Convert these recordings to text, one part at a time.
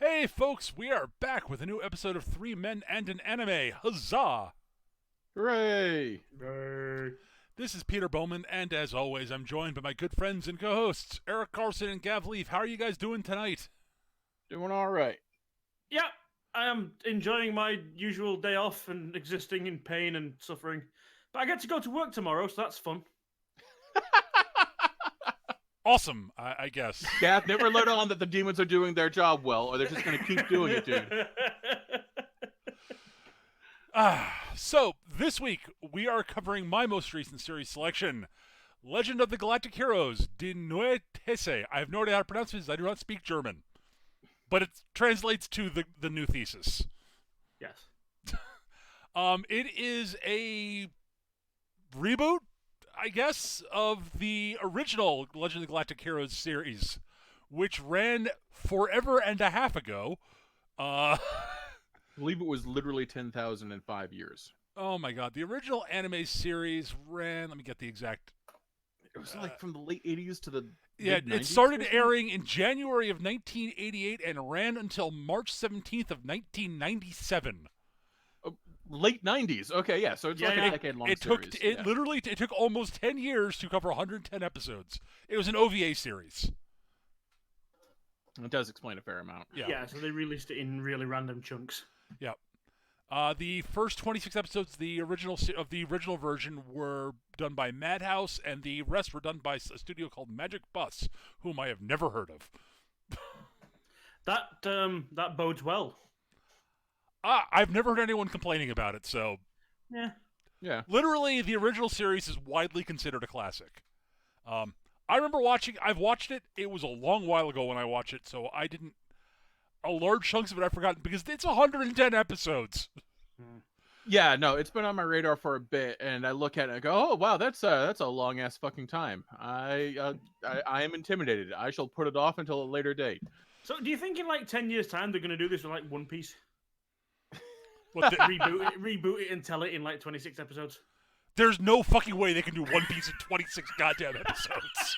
Hey folks, we are back with a new episode of Three Men and an Anime. Huzzah! Hooray! Yay. This is Peter Bowman, and as always, I'm joined by my good friends and co-hosts, Eric Carlson and Gav Leaf. How are you guys doing tonight? Doing all right. Yeah, I am enjoying my usual day off and existing in pain and suffering. But I get to go to work tomorrow, so that's fun. Awesome, I guess. Gav, never let on that the demons are doing their job well, or they're just going to keep doing it, dude. So, this week, we are covering my most recent series selection, Legend of the Galactic Heroes, Die Neue These. I have no idea how to pronounce this, I do not speak German. But it translates to the New Thesis. Yes. It is a reboot, I guess, of the original Legend of the Galactic Heroes series, which ran forever and a half ago. I believe it was literally 10,005 years. Oh my god, the original anime series ran, let me get the exact... It was like from the late 80s to the Yeah, mid-90s it started or something? airing in January of 1988 and ran until March 17th of 1997. Late 90s. Okay, yeah, so it's like Yeah, a decade-long It series. took literally it took almost 10 years to cover 110 episodes. It was an OVA series. It does explain a fair amount. Yeah. So they released it in really random chunks. Yep. The first 26 episodes, the original version, were done by Madhouse, and the rest were done by a studio called Magic Bus, whom I have never heard of. That bodes well. I've never heard anyone complaining about it, so Yeah. Yeah. literally the original series is widely considered a classic. I remember I've watched it. It was a long while ago when I watched it, so I didn't. A large chunks of it I've forgotten because it's 110 episodes. Yeah, no, it's been on my radar for a bit, and I look at it and go, oh, wow, that's a long-ass fucking time. I am intimidated. I shall put it off until a later date. So do you think in like 10 years' time they're going to do this with like One Piece? What Reboot it and tell it in like 26 episodes? There's no fucking way they can do One Piece in 26 goddamn episodes.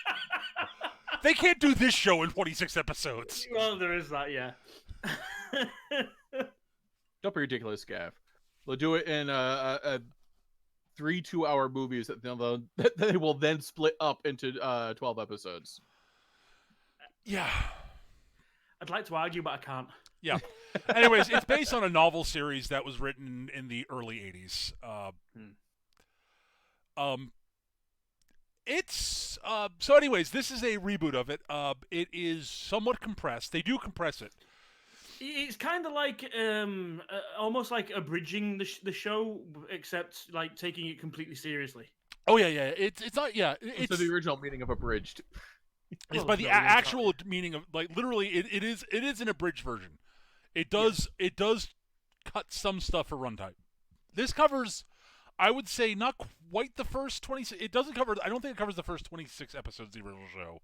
They can't do this show in 26 episodes. Well, there is that, yeah. Don't be ridiculous, Gav. They'll do it in 3 2-hour movies that they will then split up into 12 episodes. Yeah. I'd like to argue, but I can't. Yeah. Anyways, it's based on a novel series that was written in the early 80s. It's so anyways, this is a reboot of it. It is somewhat compressed. They do compress it. It's kind of like almost like abridging the show, except like taking it completely seriously. Oh yeah. It's not it's So the original meaning of abridged. it's by the actual meaning of, like, literally it is an abridged version. It does cut some stuff for runtime. This covers, I would say, not quite the first 26. It doesn't cover. I don't think it covers the first 26 episodes of the original show.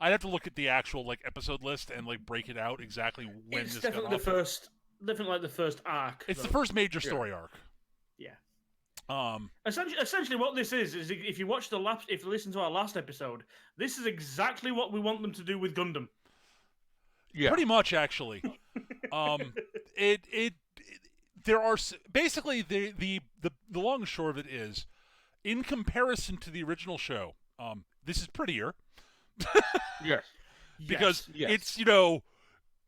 I'd have to look at the actual like episode list and like break it out exactly when It's this definitely got off. definitely like the first arc. It's though. the first major story arc. Yeah. Essentially, What this is if you watch if you listen to our last episode, this is exactly what we want them to do with Gundam. Yeah. pretty much actually. There are basically the long and short of it is, in comparison to the original show, this is prettier. Yes. Because Yes. it's,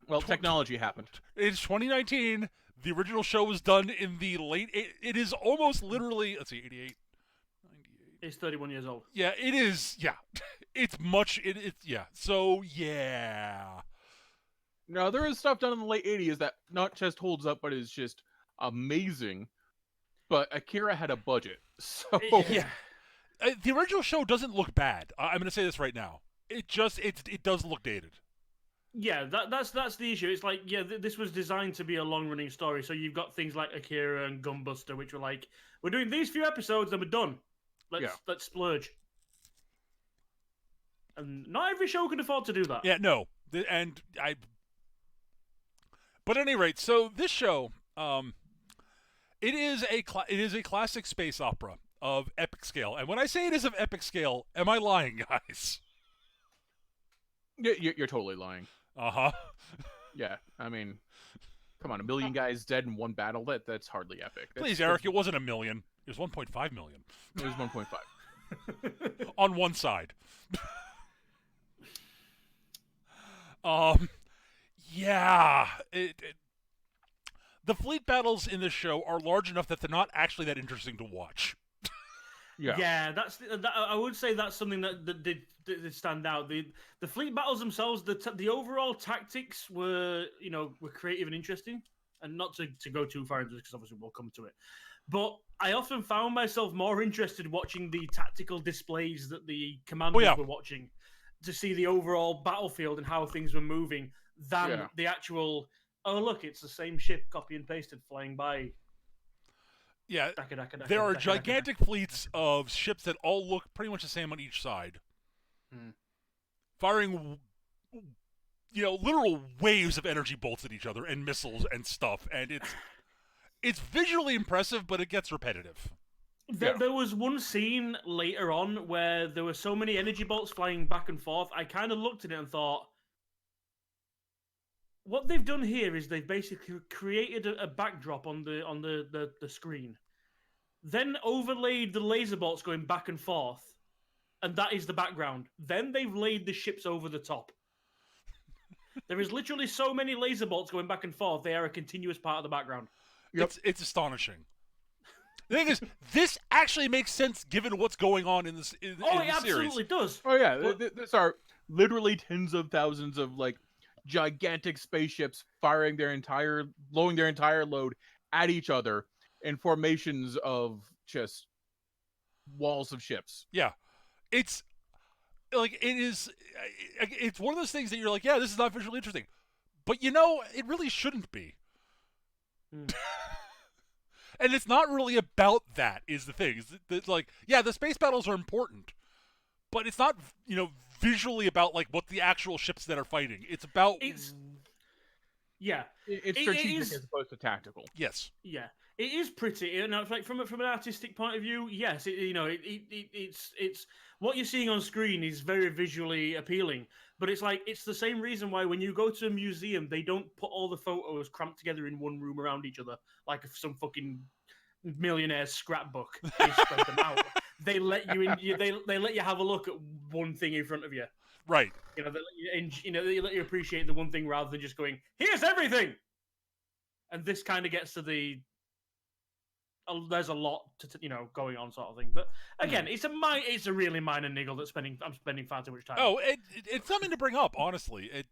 Well, technology happened. it's 2019. The original show was done in the late... It is almost literally... Let's see, 88, 98... It's 31 years old. Yeah, it is... Yeah. It's much... It's yeah. So, yeah. No, there is stuff done in the late 80s that not just holds up, but is just amazing. But Akira had a budget, so... Yeah. The original show doesn't look bad. I'm going to say this right now. It does look dated. Yeah, that's the issue. It's like, this was designed to be a long-running story, so you've got things like Akira and Gunbuster, which were like, we're doing these few episodes and we're done. Let's splurge. And not every show can afford to do that. Yeah, no. But at any rate, so this show, it is a classic space opera of epic scale. And when I say it is of epic scale, am I lying, guys? You're totally lying. Uh-huh. Yeah, I mean, come on, 1 million guys dead in one battle. That's hardly epic. Please, Eric, it wasn't 1 million. It was 1.5 million. It was 1.5. On one side. Yeah. The fleet battles in this show are large enough that they're not actually that interesting to watch. Yeah, I would say that's something that did stand out. The fleet battles themselves, the overall tactics were creative and interesting, and not to go too far into this because obviously we'll come to it. But I often found myself more interested watching the tactical displays that the commanders were watching to see the overall battlefield and how things were moving than the actual. Oh look, it's the same ship copy and pasted flying by. Yeah, there are gigantic fleets of ships that all look pretty much the same on each side. Firing, literal waves of energy bolts at each other and missiles and stuff. And it's visually impressive, but it gets repetitive. There was one scene later on where there were so many energy bolts flying back and forth. I kind of looked at it and thought, what they've done here is they've basically created a backdrop on the screen, then overlaid the laser bolts going back and forth, and that is the background. Then they've laid the ships over the top. There is literally so many laser bolts going back and forth; they are a continuous part of the background. Yep. It's astonishing. The thing is, this actually makes sense given what's going on in this. It absolutely does. Oh yeah, these are literally tens of thousands of gigantic spaceships blowing their entire load at each other in formations of just walls of ships. Yeah, it's it's one of those things that you're like, yeah, this is not visually interesting, but it really shouldn't be. And it's not really about that is the thing. It's like, yeah, the space battles are important, but it's not visually about what the actual ships that are fighting. It's about it's strategic as opposed to tactical. Yes. Yeah, it is pretty. From an artistic point of view, yes. It's what you're seeing on screen is very visually appealing. But it's the same reason why when you go to a museum, they don't put all the photos cramped together in one room around each other like some fucking millionaire's scrapbook. They spread them out. They let you in. They let you have a look at one thing in front of you. Right. They let you appreciate the one thing rather than just going, "Here's everything." And this kind of gets to there's a lot to going on sort of thing. But again, it's a really minor niggle that I'm spending far too much time. Oh, it's something to bring up. Honestly,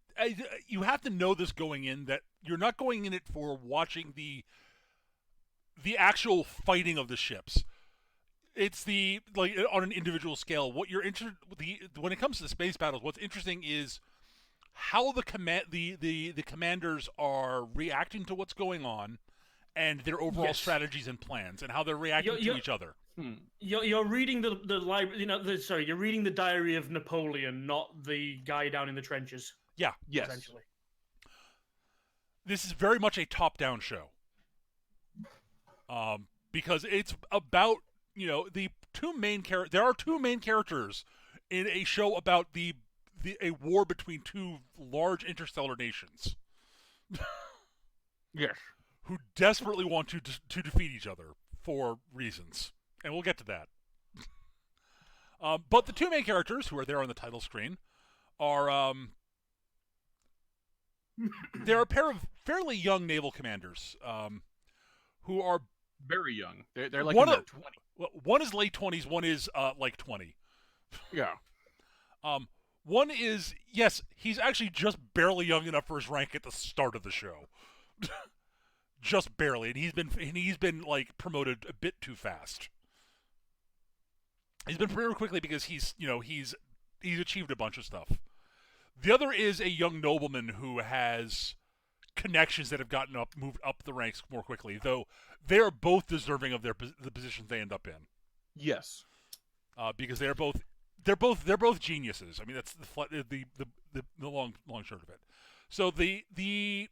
you have to know this going in that you're not going in it for watching the actual fighting of the ships. It's on an individual scale. What you're when it comes to the space battles, what's interesting is how the commanders are reacting to what's going on, and their overall strategies and plans, and how they're reacting to each other. You're reading the library. You're reading the diary of Napoleon, not the guy down in the trenches. Yeah. Yes. Essentially, this is very much a top-down show. Because it's about the two main characters. There are two main characters in a show about a war between two large interstellar nations. Yes. Who desperately want to defeat each other for reasons, and we'll get to that. But the two main characters who are there on the title screen are they're a pair of fairly young naval commanders who are very young. They're like in their 20s. One is late 20s, one is 20. Yeah. One is, yes, he's actually just barely young enough for his rank at the start of the show. Just barely, and he's been promoted a bit too fast. He's been promoted quickly because he's achieved a bunch of stuff. The other is a young nobleman who has connections that have moved up the ranks more quickly, though they are both deserving of the positions they end up in. Yes, because they're both geniuses. I mean, that's the long short of it. So the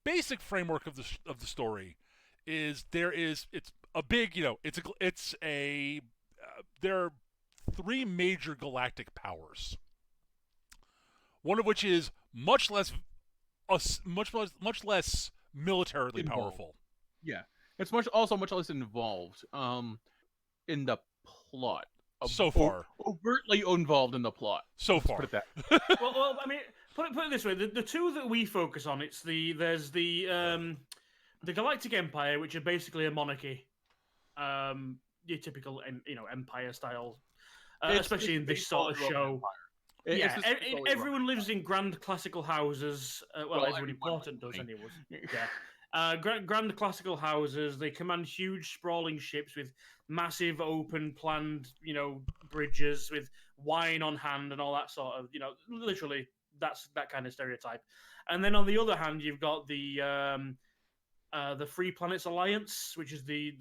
basic framework of the story is it's a big there are three major galactic powers. One of which is much less much less militarily Involved. powerful. Yeah, it's much less involved in the plot. So far, overtly involved in the plot. So far, put it that. well, I mean, put it this way: the two that we focus on, there's the Galactic Empire, which are basically a monarchy, your typical empire style, especially in this sort of show. Everyone lives in grand classical houses. Well, everyone important does, anyways. Yeah. Grand classical houses. They command huge, sprawling ships with massive, open, planned, bridges with wine on hand and all that sort of, literally that's that kind of stereotype. And then on the other hand, you've got the Free Planets Alliance, which is the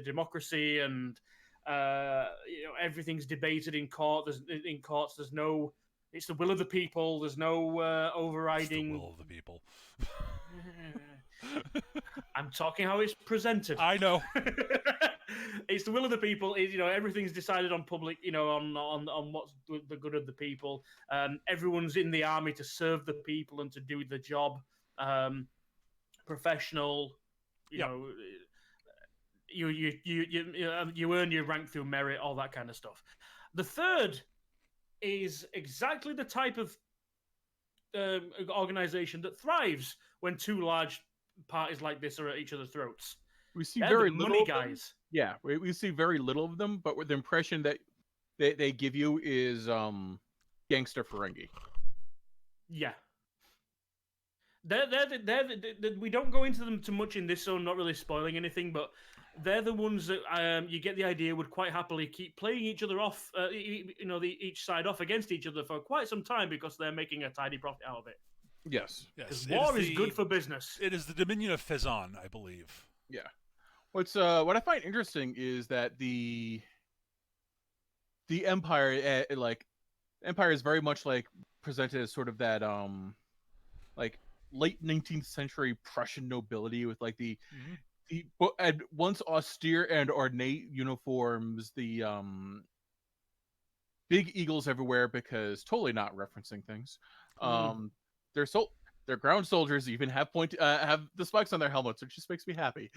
democracy and everything's debated in court. There's no. It's the will of the people. There's no overriding. It's the will of the people. I'm talking how it's presented. I know. It's the will of the people. Everything's decided on public. On what's the good of the people. Everyone's in the army to serve the people and to do the job. Professional. You earn your rank through merit, all that kind of stuff. The third is exactly the type of organization that thrives when two large parties like this are at each other's throats. We see very little money guys. Yeah, we see very little of them, but with the impression that they give you is gangster Ferengi. Yeah. We don't go into them too much in this, so I'm not really spoiling anything, but they're the ones that you get the idea would quite happily keep playing each other off, each side off against each other for quite some time because they're making a tidy profit out of it. Yes. Because war is good for business. It is the Dominion of Fezan, I believe. Yeah. What I find interesting is that the Empire, Empire is very much presented as sort of that late 19th century Prussian nobility with the once austere and ornate uniforms, the big eagles everywhere, because totally not referencing things. Their ground soldiers even have have the spikes on their helmets, which just makes me happy.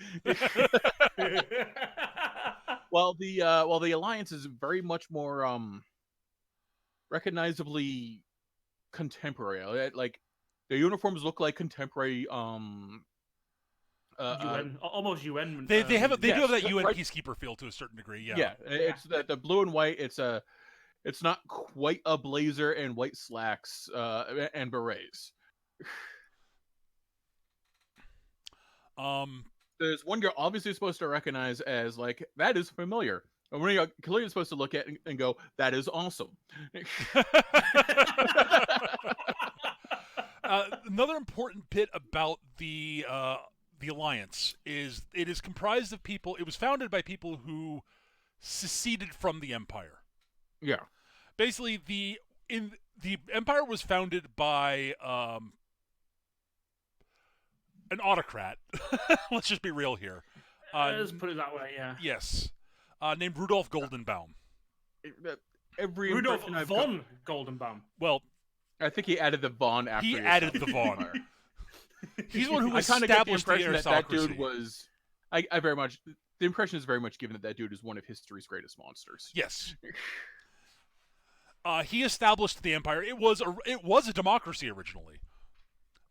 While the Alliance is very much more recognizably contemporary. The uniforms look like contemporary UN, almost UN. They do have that UN peacekeeper feel to a certain degree. Yeah. It's the blue and white. It's not quite a blazer and white slacks and berets. There's one you're obviously supposed to recognize as that is familiar, and when you're clearly supposed to look at it and go, that is awesome. Another important bit about the Alliance is it is comprised of people. It was founded by people who seceded from the Empire. Yeah. Basically, the Empire was founded by an autocrat. Let's just be real here. Let's put it that way. Yeah. Yes. Named Rudolf Goldenbaum. Rudolf von Goldenbaum. Well, I think he added the von after he added the von. He's the one who established the aristocracy. That dude was. I very much. The impression is very much given that dude is one of history's greatest monsters. Yes. He established the Empire. It was a democracy originally,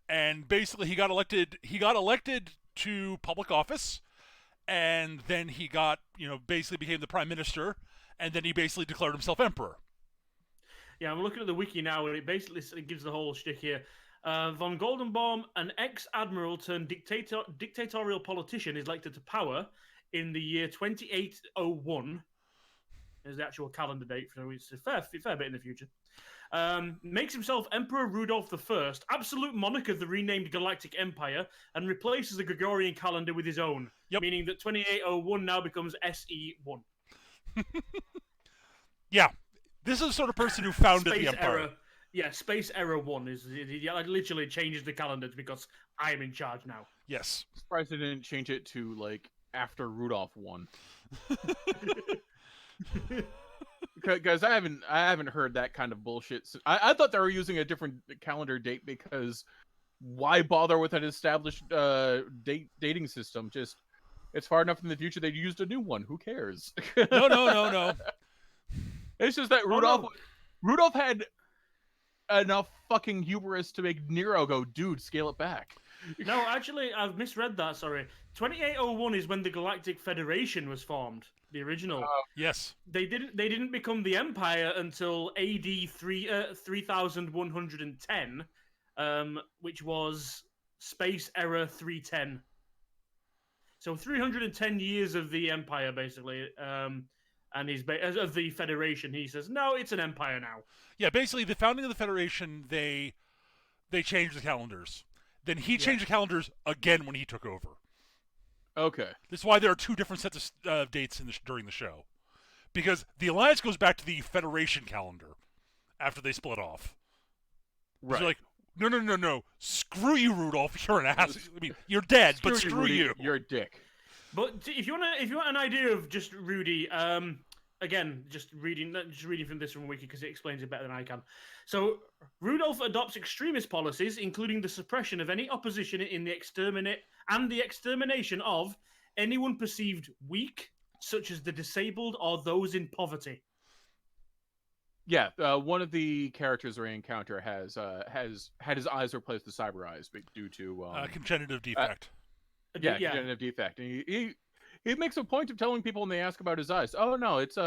and basically he got elected. He got elected to public office, and then he got basically became the prime minister, and then he basically declared himself emperor. Yeah, I'm looking at the wiki now, and it basically gives the whole shtick here. Von Goldenbaum, an ex-admiral turned dictatorial politician, is elected to power in the year 2801. There's the actual calendar date, so it's a fair bit in the future. Makes himself Emperor Rudolf I, absolute monarch of the renamed Galactic Empire, and replaces the Gregorian calendar with his own, meaning that 2801 now becomes SE1. Yeah. This is the sort of person who founded the Empire. Error. Yeah, Space Error 1 is literally changes the calendar because I'm in charge now. Yes. Surprised they didn't change it to after Rudolph won. Because I haven't heard that kind of bullshit. I thought they were using a different calendar date because why bother with an established dating system? Just it's far enough in the future they'd used a new one. Who cares? No. It's just that Rudolph had enough fucking hubris to make Nero go, dude, scale it back. No, actually, I've misread that. Sorry, 2801 is when the Galactic Federation was formed. The original. Yes. They didn't become the Empire until AD 3110, which was Space Era 310. So 310 years of the Empire, basically, and of the Federation. He says, no, it's an Empire now. Yeah, basically, the founding of the Federation, they changed the calendars. Then he changed the calendars again when he took over. Okay. This is why there are two different sets of dates during the show. Because the Alliance goes back to the Federation calendar after they split off. Right. So like, no. Screw you, Rudolph. You're an ass. I mean, you're dead, but screw you. You're a dick. But if you want an idea of just Rudy, again, just reading from this from Wiki because it explains it better than I can. So Rudolph adopts extremist policies, including the suppression of any opposition in the extermination of anyone perceived weak, such as the disabled or those in poverty. Yeah, one of the characters we encounter has had his eyes replaced with cyber eyes, but due to congenital defect. Congenital defect. And he makes a point of telling people when they ask about his eyes, oh no, it's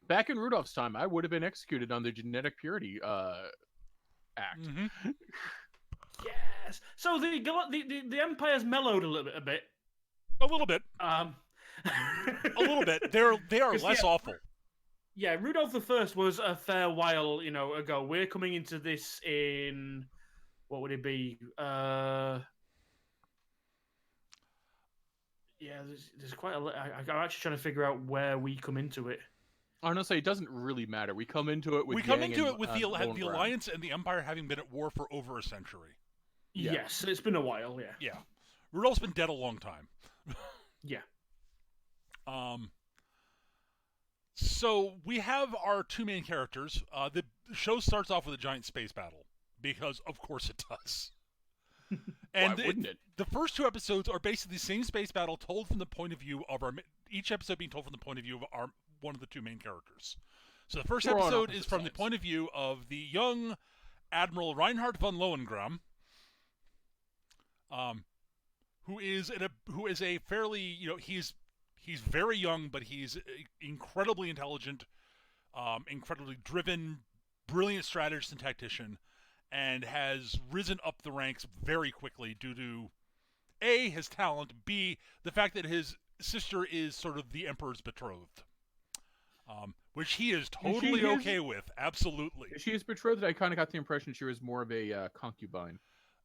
back in Rudolph's time, I would have been executed on the genetic purity act. Mm-hmm. Yes. So the Empire's mellowed a little bit. A little bit. A little bit. They are less awful. Yeah, Rudolph I was a fair while, ago. We're coming into this in what would it be? There's quite a. I'm actually trying to figure out where we come into it. Honestly, it doesn't really matter. We come into it with the Alliance and the Empire having been at war for over a century. Yeah. Yes, it's been a while. Yeah. Yeah, Rudolph's been dead a long time. Yeah. So we have our two main characters. The show starts off with a giant space battle because, of course, it does. And why wouldn't it? The first two episodes are basically the same space battle told from the point of view of each episode being told from the point of view of one of the two main characters. So the first episode is from the point of view of the young Admiral Reinhard von Lohengrin, who is a fairly, he's very young, but he's incredibly intelligent, incredibly driven, brilliant strategist and tactician, and has risen up the ranks very quickly due to A, his talent, B, the fact that his sister is sort of the Emperor's betrothed. Which he is totally okay with, absolutely. She is betrothed. I kind of got the impression she was more of a concubine.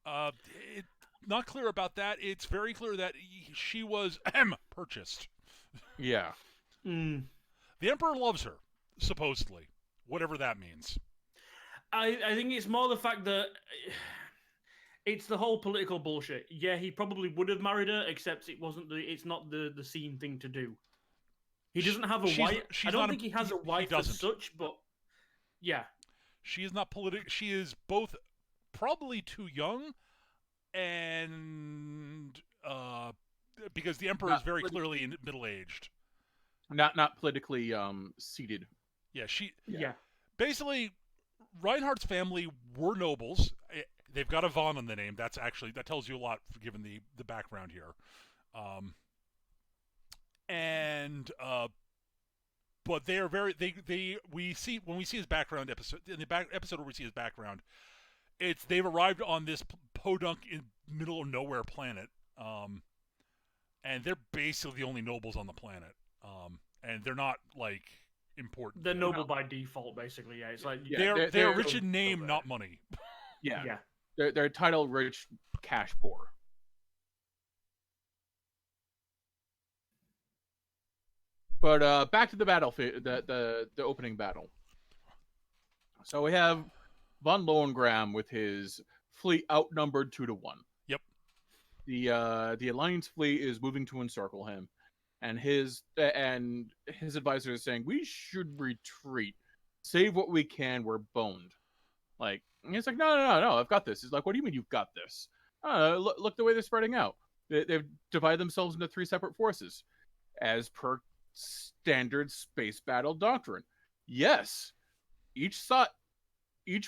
Not clear about that. It's very clear that she was purchased. Yeah. Mm. The Emperor loves her, supposedly, whatever that means. I think it's more the fact that it's the whole political bullshit. Yeah, he probably would have married her, except it's not the scene thing to do. He doesn't have a wife. I don't think he has a wife as such, but yeah. She is not she is both probably too young and because the Emperor is very clearly middle-aged. Not politically seated. Yeah, basically Reinhardt's family were nobles. They've got a von in the name. That tells you a lot given the background here. But they are very we see his background episode in the episode where we see his background. They've arrived on this podunk in middle of nowhere planet, and they're basically the only nobles on the planet, and they're not like important. They're noble by default, basically. Yeah, it's like they're rich in name, not money. Yeah. They're title rich, cash poor. But back to the battlefield, the opening battle. So we have von Lohengrin with his fleet outnumbered 2-1. Yep. The Alliance fleet is moving to encircle him, and his advisor is saying we should retreat, save what we can. We're boned. Like And he's like, no, I've got this. He's like, what do you mean you've got this? Look the way they're spreading out. They've divided themselves into 3 separate forces, as per standard space battle doctrine. Yes, each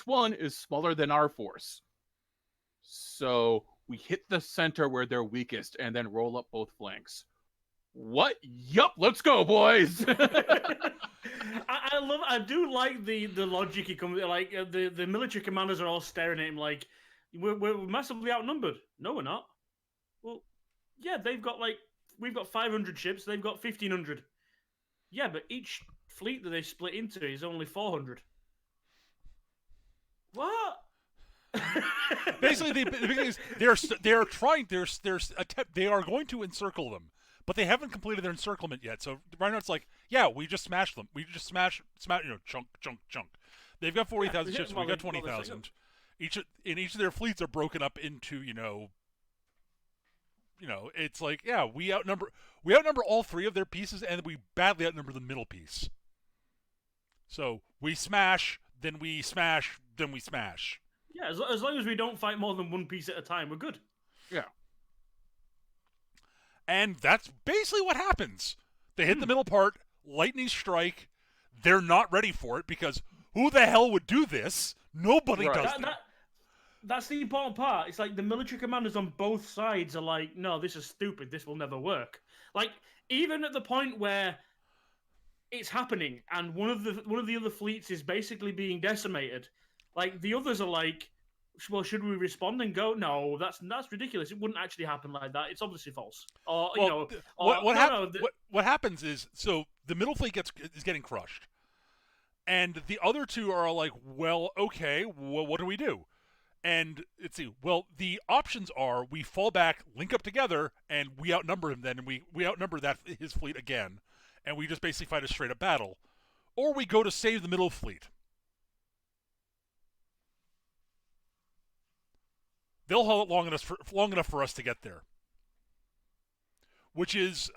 one is smaller than our force. So we hit the center where they're weakest and then roll up both flanks. What? Yup, let's go, boys. I do like the logic he comes, like the military commanders are all staring at him like, we're massively outnumbered. No, we're not. Well, yeah, we've got 500 ships, they've got 1,500. Yeah, but each fleet that they split into is only 400. What? Basically, they are going to encircle them, but they haven't completed their encirclement yet. So Reinhardt's like, yeah, we just smashed them. We just smash, chunk. They've got 40,000 ships. We got 20,000. Each of their fleets are broken up into it's like, yeah, we outnumber all 3 of their pieces, and we badly outnumber the middle piece. So we smash, then we smash, then we smash. Yeah, as long as we don't fight more than 1 piece at a time, we're good. Yeah. And that's basically what happens. They hit the middle part, lightning strike. They're not ready for it because who the hell would do this? Nobody does that. That's the important part. It's like the military commanders on both sides are like, no, this is stupid. This will never work. Like, even at the point where it's happening and one of the other fleets is basically being decimated, like the others are like, well, should we respond and go? No, that's ridiculous. It wouldn't actually happen like that. It's obviously false. Or what happens is, so the middle fleet is getting crushed, and the other 2 are like, well, okay, well, what do we do? And let's see. Well, the options are we fall back, link up together, and we outnumber him. Then and we outnumber his fleet again, and we just basically fight a straight up battle, or we go to save the middle fleet. They'll hold it long enough for us to get there. Which is,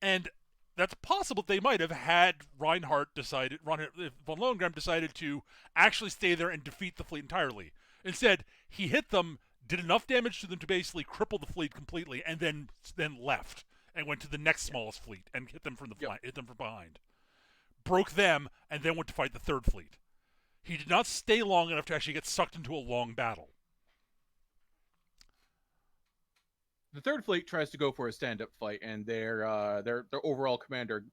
and that's possible. They might have had von Lohengrin decided to actually stay there and defeat the fleet entirely. Instead, he hit them, did enough damage to them to basically cripple the fleet completely, and then left and went to the next smallest fleet and hit them from behind, broke them, and then went to fight the 3rd fleet. He did not stay long enough to actually get sucked into a long battle. The 3rd fleet tries to go for a stand-up fight, and their overall commander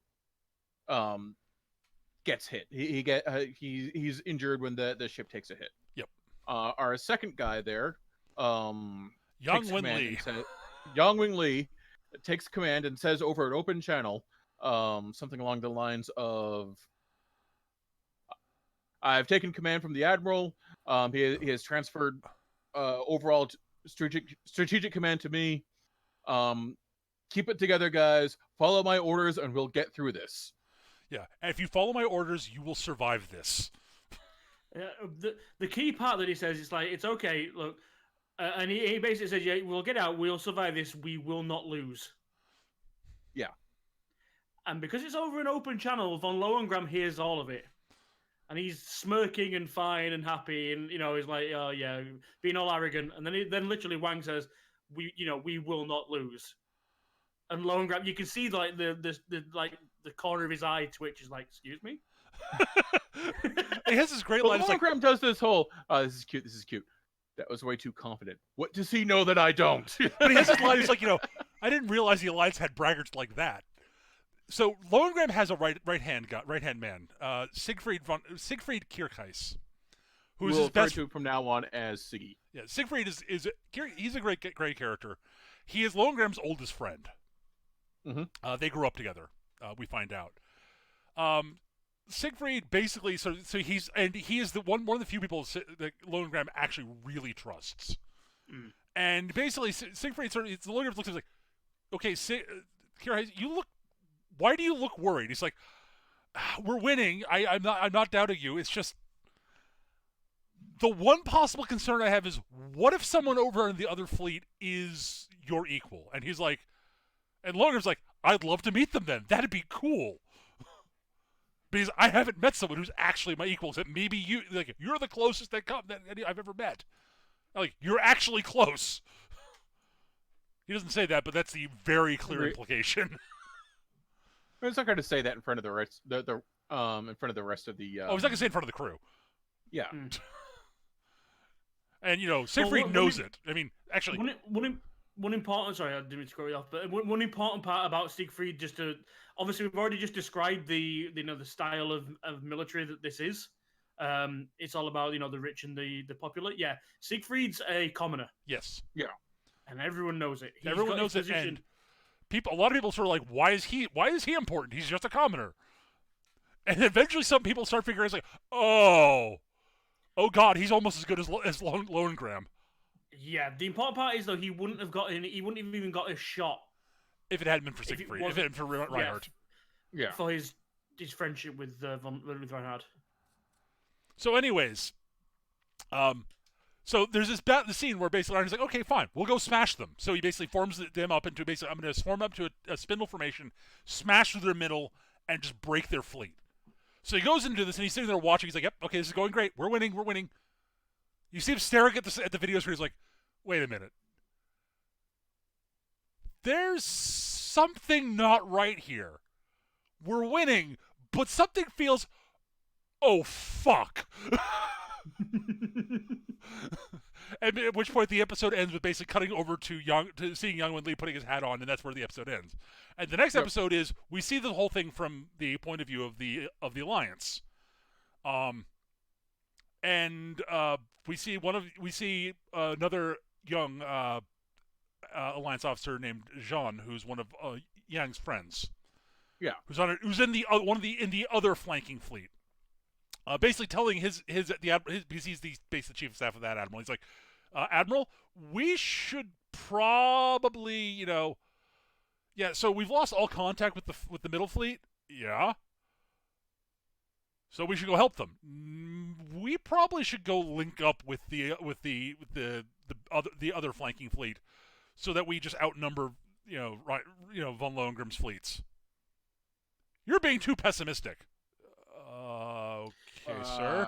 gets hit. He's injured when the ship takes a hit. Yep. Our 2nd guy there, Yang Wing Li, takes command and says over an open channel, something along the lines of, "I've taken command from the admiral. He has transferred overall strategic command to me. Keep it together, guys. Follow my orders, and we'll get through this." Yeah, and if you follow my orders, you will survive this. The key part that he says is like, it's okay, look, and he basically says, yeah, we'll get out, we'll survive this, we will not lose. Yeah. And because it's over an open channel, von Lohengrin hears all of it. And he's smirking and fine and happy, and he's like, oh yeah, being all arrogant. And then literally Wang says, we will not lose. And Lohengrin, you can see like the corner of his eye twitch is like, excuse me. He has this great line. Lohengrin does this whole, this is cute. That was way too confident. What does he know that I don't? But he has this line. He's like, I didn't realize the Alliance had braggarts like that. So Lohengrin has a right hand man, Siegfried Kirchheis, who's his best to from now on as Siggy. Yeah, Siegfried he's a great character. He is Lohengrin's oldest friend. Mm-hmm. They grew up together. We find out. Siegfried basically, so he is one of the few people that Lohengrin actually really trusts. Mm. And basically, Siegfried Lohengrin looks at him like, okay, Kirchheis, why do you look worried? He's like, we're winning. I'm not doubting you. It's just the one possible concern I have is, what if someone over in the other fleet is your equal? And he's like, and Lohengrin's like, I'd love to meet them then. That'd be cool. because I haven't met someone who's actually my equal. Except maybe you're the closest that I've ever met. Like, you're actually close. He doesn't say that, but that's the very clear implication. It's not going to say that in front of the rest. In front of the rest of the. He's not going to say it in front of the crew. Yeah. And Siegfried knows it. I mean, actually, one important. Sorry, I didn't mean to cut you off. But one important part about Siegfried, obviously we've already just described the style of military that this is. It's all about the rich and the popular. Yeah, Siegfried's a commoner. Yes. Yeah. And everyone knows it. Everyone knows it. And a lot of people sort of like, why is he important? He's just a commoner. And eventually, some people start figuring it's like, oh God, he's almost as good as Lohengrin. Yeah, the important part is though he wouldn't have even got a shot if it hadn't been for Siegfried, if it hadn't been for Reinhardt. Yeah, for his friendship with Reinhardt. So, anyways, so there's the scene where basically Reinhardt's like, okay, fine, we'll go smash them. So he basically forms them up into I'm going to form up to a spindle formation, smash through their middle, and just break their fleet. So he goes into this and he's sitting there watching. He's like, yep, okay, this is going great. We're winning. You see him staring at the video screen. He's like, wait a minute. There's something not right here. We're winning, but something feels, oh, fuck. And at which point the episode ends with basically cutting over to seeing Young Win Lee putting his hat on, and that's where the episode ends. And the next episode is we see the whole thing from the point of view of the Alliance, and we see another young Alliance officer named Jean, who's one of Yang's friends. Yeah, who's in the other flanking fleet. Basically telling his because he's the basically chief of staff of that admiral. He's like, Admiral, we should probably, so we've lost all contact with the middle fleet. Yeah. So we should go help them. We probably should go link up with the other flanking fleet, so that we just outnumber von Lohengrim's fleets. You're being too pessimistic. Okay, sir.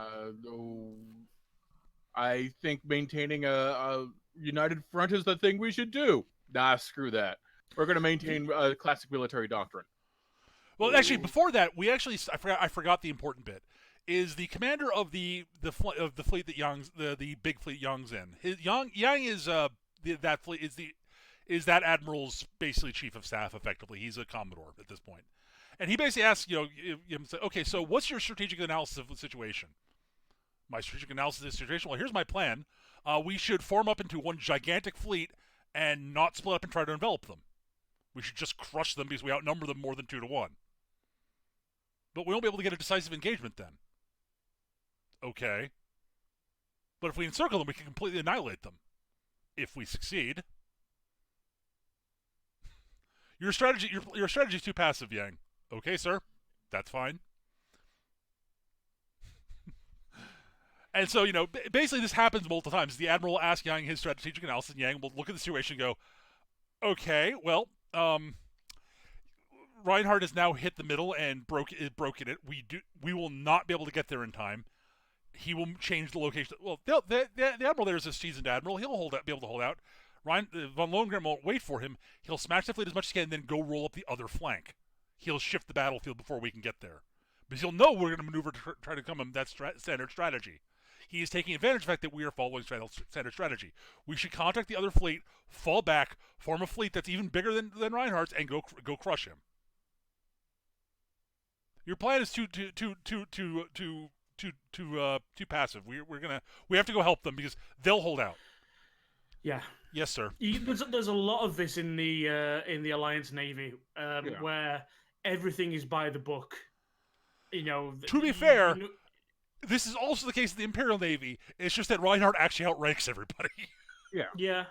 I think maintaining a united front is the thing we should do. Nah, screw that. We're going to maintain a classic military doctrine. Well, actually, before that, I forgot the important bit. Is the commander of the fleet that the big fleet Yang's in? Yang is that fleet is that admiral's basically chief of staff. Effectively, he's a commodore at this point. And he basically asks, okay, so what's your strategic analysis of the situation? My strategic analysis of the situation? Well, here's my plan. We should form up into one gigantic fleet and not split up and try to envelop them. We should just crush them because we outnumber them more than 2-1. But we won't be able to get a decisive engagement then. Okay. But if we encircle them, we can completely annihilate them. If we succeed. Your strategy is too passive, Yang. Okay, sir. That's fine. And so, basically this happens multiple times. The Admiral will ask Yang his strategic analysis, and Yang will look at the situation and go, okay, well, Reinhardt has now hit the middle and broken it. We will not be able to get there in time. He will change the location. Well, the Admiral there is a seasoned Admiral. He'll be able to hold out. Von Lohengrin won't wait for him. He'll smash the fleet as much as he can and then go roll up the other flank. He'll shift the battlefield before we can get there. Because he'll know we're going to maneuver to try to come in that standard strategy. He is taking advantage of the fact that we are following standard strategy. We should contact the other fleet, fall back, form a fleet that's even bigger than Reinhardt's, and go crush him. Your plan is too passive. We have to go help them because they'll hold out. Yeah. Yes, sir. There's a lot of this in the Alliance Navy, where everything is by the book. To be fair, this is also the case of the Imperial Navy. It's just that Reinhardt actually outranks everybody. Yeah. Yeah.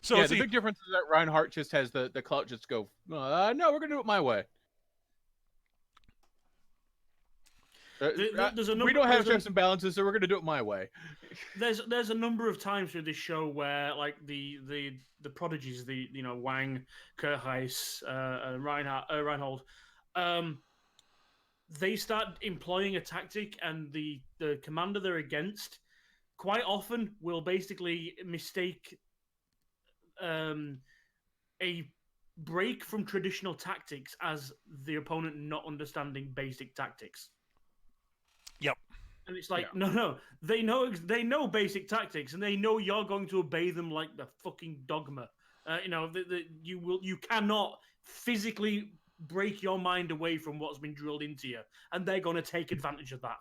So the big difference is that Reinhardt just has the clout just go, no, we're going to do it my way. We don't have checks and balances, so we're going to do it my way. There's a number of times through this show where like the prodigies, Wang, Kurt Heiss, Reinhold, they start employing a tactic, and the commander they're against quite often will basically mistake a break from traditional tactics as the opponent not understanding basic tactics. Yep. And it's like, no, they know basic tactics, and they know you're going to obey them like the fucking dogma. You cannot physically break your mind away from what's been drilled into you, and they're going to take advantage of that.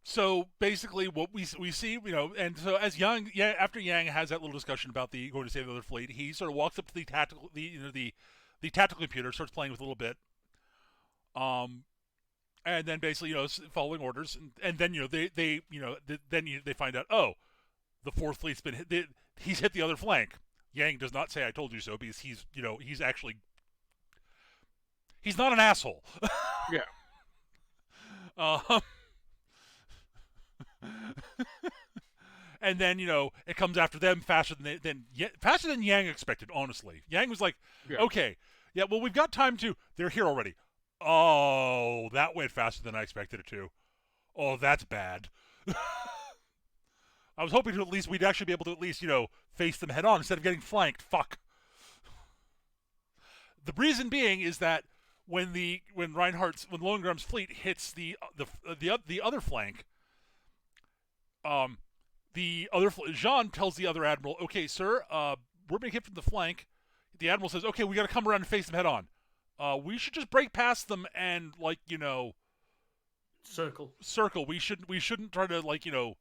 So basically, what we see, and so as after Yang has that little discussion about going to save the other fleet, he sort of walks up to the tactical computer, starts playing with a little bit, and then basically following orders, and then they find out, oh, the fourth fleet's been hit. He's hit the other flank. Yang does not say "I told you so" because he's not an asshole. Yeah. And then it comes after them faster than Yang expected. Honestly, Yang was like, "Okay, yeah, well, we've got time to." They're here already. Oh, that went faster than I expected it to. Oh, that's bad. I was hoping we'd actually be able to at least face them head on instead of getting flanked. Fuck. The reason being is that when Lohengram's fleet hits the other flank, Jean tells the other admiral, "Okay, sir, we're being hit from the flank." The admiral says, "Okay, we got to come around and face them head on. We should just break past them and circle. We shouldn't try to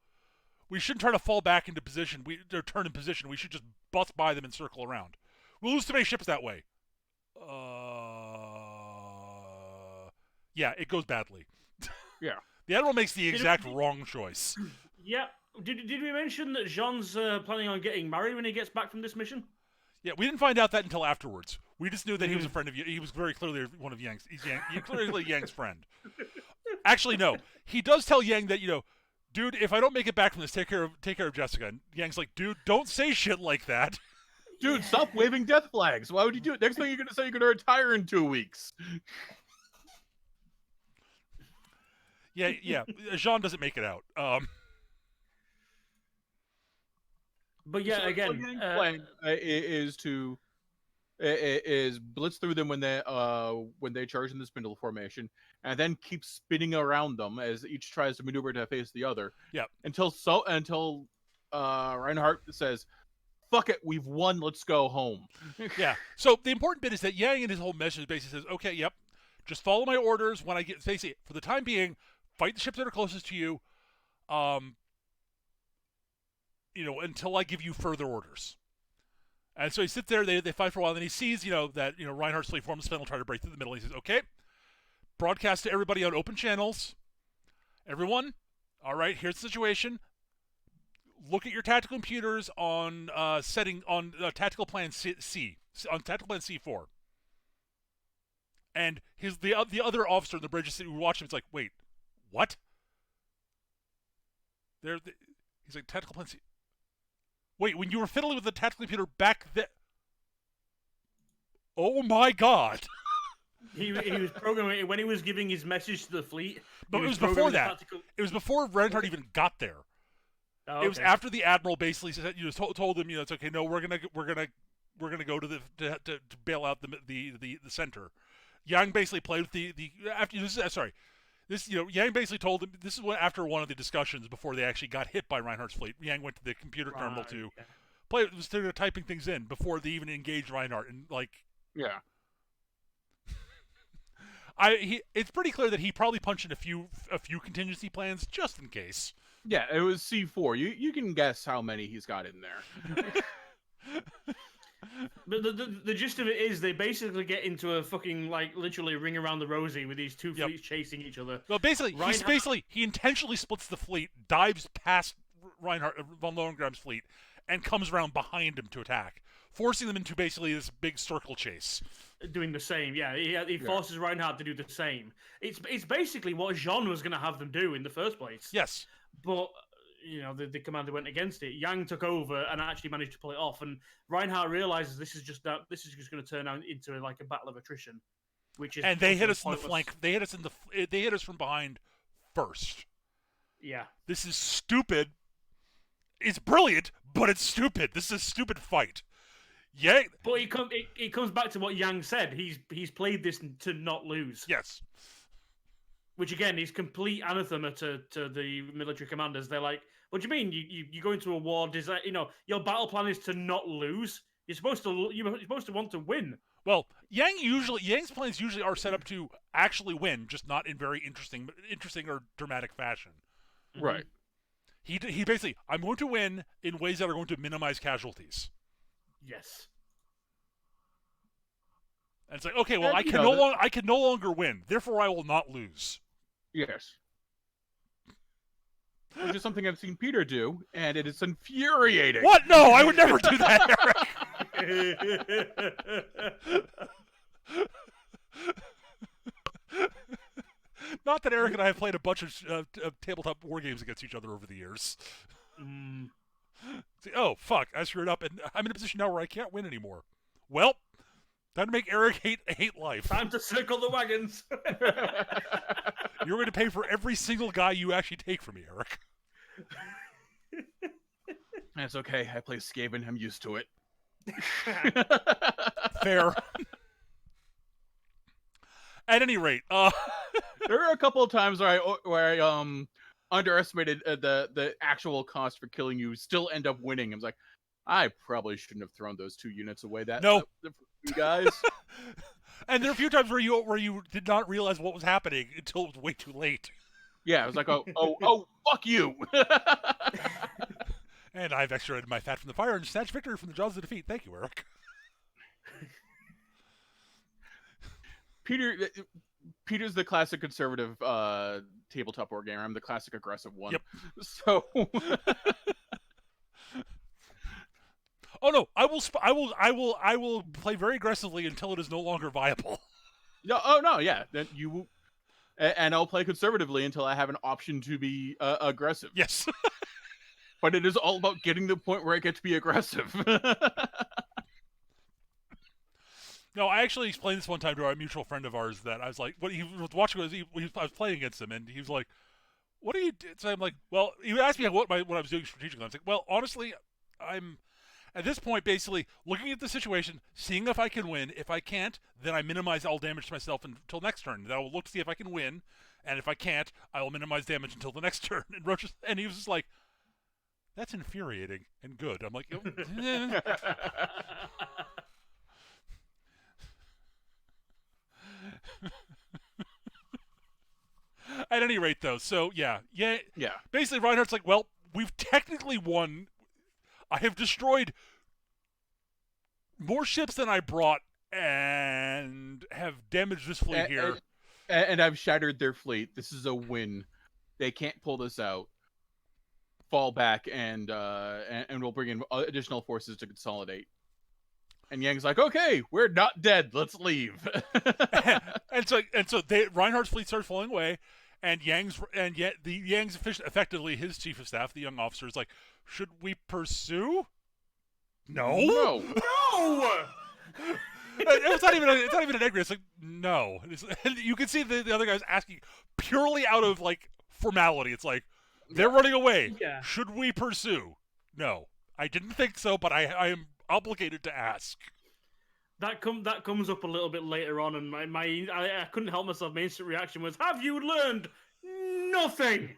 we shouldn't try to fall back into position. Or turn in position. We should just bust by them and circle around. We'll lose too many ships that way." Yeah, it goes badly. Yeah. The admiral makes the exact wrong choice. Yeah. Did we mention that Jean's planning on getting married when he gets back from this mission? Yeah, we didn't find out that until afterwards. We just knew that he was a friend of Yang. He was very clearly one of Yang's. He's clearly Yang's friend. Actually, no. He does tell Yang that, dude, if I don't make it back from this, take care of Jessica. And Yang's like, dude, don't say shit like that. Dude, stop waving death flags. Why would you do it? Next thing you're going to say you're going to retire in 2 weeks. Yeah. Jean doesn't make it out. But yeah, so again, Yang's plan is blitz through them when they charge in the spindle formation, and then keep spinning around them as each tries to maneuver to face the other. Yeah. Until Reinhardt says, "Fuck it, we've won. Let's go home." Yeah. So the important bit is that Yang in his whole message basically says, "Okay, yep, just follow my orders. When I get, basically, for the time being, fight the ships that are closest to you. Until I give you further orders." And so he sits there, they fight for a while, and then he sees, that, Reinhardt's fleet forms the spindle, try to break through the middle, and he says, "Okay, broadcast to everybody on open channels. Everyone, all right, here's the situation. Look at your tactical computers on tactical plan C, on tactical plan C4. And the other officer in the bridge who watched him, it's like, wait, what? He's like, tactical plan C. Wait, when you were fiddling with the tactical computer back then... Oh my god! He was programming it when he was giving his message to the fleet. But it was before that. It was before Reinhardt even got there. Oh, okay. It was after the admiral basically said, told him, it's okay. No, we're gonna go to to bail out the center. Yang basically played with Yang basically told him, this is after one of the discussions before they actually got hit by Reinhardt's fleet. Yang went to the computer terminal to play. Was typing things in before they even engaged Reinhardt, and yeah. It's pretty clear that he probably punched in a few contingency plans just in case. Yeah, it was C4. You can guess how many he's got in there. But the gist of it is they basically get into a fucking literally ring around the rosy with these two fleets chasing each other. Well, basically he intentionally splits the fleet, dives past Reinhardt von Lohengram's fleet, and comes around behind him to attack, forcing them into basically this big circle chase. Doing the same, yeah. He forces Reinhardt to do the same. It's basically what Jean was going to have them do in the first place. Yes, but the commander went against it. Yang took over and actually managed to pull it off. And Reinhardt realizes this is just going to turn out into a battle of attrition. which is and they hit us pointless. in the flank. They hit us from behind first. Yeah, this is stupid. It's brilliant, but it's stupid. This is a stupid fight. Yeah, but it comes back to what Yang said. He's played this to not lose. Yes. Which again is complete anathema to the military commanders. They're like, "What do you mean? You go into a war? Your battle plan is to not lose. You're supposed to want to win." Well, Yang's plans usually are set up to actually win, just not in very interesting or dramatic fashion. Right. He basically, I'm going to win in ways that are going to minimize casualties. Yes. And it's like, okay, well, And, I can no longer win, therefore I will not lose. Yes. Which is something I've seen Peter do, and it is infuriating. What? No, I would never do that, Eric. Not that Eric and I have played a bunch of tabletop war games against each other over the years. See, oh, fuck, I screwed up, and I'm in a position now where I can't win anymore. Well, time to make Eric hate life. Time to circle the wagons. You're going to pay for every single guy you actually take from me, Eric. That's okay. I play Skaven. I'm used to it. Fair. At any rate, there are a couple of times where I underestimated the actual cost for killing you. Still end up winning. I was like, I probably shouldn't have thrown those 2 units away. No. Guys. And there are a few times where you did not realize what was happening until it was way too late. Yeah, I was like, oh, fuck you. And I've extracted my fat from the fire and snatched victory from the jaws of defeat. Thank you, Eric. Peter's the classic conservative tabletop war gamer. I'm the classic aggressive one. Yep. So. Oh no! I will play very aggressively until it is no longer viable. No, oh no, yeah. Then you, and I'll play conservatively until I have an option to be aggressive. Yes. But it is all about getting to the point where I get to be aggressive. No, I actually explained this one time to our mutual friend of ours that I was like, what he was watching was I was playing against him, and he was like, "What do you do?" So I'm like, "Well," he asked me what I was doing strategically. I was like, "Well, honestly, I'm at this point basically looking at the situation, seeing if I can win. If I can't, then I minimize all damage to myself until next turn. Then I will look to see if I can win, and if I can't, I will minimize damage until the next turn." And Roach and he was just like, "That's infuriating and good." I'm like, eh. At any rate, though, so yeah. Basically, Reinhardt's like, well, we've technically won. I have destroyed more ships than I brought and have damaged this fleet here. And I've shattered their fleet. This is a win. They can't pull this out. Fall back, and we'll bring in additional forces to consolidate. And Yang's like, "Okay, we're not dead. Let's leave." and so Reinhardt's fleet starts falling away, and Yang's effectively his chief of staff, the young officer, is like, "Should we pursue?" No. It's not even an angry. It's like no. And you can see the other guys asking purely out of like formality. It's like they're running away. Yeah. Should we pursue? No, I didn't think so, but I am obligated to ask. That comes up a little bit later on, and I couldn't help myself. My instant reaction was, "Have you learned nothing?"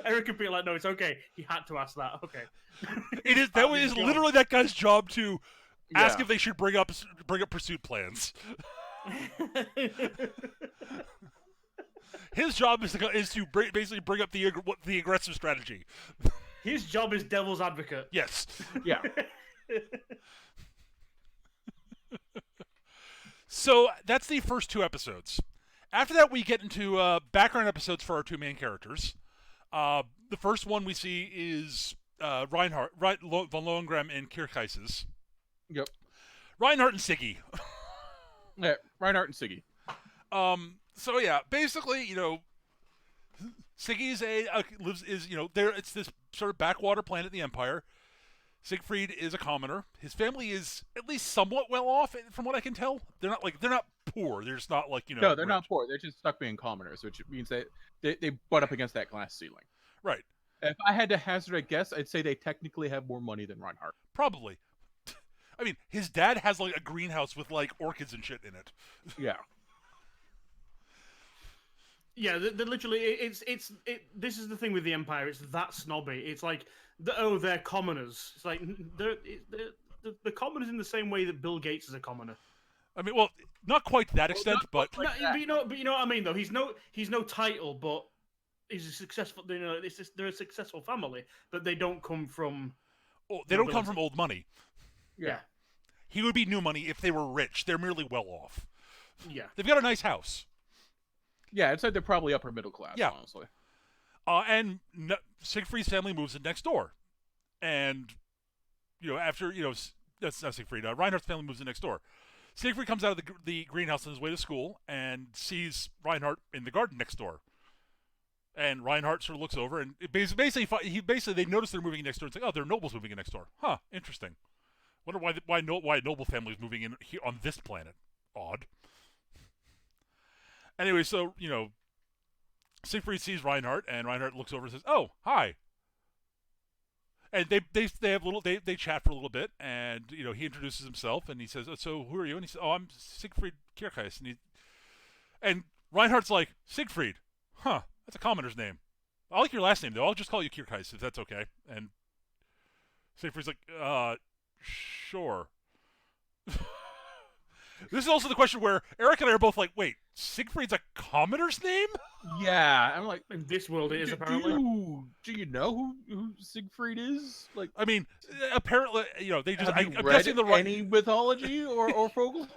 Eric could be like, "No, it's okay. He had to ask that." Okay. It is that is literally that guy's job to ask if they should bring up pursuit plans. His job is to basically bring up the aggressive strategy. His job is devil's advocate. Yes. Yeah. So that's the first 2 episodes. After that, we get into background episodes for our 2 main characters. The first one we see is Reinhardt, von Lohengrin and Kirchheises. Yep. Reinhardt and Siggy. Yeah, Reinhardt and Siggy. So yeah, basically, Siggy is it's this sort of backwater planet in the Empire. Siegfried is a commoner. His family is at least somewhat well off, from what I can tell. They're not poor. They're just not like, No, they're rich. not poor. They're just stuck being commoners, which means they butt up against that glass ceiling. Right. If I had to hazard a guess, I'd say they technically have more money than Reinhardt. Probably. I mean, his dad has like a greenhouse with like orchids and shit in it. Yeah. Yeah, they're literally. This is the thing with the Empire. It's that snobby. It's like, they're commoners. It's like the commoners in the same way that Bill Gates is a commoner. I mean, well, not quite to that extent, but But you know what I mean, though. He's no title, but he's a successful. They're a successful family, but they don't come from. Oh, they don't come from old money. Yeah. He would be new money if they were rich. They're merely well off. Yeah. They've got a nice house. Yeah, it's like they're probably upper middle class, Yeah. honestly. And Siegfried's family moves in next door. And, after, that's not Siegfried. Reinhardt's family moves in next door. Siegfried comes out of the greenhouse on his way to school and sees Reinhardt in the garden next door. And Reinhardt sort of looks over, and basically they notice they're moving in next door. It's like, oh, they're nobles moving in next door. Huh, interesting. Wonder why a noble family is moving in here on this planet. Odd. Anyway, so, Siegfried sees Reinhardt, and Reinhardt looks over and says, "Oh, hi." And they chat for a little bit, and he introduces himself, and he says, "So who are you?" And he says, "Oh, I'm Siegfried Kierkeis." And Reinhardt's like, "Siegfried, huh? That's a commoner's name. I like your last name though. I'll just call you Kierkeis if that's okay." And Siegfried's like, "Sure." This is also the question where Eric and I are both like, wait, Siegfried's a commoner's name? Yeah, I'm like, in this world it is apparently. Do you know who Siegfried is? Like, I mean, apparently, they just. Have you I'm read guessing any mythology or folklore?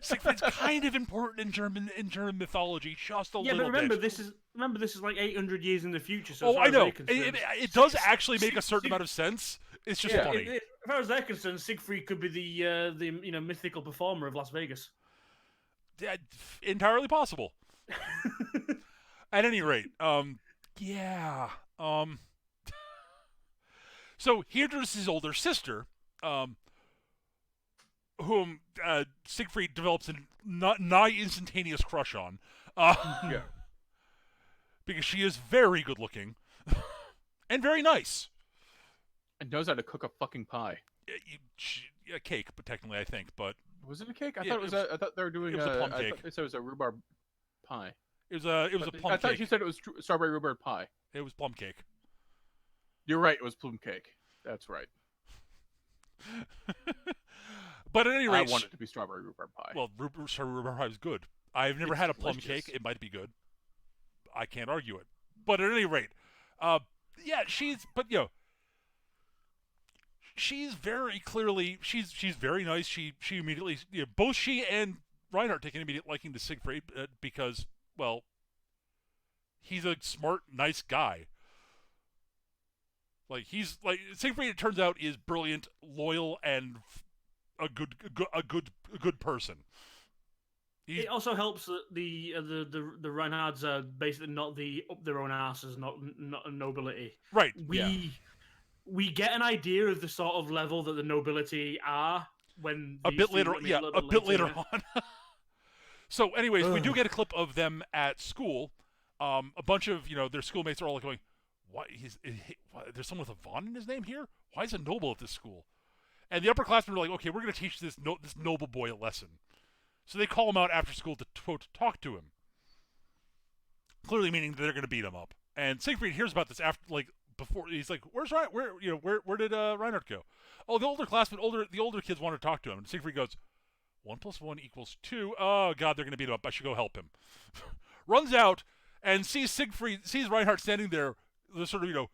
Siegfried's kind of important in German mythology, just a little bit. Yeah, but remember this is like 800 years in the future. So I know. It does actually make a certain amount of sense. It's just funny. As far as they're concerned, Siegfried could be the mythical performer of Las Vegas. Yeah, entirely possible. At any rate, yeah. So he introduces his older sister, whom Siegfried develops a nigh instantaneous crush on. Yeah. Because she is very good looking and very nice. And knows how to cook a fucking pie. A cake, but technically, I think. But was it a cake? I thought they were doing. It was a plum cake. I thought they said it was a rhubarb pie. It was a plum cake. I thought you said it was strawberry rhubarb pie. It was plum cake. You're right. It was plum cake. That's right. But at any rate, I want it to be strawberry rhubarb pie. Well, strawberry rhubarb pie is good. I've never had a plum cake. It might be good. I can't argue it. But at any rate, yeah, she's very clearly she's very nice. She immediately both she and Reinhardt take an immediate liking to Siegfried because, well, he's a smart, nice guy. Like Siegfried, it turns out, is brilliant, loyal, and a good person. It also helps that the Reinhardts are basically not up their own asses, not a nobility. Right. We get an idea of the sort of level that the nobility are when a bit later on. So, anyways, we do get a clip of them at school. A bunch of their schoolmates are all going, "Why there's someone with a Von in his name here? Why is a noble at this school?" And the upperclassmen are like, "Okay, we're going to teach this noble boy a lesson." So they call him out after school to talk to him. Clearly meaning that they're going to beat him up. And Siegfried hears about this before. He's like, "Where did Reinhardt go?" Oh, the older kids want to talk to him. And Siegfried goes, 1 + 1 = 2. Oh God, they're going to beat him up. I should go help him. Runs out and sees Reinhardt standing there, sort of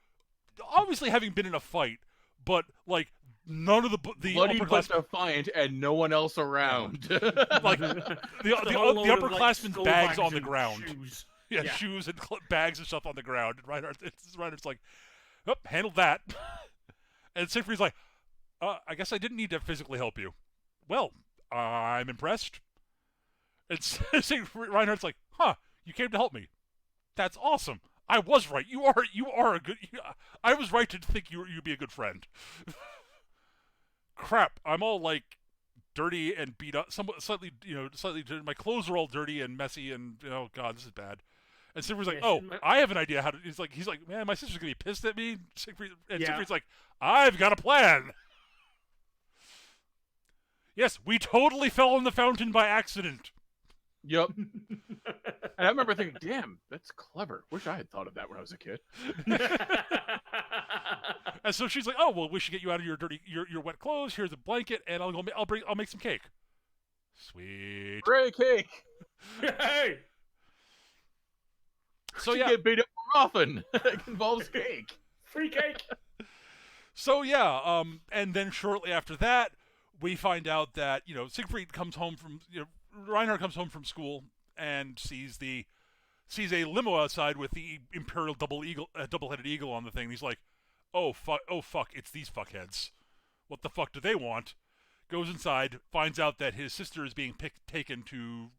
obviously having been in a fight, but like none of the bloody but defiant and no one else around. Like the upperclassmen's like bags on the ground. Shoes. Yeah, shoes and bags and stuff on the ground. And Reinhardt's like, "Oh, handled that." And Siegfried's like, "I guess I didn't need to physically help you." "Well, I'm impressed." And Reinhardt's like, "Huh, you came to help me. That's awesome. I was right. You are a good. I was right to think you'd be a good friend." crap, I'm all like dirty and beat up, somewhat slightly, my clothes are all dirty and messy, and oh god, this is bad. And Siegfried's like, oh, I have an idea how to. He's like, man, my sister's gonna be pissed at me. Siegfried's like, I've got a plan. Yes, we totally fell in the fountain by accident. Yep. And I remember thinking, damn, that's clever. Wish I had thought of that when I was a kid. And so she's like, oh, well, we should get you out of your your wet clothes. Here's a blanket, and I'll make some cake. Sweet. Great cake. Hey. So you get beat up more often. It involves cake. Free cake. So yeah, and then shortly after that, we find out that Siegfried comes home from Reinhardt comes home from school and sees a limo outside with the Imperial double-headed eagle on the thing. He's like, oh fuck, it's these fuckheads. What the fuck do they want? Goes inside, finds out that his sister is being taken to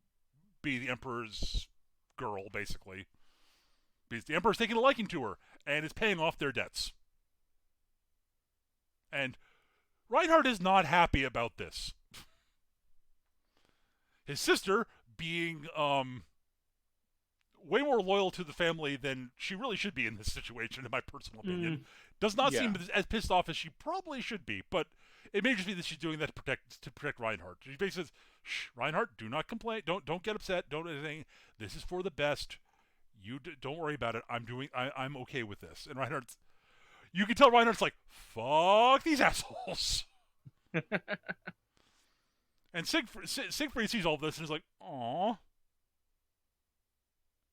be the Emperor's girl, basically. Because the Emperor's taking a liking to her and is paying off their debts. And Reinhardt is not happy about this. His sister, being way more loyal to the family than she really should be in this situation, in my personal opinion, does not seem as pissed off as she probably should be. But it may just be that she's doing that to protect Reinhardt. She basically says, "Shh, Reinhardt, do not complain. Don't get upset. Don't do anything. This is for the best. You don't worry about it. I'm okay with this." And Reinhardt's, you can tell Reinhardt's like, fuck these assholes. And Siegfried sees all this and is like, aw,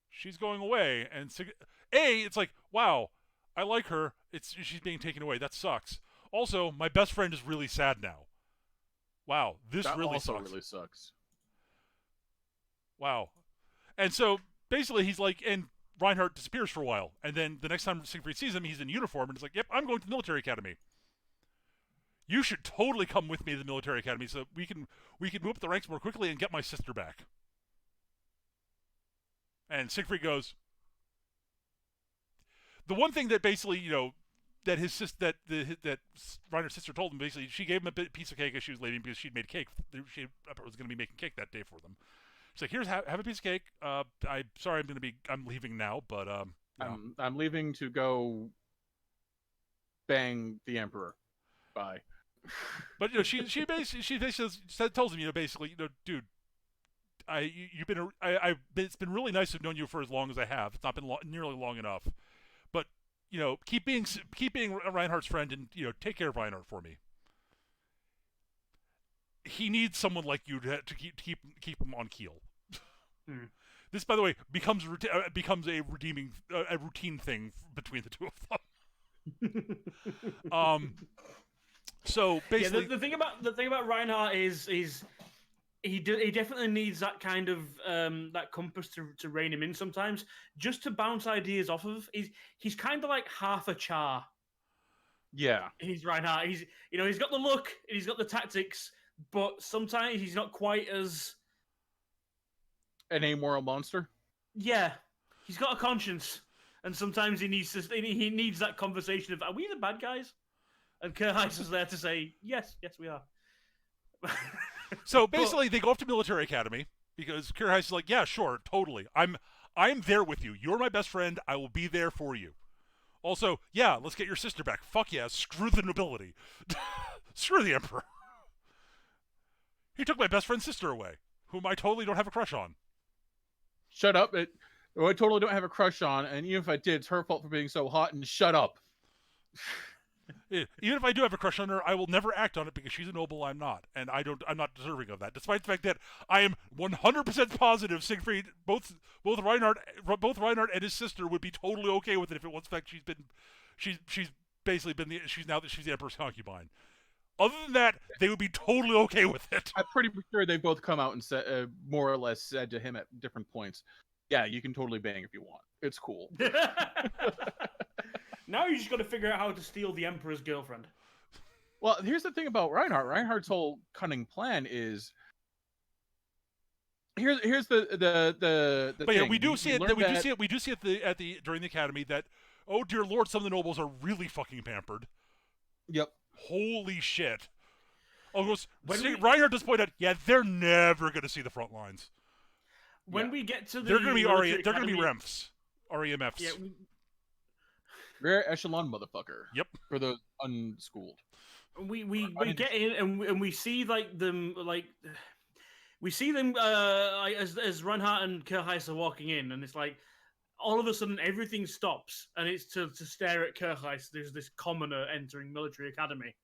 she's going away. And it's like, wow, I like her. She's being taken away. That sucks. Also, my best friend is really sad now. Wow, this that really also sucks. really sucks. Wow. And so basically he's like, and Reinhardt disappears for a while, and then the next time Siegfried sees him, he's in uniform, and he's like, yep, I'm going to the military academy. You should totally come with me to the military academy so we can move up the ranks more quickly and get my sister back. And Siegfried goes, the one thing that basically, that his sister, that Reinhardt's sister told him, basically, she gave him a piece of cake as she was leaving because she'd made cake. She was going to be making cake that day for them. She's like, "Here's have a piece of cake. I'm leaving now, but I'm leaving to go bang the Emperor. Bye." But she basically tells him, basically, dude, it's been really nice to have known you for as long as I have. It's not been nearly long enough, but keep being Reinhardt's friend, and take care of Reinhardt for me. He needs someone like you to keep him on keel. This, by the way, becomes a routine thing between the two of them. So basically, the thing about Reinhardt is he definitely needs that kind of that compass to rein him in sometimes, just to bounce ideas off of. He's kind of like half a Char. Yeah, he's Reinhardt. He's got the look and he's got the tactics, but sometimes he's not quite as an amoral monster. Yeah, he's got a conscience, and sometimes he needs that conversation of, are we the bad guys? And Kerheis is there to say, yes, we are. So basically, they go off to military academy because Kerheis is like, yeah, sure, totally. I'm there with you. You're my best friend. I will be there for you. Also, yeah, let's get your sister back. Fuck yeah, screw the nobility. Screw the Emperor. He took my best friend's sister away, whom I totally don't have a crush on. Shut up. I totally don't have a crush on, and even if I did, it's her fault for being so hot, and shut up. Even if I do have a crush on her, I will never act on it because she's a noble. I'm not, and I'm not deserving of that. Despite the fact that I am 100% positive Siegfried, both Reinhardt and his sister would be totally okay with it if it was the fact she's basically been she's the Emperor's concubine. Other than that, they would be totally okay with it. I'm pretty sure they both come out and said, more or less said to him at different points, yeah, you can totally bang if you want. It's cool. Now you just got to figure out how to steal the Emperor's girlfriend. Well, here's the thing about Reinhardt. Reinhardt's whole cunning plan is. Here's the. But thing. Yeah, we do see it during the academy that, oh dear Lord, some of the nobles are really fucking pampered. Yep. Holy shit. Reinhardt does point out, yeah, they're never going to see the front lines. When we get to the they're going to be they're going to be REMFs. Yeah, Rare echelon motherfucker. Yep. For the unschooled. We get in and we see we see them as Reinhardt and Kerheis are walking in, and it's like all of a sudden everything stops, and it's to stare at Kerheis. There's this commoner entering military academy.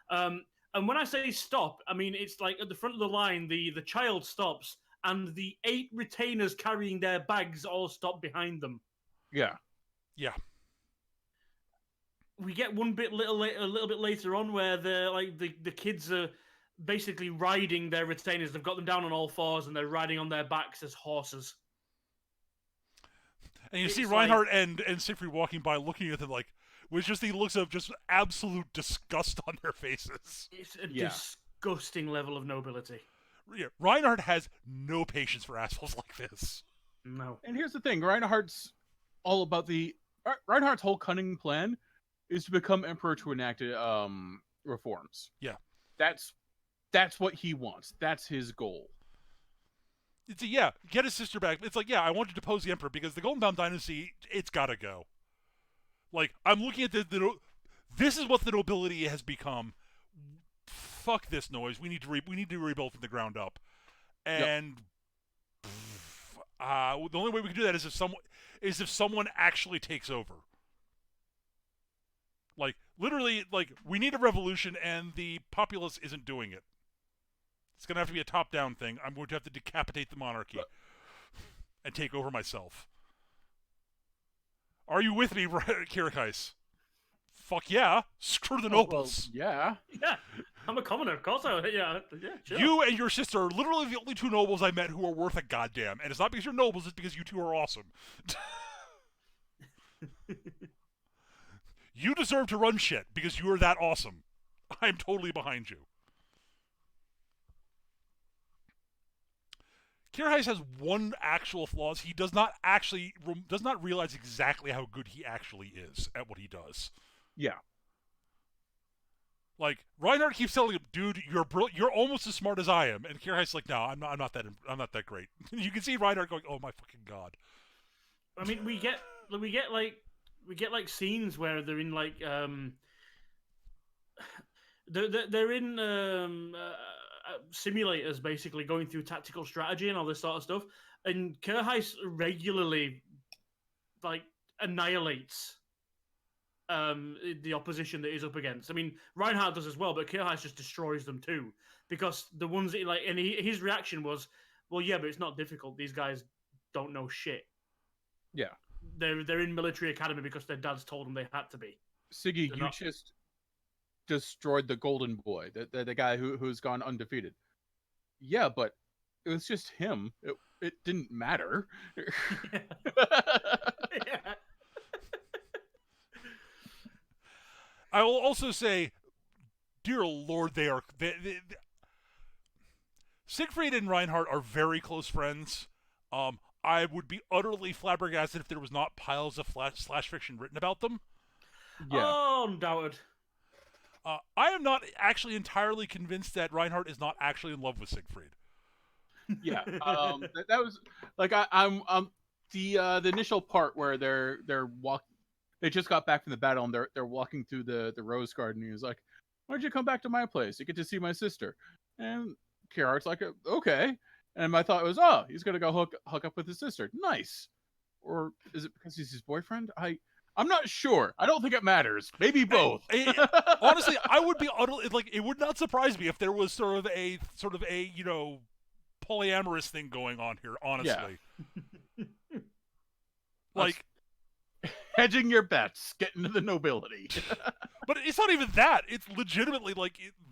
And when I say stop, I mean it's like at the front of the line, the child stops, and the 8 retainers carrying their bags all stop behind them. Yeah. Yeah. We get a little bit later on where the kids are basically riding their retainers. They've got them down on all fours and they're riding on their backs as horses. And you see Reinhardt and Siegfried walking by, looking at them with just the looks of just absolute disgust on their faces. It's a disgusting level of nobility. Yeah, Reinhardt has no patience for assholes like this. No. And here's the thing: Reinhardt's all about Reinhardt's whole cunning plan is to become emperor to enact reforms. Yeah, that's what he wants. That's his goal. It's get his sister back. It's I want to depose the emperor because the Golden Dawn dynasty, it's gotta go. I'm looking at this is what the nobility has become. Fuck this noise. We need to rebuild from the ground up, and the only way we can do that is if someone actually takes over. Literally, we need a revolution, and the populace isn't doing it. It's going to have to be a top-down thing. I'm going to have to decapitate the monarchy and take over myself. Are you with me, Kirikais? Fuck yeah. Screw the nobles. Well, yeah. Yeah. I'm a commoner, of course. Yeah, sure. You and your sister are literally the only 2 nobles I met who are worth a goddamn. And it's not because you're nobles, it's because you 2 are awesome. You deserve to run shit because you are that awesome. I'm totally behind you. Kirheis has one actual flaw. He does not realize exactly how good he actually is at what he does. Yeah. Reinhardt keeps telling him, "Dude, you're almost as smart as I am," and Kirheis no, I'm not that great. You can see Reinhardt going, "Oh my fucking god." I mean, we get scenes where they're in they're in simulators, basically going through tactical strategy and all this sort of stuff, and Kerheis regularly annihilates the opposition that he's up against. I mean, Reinhardt does as well, but Kerheis just destroys them too, because the ones that his reaction was, well, yeah, but it's not difficult. These guys don't know shit. Yeah. They're in military academy because their dads told them they had to be. Siggy, just destroyed the Golden Boy, the guy who's gone undefeated. Yeah, but it was just him. It didn't matter. Yeah. Yeah. I will also say, dear Lord, they Siegfried and Reinhardt are very close friends. I would be utterly flabbergasted if there was not piles of slash fiction written about them. Yeah. Oh, undoubted. I am not actually entirely convinced that Reinhardt is not actually in love with Siegfried. Yeah. That was I'm the initial part where they're walking. They just got back from the battle and they're walking through the rose garden. And he was like, "Why don't you come back to my place? You get to see my sister." And Kierart's like, "Okay." And my thought was, "Oh, he's gonna go hook up with his sister. Nice." Or is it because he's his boyfriend? I'm not sure. I don't think it matters. Maybe both. Honestly, I would be utterly it would not surprise me if there was sort of a polyamorous thing going on here. Honestly, yeah. Hedging your bets, getting to the nobility. But it's not even that. It's legitimately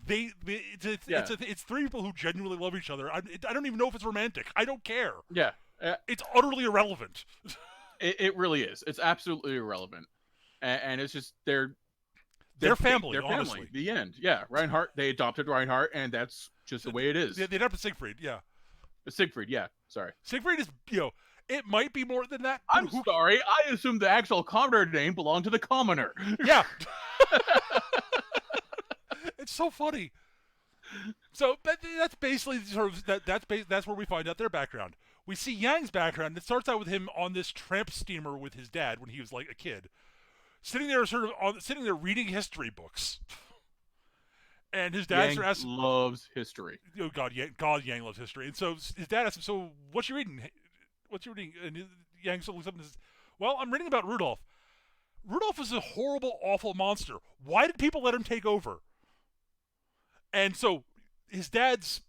it's 3 people who genuinely love each other. I don't even know if it's romantic. I don't care. Yeah, it's utterly irrelevant. It really is. It's absolutely irrelevant, and it's just their family. Their honestly. family. The end. Yeah, Reinhardt. They adopted Reinhardt, and that's just the way it is. They adopted Siegfried. Yeah. Siegfried. Yeah. Sorry. Siegfried is It might be more than that. I'm sorry. I assumed the actual commoner name belonged to the commoner. Yeah. It's so funny. So that's basically sort of that's where we find out their background. We see Yang's background. It starts out with him on this tramp steamer with his dad when he was like a kid, sitting there sitting there reading history books. And his dad loves history. Oh God, Yang loves history. And so his dad asks him, "So what's you reading? What's you reading?" And Yang looks up and says, "Well, I'm reading about Rudolph. Rudolph is a horrible, awful monster. Why did people let him take over?" And so his dad's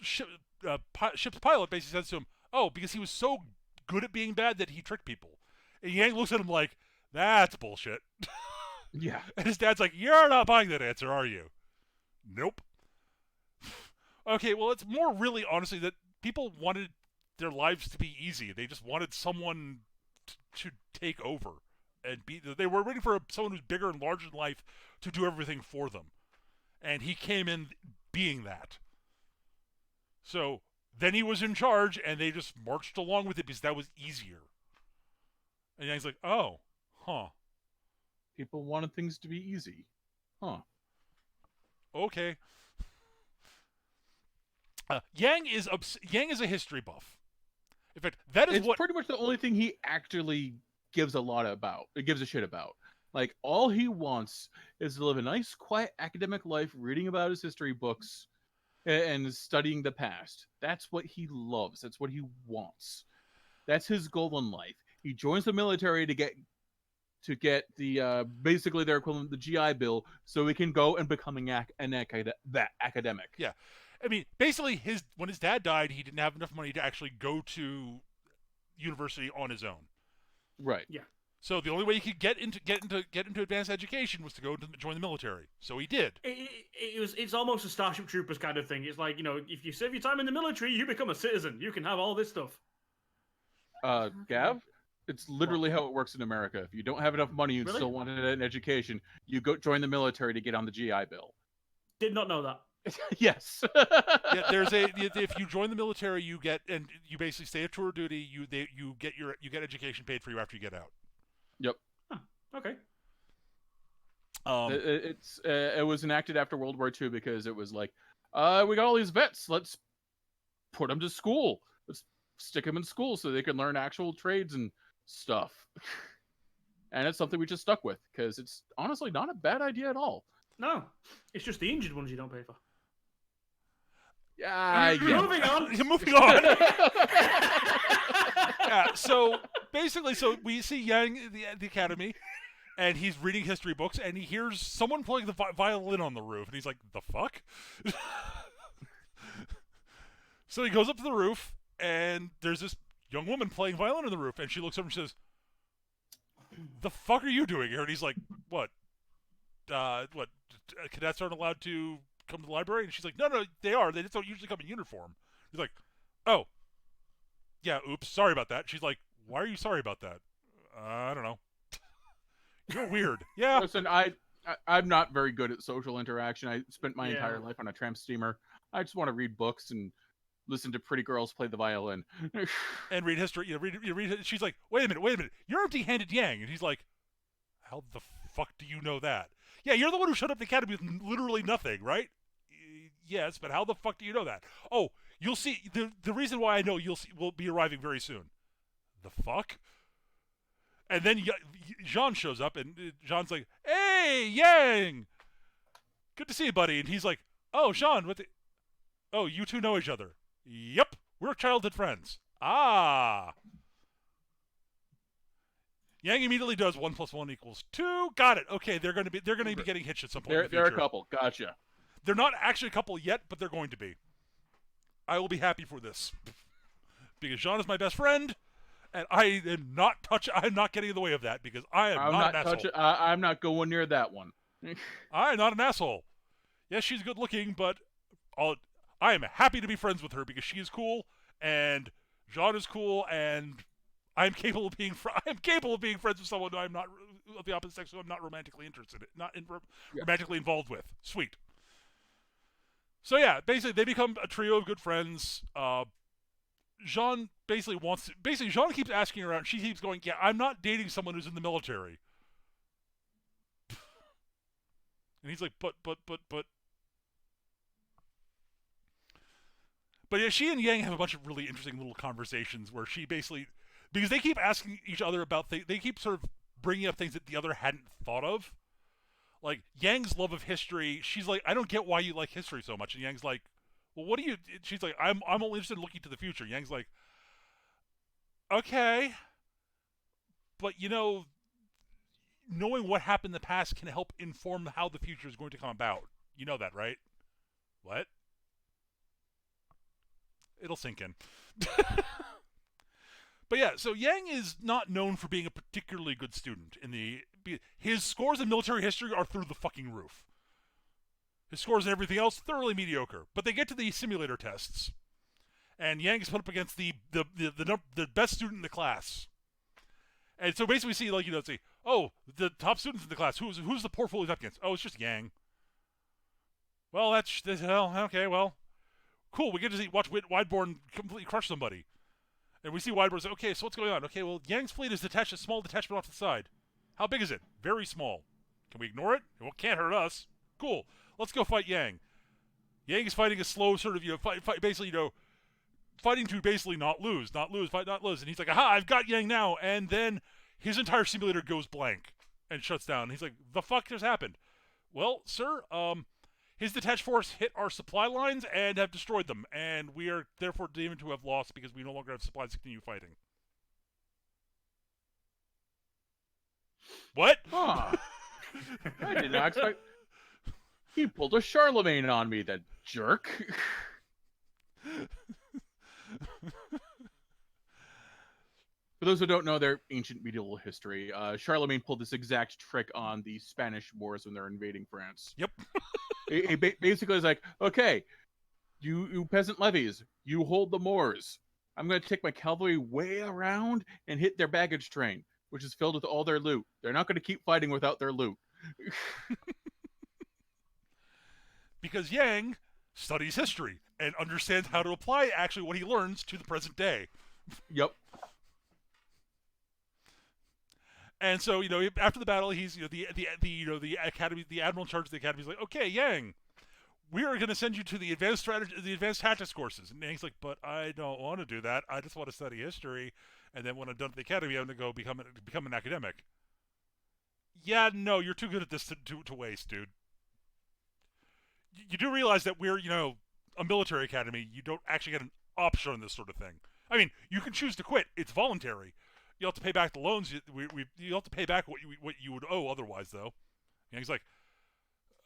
ship's pilot basically says to him, "Oh, because he was so good at being bad that he tricked people." And Yang looks at him like, "That's bullshit." Yeah. And his dad's like, "You're not buying that answer, are you?" Nope. Okay, well, it's more really, honestly, that people wanted their lives to be easy. They just wanted someone to take over and they were waiting for someone who's bigger and larger than life to do everything for them. And he came in being that. So then he was in charge, and they just marched along with it because that was easier. And Yang's like, "Oh, huh. People wanted things to be easy. Huh. Okay." Yang is a history buff. In fact, it's pretty much the only thing he actually gives a shit about. Like, all he wants is to live a nice, quiet academic life, reading about his history books and studying the past. That's what he loves. That's what he wants. That's his goal in life. He joins the military to get the basically their equivalent, the GI Bill, so he can go and become that academic. Yeah. I mean, basically, when his dad died, he didn't have enough money to actually go to university on his own. Right. Yeah. So the only way he could get into advanced education was to go to join the military. So he did. It's almost a Starship Troopers kind of thing. It's like, if you serve your time in the military, you become a citizen. You can have all this stuff. Gav, it's literally how it works in America. If you don't have enough money and still want an education, you go join the military to get on the GI Bill. Did not know that. Yes. Yeah, if you join the military, you basically stay at tour duty. You get education paid for you after you get out. Yep. Huh. Okay. It was enacted after World War II because it was like, we got all these vets. Let's put them to school. Let's stick them in school so they can learn actual trades and stuff. And it's something we just stuck with because it's honestly not a bad idea at all. No, it's just the injured ones you don't pay for. Yeah. Moving on. Moving on. Yeah. So basically, we see Yang at the academy, and he's reading history books, and he hears someone playing the violin on the roof, and he's like, "The fuck?" So he goes up to the roof, and there's this young woman playing violin on the roof, and she looks over and says, "The fuck are you doing here?" And he's like, "What? Cadets aren't allowed to come to the library?" And she's like, no, they are. They just don't usually come in uniform. He's like, "Oh, yeah, oops, sorry about that." She's like, "Why are you sorry about that?" I don't know. You're weird. Yeah. Listen, I'm not very good at social interaction. I spent my entire life on a tramp steamer. I just want to read books and listen to pretty girls play the violin. And read history. You read. She's like, wait a minute. You're empty-handed, Yang." And he's like, "How the fuck do you know that?" "Yeah, you're the one who showed up at the academy with literally nothing, right?" "Yes, but how the fuck do you know that?" "Oh, you'll see. The reason why I know will be arriving very soon." The fuck? And then Jean shows up, and Jean's like, "Hey, Yang! Good to see you, buddy." And he's like, "Oh, Jean, what the... Oh, you two know each other." "Yep, we're childhood friends." "Ah." Yang immediately does 1 + 1 = 2. Got it. Okay, they're going to be getting hitched at some point. They're a couple. Gotcha. They're not actually a couple yet, but they're going to be. I will be happy for this because Jean is my best friend, and I am not I'm not getting in the way of that because I'm not an asshole. I'm not going near that one. I am not an asshole. Yes, she's good looking, but I am happy to be friends with her because she is cool and Jean is cool, and I'm capable of being friends with someone who I'm not of the opposite sex who I'm not romantically interested in, romantically involved with. Sweet. So yeah, basically they become a trio of good friends. Jean Jean keeps asking around. She keeps going, "Yeah, I'm not dating someone who's in the military." And he's like, but But yeah, she and Yang have a bunch of really interesting little conversations where she basically, because they keep asking each other about things, they keep sort of bringing up things that the other hadn't thought of. Like Yang's love of history, she's like, I don't get why you like history so much. And Yang's like, well, what do you? She's like, I'm only interested in looking to the future. Yang's like, okay, but knowing what happened in the past can help inform how the future is going to come about. You know that, right? What? It'll sink in. But yeah, so Yang is not known for being a particularly good student. His scores in military history are through the fucking roof. His scores and everything else thoroughly mediocre. But they get to the simulator tests, and Yang is put up against the best student in the class. And so basically, we see the top students in the class. Who's the poor fool he's up against? Oh, it's just Yang. Well, that's okay. Well, cool. We get to watch Wideborn completely crush somebody. And we see Wideborn say, okay, so what's going on? Okay, well, Yang's fleet is detached, a small detachment off to the side. How big is it? Very small. Can we ignore it? Well, it can't hurt us. Cool. Let's go fight Yang. Yang is fighting a slow sort of, basically, fighting to basically not lose, fight, not lose. And he's like, aha, I've got Yang now. And then his entire simulator goes blank and shuts down. And he's like, the fuck just happened? Well, sir, his detached force hit our supply lines and have destroyed them, and we are therefore deemed to have lost because we no longer have supplies to continue fighting. What? Huh. I did not expect... He pulled a Charlemagne on me, that jerk. For those who don't know their ancient medieval history, Charlemagne pulled this exact trick on the Spanish Moors when they're invading France. Yep. He basically is like, okay, you peasant levies, you hold the Moors. I'm going to take my cavalry way around and hit their baggage train, which is filled with all their loot. They're not going to keep fighting without their loot. Because Yang studies history and understands how to apply actually what he learns to the present day. Yep. And so, after the battle, he's, the academy, the admiral in charge of the academy is like, okay, Yang, we are going to send you to the advanced tactics courses. And Yang's like, but I don't want to do that. I just want to study history. And then when I'm done at the academy, I'm going to go become an academic. Yeah, no, you're too good at this to waste, dude. You do realize that we're, a military academy. You don't actually get an option on this sort of thing. I mean, you can choose to quit. It's voluntary. You have to pay back the loans. You have to pay back what you would owe otherwise, though. And he's like,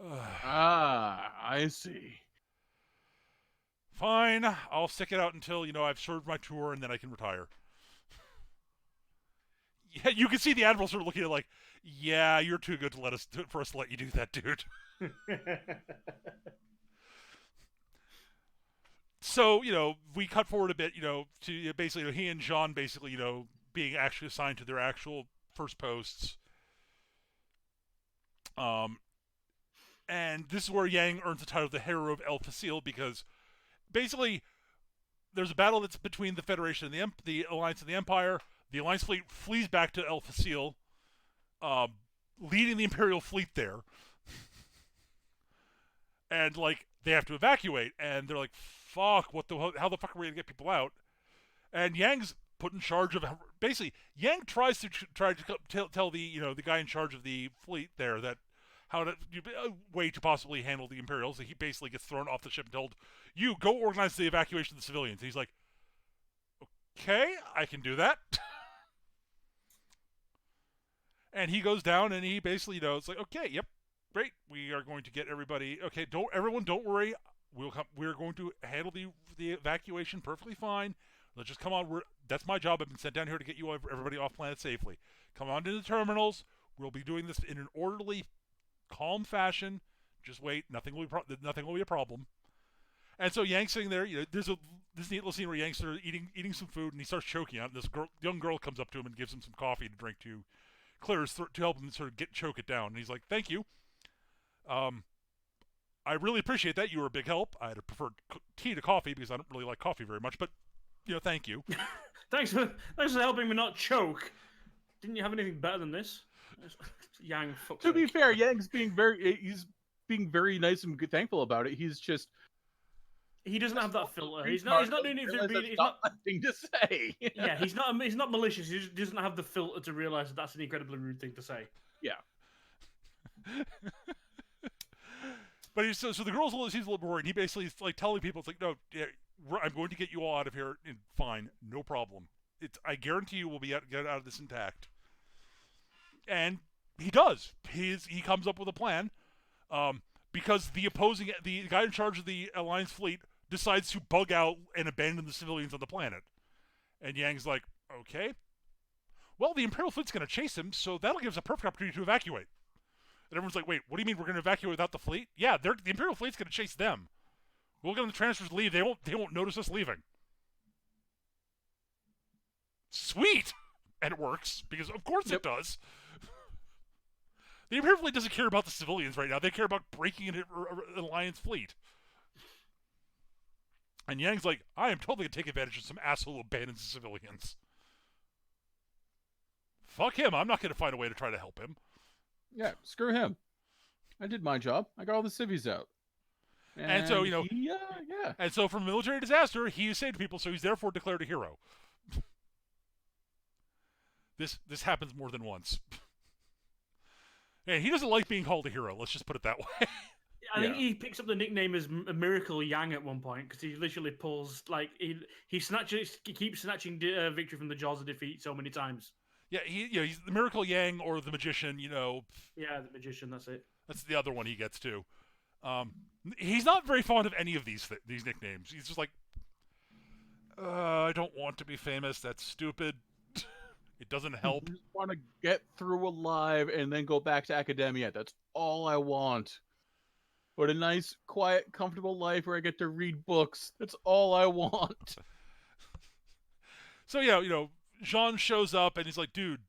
I see. Fine, I'll stick it out until I've served my tour and then I can retire. Yeah, you can see the admiral sort of looking at it like, yeah, you're too good for us to let you do that, dude. So we cut forward a bit, to basically he and Jean basically being actually assigned to their actual first posts. And this is where Yang earns the title of the Hero of El Facil, because basically there's a battle that's between the Federation and the Alliance and the Empire. The Alliance fleet flees back to El Facil, leading the Imperial fleet there. And they have to evacuate, and they're like, fuck, how the fuck are we going to get people out? And Yang's put in charge of, basically, Yang tries to tell the guy in charge of the fleet there that how to way to possibly handle the Imperials. So he basically gets thrown off the ship and told, you go organize the evacuation of the civilians. And he's like, okay, I can do that. And he goes down and he basically it's like, okay, yep, great, we are going to get everybody. Okay, don't worry, we're going to handle the evacuation perfectly fine. Let's just come on. That's my job. I've been sent down here to get you everybody off planet safely. Come on to the terminals. We'll be doing this in an orderly, calm fashion. Just wait. Nothing will be a problem. And so Yang's sitting there. There's this neat little scene where Yang's sort of eating some food, and he starts choking on it. This young girl comes up to him and gives him some coffee to drink to clear his throat, to help him sort of choke it down. And he's like, "Thank you. I really appreciate that. You were a big help. I'd have preferred tea to coffee because I don't really like coffee very much, but thank you." thanks for helping me not choke. Didn't you have anything better than this? Yang. To be fair, Yang's being very nice and thankful about it. He's just He doesn't have that filter. He's not doing it for being. He's not thing to say. Yeah, he's not malicious. He just doesn't have the filter to realize that that's an incredibly rude thing to say. Yeah. But so the girl's he's a little worried. He basically is like telling people, it's like, no, yeah, I'm going to get you all out of here. And fine, no problem. I guarantee you we'll get out of this intact. And he does. He comes up with a plan, because the guy in charge of the Alliance fleet decides to bug out and abandon the civilians on the planet. And Yang's like, okay, well, the Imperial fleet's going to chase him, so that'll give us a perfect opportunity to evacuate. And everyone's like, wait, what do you mean we're going to evacuate without the fleet? Yeah, the Imperial fleet's going to chase them. We'll get them the transfers to leave. They won't notice us leaving. Sweet! And it works, because of course it does. The Imperial fleet doesn't care about the civilians right now. They care about breaking an Alliance fleet. And Yang's like, I am totally going to take advantage of some asshole who abandons the civilians. Fuck him. I'm not going to find a way to try to help him. Yeah, screw him. I did my job. I got all the civvies out. And so, yeah. And so from military disaster, he is saved people, so he's therefore declared a hero. This happens more than once. And he doesn't like being called a hero, let's just put it that way. I think he picks up the nickname as Miracle Yang at one point, because he literally pulls, like, he keeps snatching victory from the jaws of defeat so many times. Yeah, he's the Miracle Yang or the Magician, Yeah, the Magician, that's it. That's the other one he gets too. He's not very fond of any of these nicknames. He's just like, I don't want to be famous. That's stupid. It doesn't help. I just want to get through alive and then go back to academia. That's all I want. But a nice, quiet, comfortable life where I get to read books. That's all I want. So yeah, Jean shows up and he's like, dude,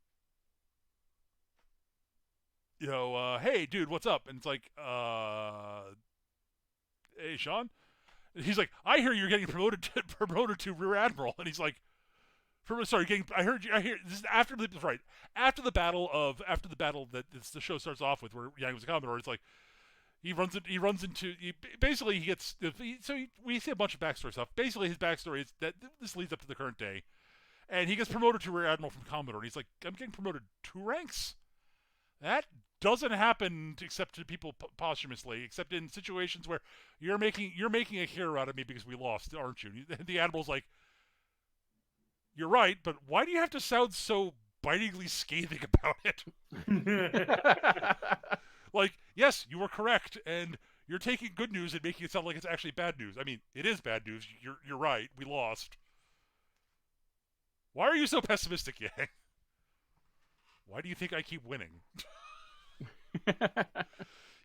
hey, dude, what's up? And it's like, hey, Sean. And he's like, I hear you're getting promoted to Rear Admiral. And he's like, I heard you. This is after the battle that the show starts off with, where Yang was a Commodore. It's like we see a bunch of backstory stuff. Basically, his backstory is that this leads up to the current day. And he gets promoted to Rear Admiral from Commodore. And he's like, I'm getting promoted 2 ranks? That doesn't happen except to people posthumously, except in situations where you're making a hero out of me because we lost, aren't you? And the Admiral's like, you're right, but why do you have to sound so bitingly scathing about it? Like, yes, you were correct, and you're taking good news and making it sound like it's actually bad news. I mean, it is bad news. You're right. We lost. Why are you so pessimistic, Yang? Why do you think I keep winning?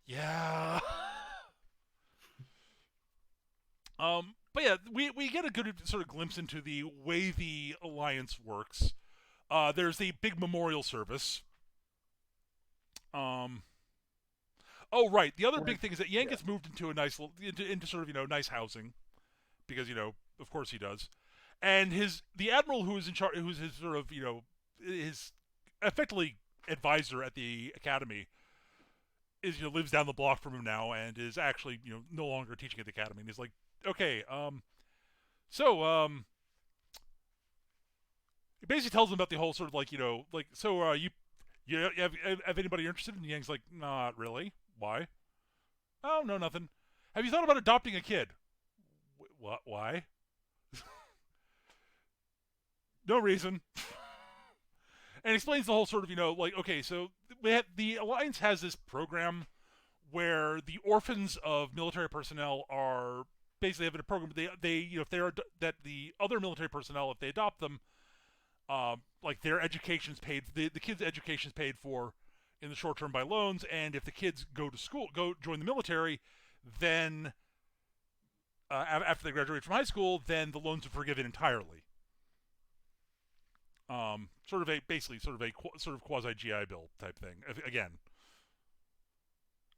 Yeah. But yeah, we get a good sort of glimpse into the way the Alliance works. There's a big memorial service. Oh right, the other big thing is that Yang gets moved into a nice into sort of nice housing, because of course he does. And the admiral who is in charge, who's his sort of his effectively advisor at the academy, is lives down the block from him now and is actually no longer teaching at the academy. And he's like, okay, he basically tells him about the whole sort of you have anybody you're interested in? And Yang's like, not really. Why? Oh, no, nothing. Have you thought about adopting a kid? What? Why? No reason. And explains the whole sort of, okay, so the Alliance has this program where the orphans of military personnel are basically having a program. They if they are that the other military personnel, if they adopt them, their education's paid, the kids' education's paid for in the short term by loans, and if the kids go join the military, then after they graduate from high school, then the loans are forgiven entirely. Sort of a quasi GI Bill type thing again.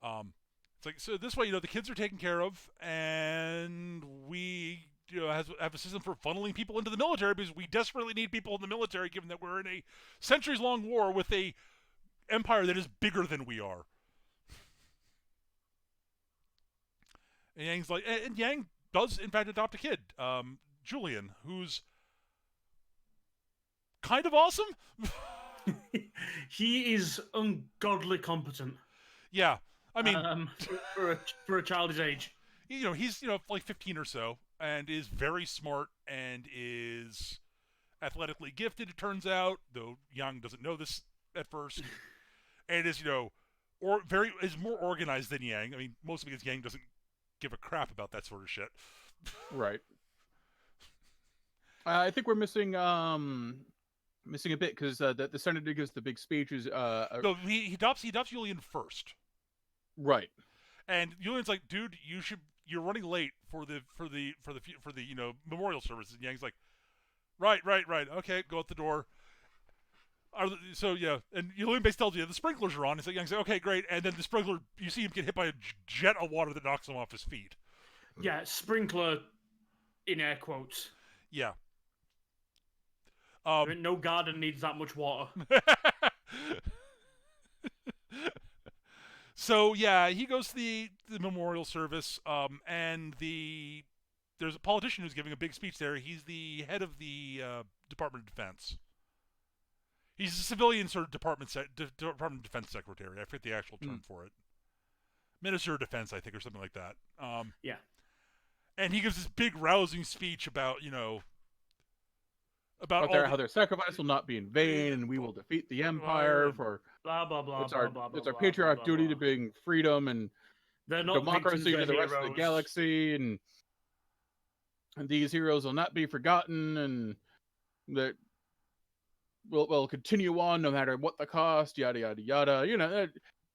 It's like, so this way, the kids are taken care of, and we have a system for funneling people into the military because we desperately need people in the military, given that we're in a centuries-long war with a empire that is bigger than we are. And Yang's like, and Yang does in fact adopt a kid, Julian, who's kind of awesome. He is ungodly competent. Yeah, I mean, for a child his age, he's like 15 or so, and is very smart and is athletically gifted. It turns out, though Yang doesn't know this at first, and is is more organized than Yang. I mean, mostly because Yang doesn't give a crap about that sort of shit. Right. I think we're missing a bit because the senator gives the big speech. No, he adopts Julian first. Right. And Julian's like, dude, you're running late for the memorial service. And Yang's like, right, okay, go out the door. So yeah, and Julian basically tells you the sprinklers are on. He's like, Yang's like, okay, great. And then the sprinkler, you see him get hit by a jet of water that knocks him off his feet. Yeah, sprinkler, in air quotes. Yeah. No garden needs that much water. So yeah, he goes to the memorial service, and there's a politician who's giving a big speech there. He's the head of the Department of Defense. He's a civilian sort of Department of Defense secretary. I forget the actual term for it. Minister of Defense, I think, or something like that. Yeah. And he gives this big rousing speech about how their sacrifice will not be in vain, and we will defeat the Empire for blah blah blah. It's our patriotic duty to bring freedom and democracy to the rest of the galaxy, and these heroes will not be forgotten, and that will continue on no matter what the cost. Yada yada yada.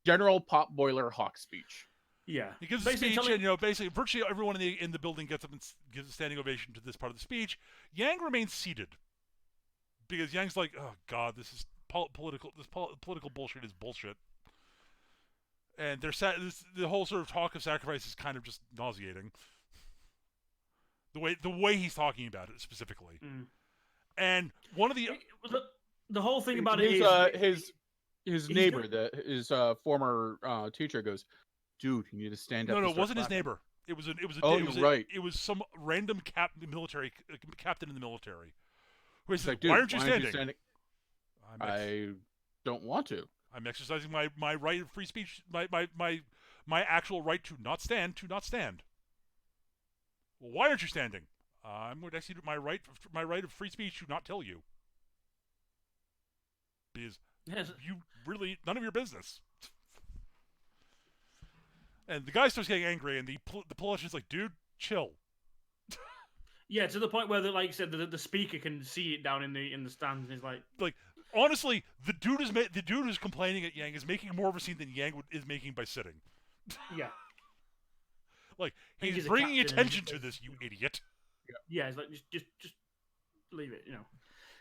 General pop boiler hawk speech. Yeah, he gives a speech, and basically virtually everyone in the building gets up and gives a standing ovation to this part of the speech. Yang remains seated because Yang's like, oh god, this is political. This political bullshit is bullshit, and the whole sort of talk of sacrifice is kind of just nauseating. The way he's talking about it specifically, and one of the whole thing about it is his neighbor, his former teacher goes, dude, you need to stand up. No, it wasn't his neighbor. It was some random military captain in the military who said, "Why aren't you standing?" I don't want to. I'm exercising my right of free speech, my actual right to not stand. Well, why aren't you standing? I'm going to execute my right of free speech to not tell you. Because you really none of your business. And the guy starts getting angry, and the politician's like, "Dude, chill." Yeah, to the point where, like you said, the speaker can see it down in the stands, and he's like, honestly, the dude who's complaining at Yang is making more of a scene than Yang is making by sitting. Yeah. Like he's bringing attention to this, you idiot. Yeah, it's like just leave it,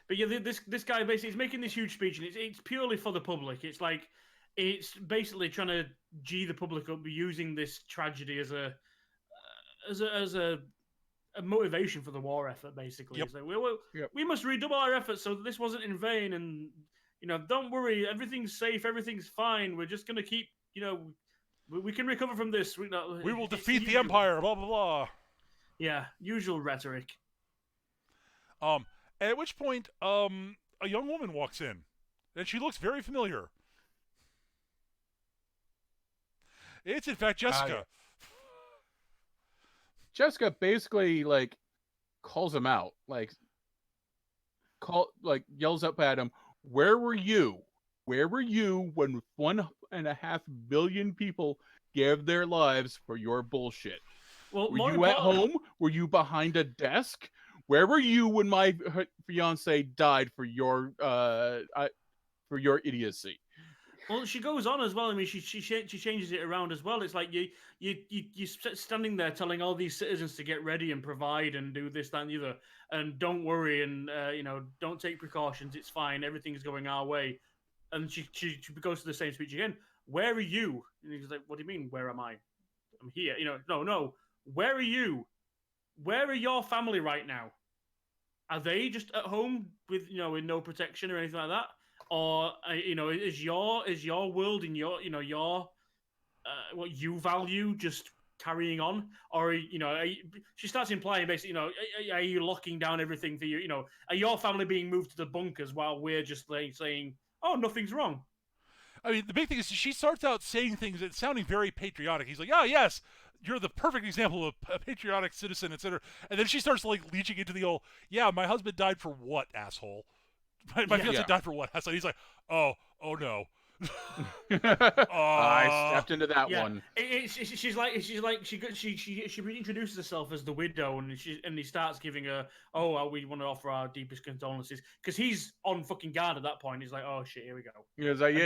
But yeah, this guy basically is making this huge speech, and it's purely for the public. It's like it's basically trying to G the public up, using this tragedy as a motivation for the war effort. Basically, yep. It's like we must redouble our efforts so that this wasn't in vain, and don't worry, everything's safe, everything's fine. We're just gonna keep, we can recover from this. We will defeat the Empire. Blah blah blah. Yeah, usual rhetoric. At which point, a young woman walks in, and she looks very familiar. It's in fact Jessica. Jessica basically calls him out, yells up at him. Where were you? Where were you when 1.5 billion people gave their lives for your bullshit? Well, were you at home? Were you behind a desk? Where were you when my fiance died for your idiocy? Well, she goes on as well. I mean, she changes it around as well. It's like you're standing there telling all these citizens to get ready and provide and do this, that, and the other, and don't worry, and don't take precautions. It's fine. Everything's going our way. And she goes to the same speech again. Where are you? And he's like, what do you mean? Where am I? I'm here. No. Where are you? Where are your family right now? Are they just at home with with no protection or anything like that? Or is your world and your what you value just carrying on, or she starts implying basically, are you locking down everything for you? Are your family being moved to the bunkers while we're just like saying, oh, nothing's wrong? I mean, the big thing is she starts out saying things that sounding very patriotic. He's like, "Oh yes, you're the perfect example of a patriotic citizen, etc." And then she starts like leeching into the old, "Yeah, my husband died for what, asshole? My fiance died for what, asshole?" He's like, "Oh no." I stepped into that one. She's like she reintroduces herself as the widow, and he starts giving her, we want to offer our deepest condolences, because he's on fucking guard at that point. He's like, oh shit, here we go. He's like,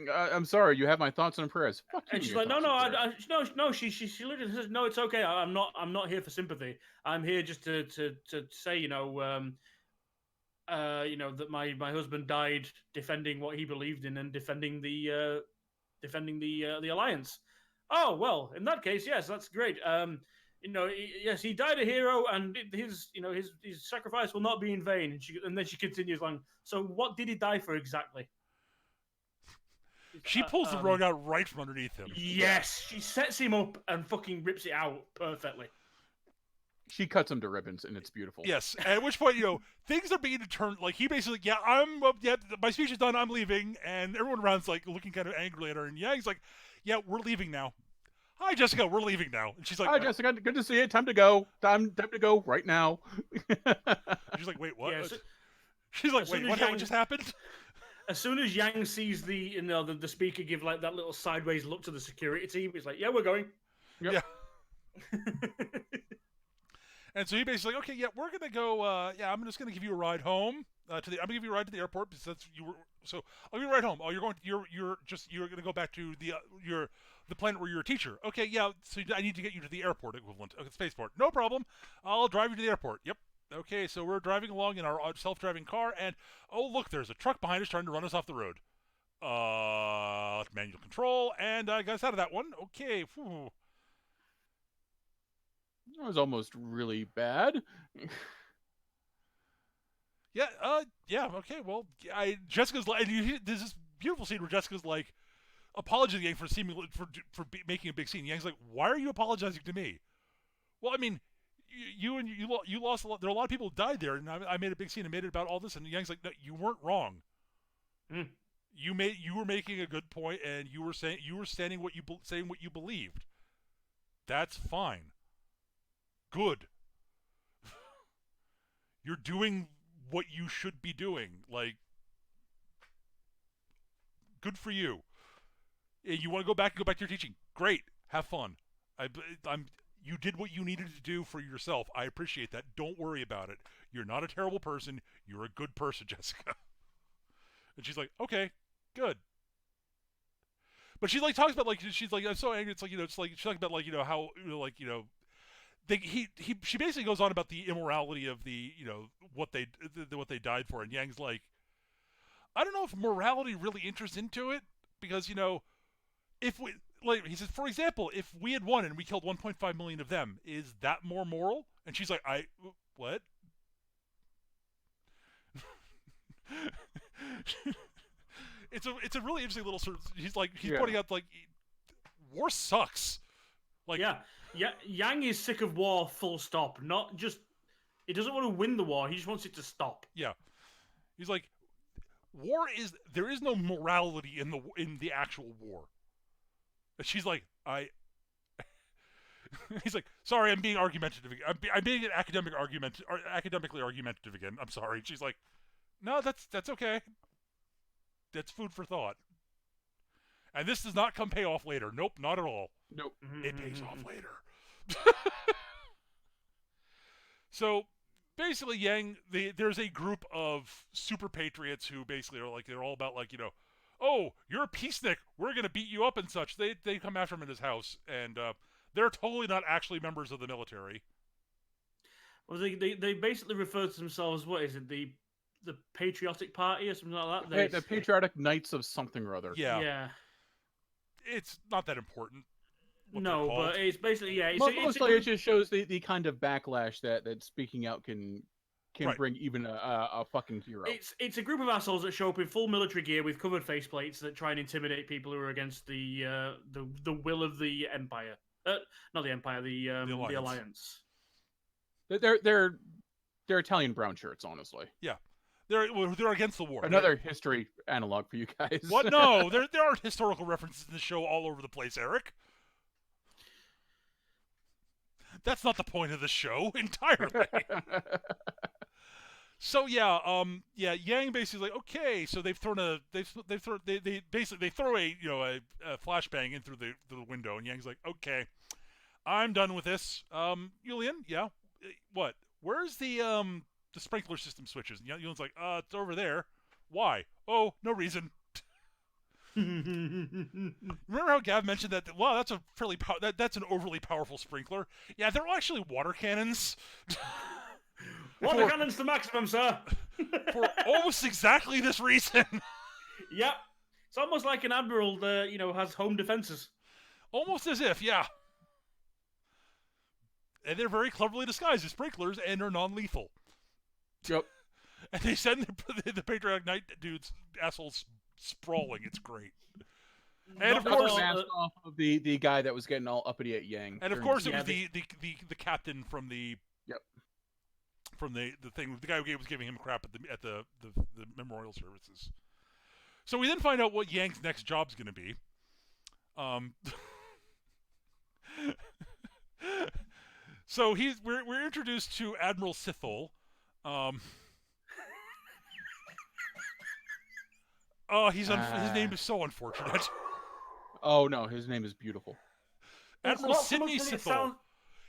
I'm sorry, you have my thoughts and prayers. Fuck you. And she's like, no. She literally says, no, it's okay. I'm not here for sympathy. I'm here just to say, that my husband died defending what he believed in and defending the alliance. Oh well, in that case, yes, that's great. Yes, he died a hero, and his sacrifice will not be in vain. And then she continues on. So, what did he die for exactly? She pulls the rug out right from underneath him. Yes, she sets him up and fucking rips it out perfectly. She cuts him to ribbons, and it's beautiful. Yes, at which point, things are being determined. Like, he basically, my speech is done, I'm leaving, and everyone around's, like, looking kind of angrily at her, and Yang's like, yeah, we're leaving now. Hi, Jessica, we're leaving now. And she's like, hi, Jessica, good to see you, time to go. Time to go right now. She's like, wait, what? Yeah, she's like, wait, what just happened? As soon as Yang sees the speaker give, like, that little sideways look to the security team, he's like, yeah, we're going. Yep. Yeah. And so he basically, okay, yeah, we're gonna go. I'm just gonna give you a ride home I'm gonna give you a ride to the airport because that's you were. So I'll give you a ride home. Oh, you're gonna go back to the planet where you're a teacher. Okay, yeah. So I need to get you to the airport equivalent, spaceport. No problem. I'll drive you to the airport. Yep. Okay, so we're driving along in our self-driving car, and oh look, there's a truck behind us trying to run us off the road. Manual control, and I got us out of that one. Okay. Whew. That was almost really bad. Okay, well, Jessica's like, there's this beautiful scene where Jessica's like, apologizing to Yang for making a big scene. Yang's like, why are you apologizing to me? Well, I mean, you lost a lot. There are a lot of people who died there, and I made a big scene and made it about all this. And Yang's like, no, you weren't wrong. You were making a good point, and you were saying saying what you believed. That's fine. Good. You're doing what you should be doing. Like, good for you. You want to go back to your teaching? Great. Have fun. You did what you needed to do for yourself. I appreciate that. Don't worry about it. You're not a terrible person. You're a good person, Jessica. And she's like, okay, good. But she like talks about like she's like, I'm so angry. It's like it's like she talks about like how she basically goes on about the immorality of the what they died for, and Yang's like, I don't know if morality really enters into it because if we he says, for example, if we had won and we killed 1.5 million of them, is that more moral? And she's like, what? It's a really interesting little sort of. He's pointing out like war sucks. Like Yang is sick of war, full stop. Not just he doesn't want to win the war. He just wants it to stop. Yeah, he's like, there is no morality in the actual war. And she's like, he's like, sorry, I'm being argumentative. I'm being an academically argumentative again. I'm sorry. She's like, no, that's okay. That's food for thought. And this does not pay off later. Nope, not at all. Nope. It pays off later. So basically, Yang, there's a group of super patriots who basically are like, they're all about like, oh, you're a peacenik, we're gonna beat you up and such. They come after him in his house, and they're totally not actually members of the military. Well, they basically refer to themselves, what is it, the Patriotic Party or something like that? The Patriotic Knights of something or other. Yeah. It's not that important. No, but it's basically Mostly it just shows the kind of backlash that speaking out can bring even a fucking hero. It's a group of assholes that show up in full military gear with covered faceplates that try and intimidate people who are against the will of the empire, not the Empire, the Alliance. They're Italian brown shirts, honestly. Yeah, they're against the war. Another history analog for you guys. What? No, there aren't historical references in the show all over the place, Eric. That's not the point of the show entirely. So Yang basically like, okay, so they throw a a flashbang in through the window, and Yang's like, okay, I'm done with this. Yulian, yeah, what? Where's the sprinkler system switches? And Yulian's like, it's over there. Why? Oh, no reason. Remember how Gav mentioned that? Wow, that's a that's an overly powerful sprinkler. Yeah, they're actually water cannons. Water cannons to maximum, sir. For almost exactly this reason. Yep, it's almost like an admiral that has home defenses. Almost as if, yeah. And they're very cleverly disguised as sprinklers and are non-lethal. Yep. And they send the Patriotic Knight dudes, assholes, sprawling. It's great. And of course, off of the guy that was getting all uppity at Yang. And of course, it was the captain from the from the thing. The guy who was giving him crap at the memorial services. So we then find out what Yang's next job's going to be. So we're introduced to Admiral Sithol. His name is so unfortunate. Oh no, his name is beautiful. Admiral Sidney Sithol.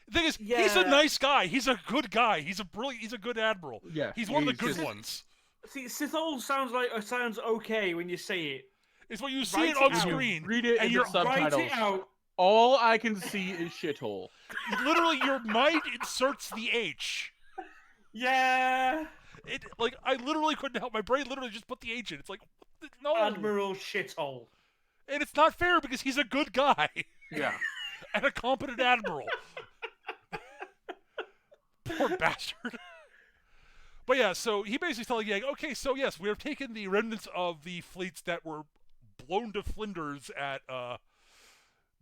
The thing is, he's a nice guy. He's a good guy. He's a good admiral. Yeah, he's one of the good ones. See, Sithol sounds okay when you say it. It's when you see it on screen. Read it and in the subtitles. Write it out. All I can see is shithole. Literally, your mind inserts the H. Yeah. I literally couldn't help. My brain literally just put the H in. It's like, no. Admiral Shithole. And it's not fair because he's a good guy. Yeah. And a competent admiral. Poor bastard. But yeah, so he basically telling Yang, okay, so yes, we have taken the remnants of the fleets that were blown to flinders at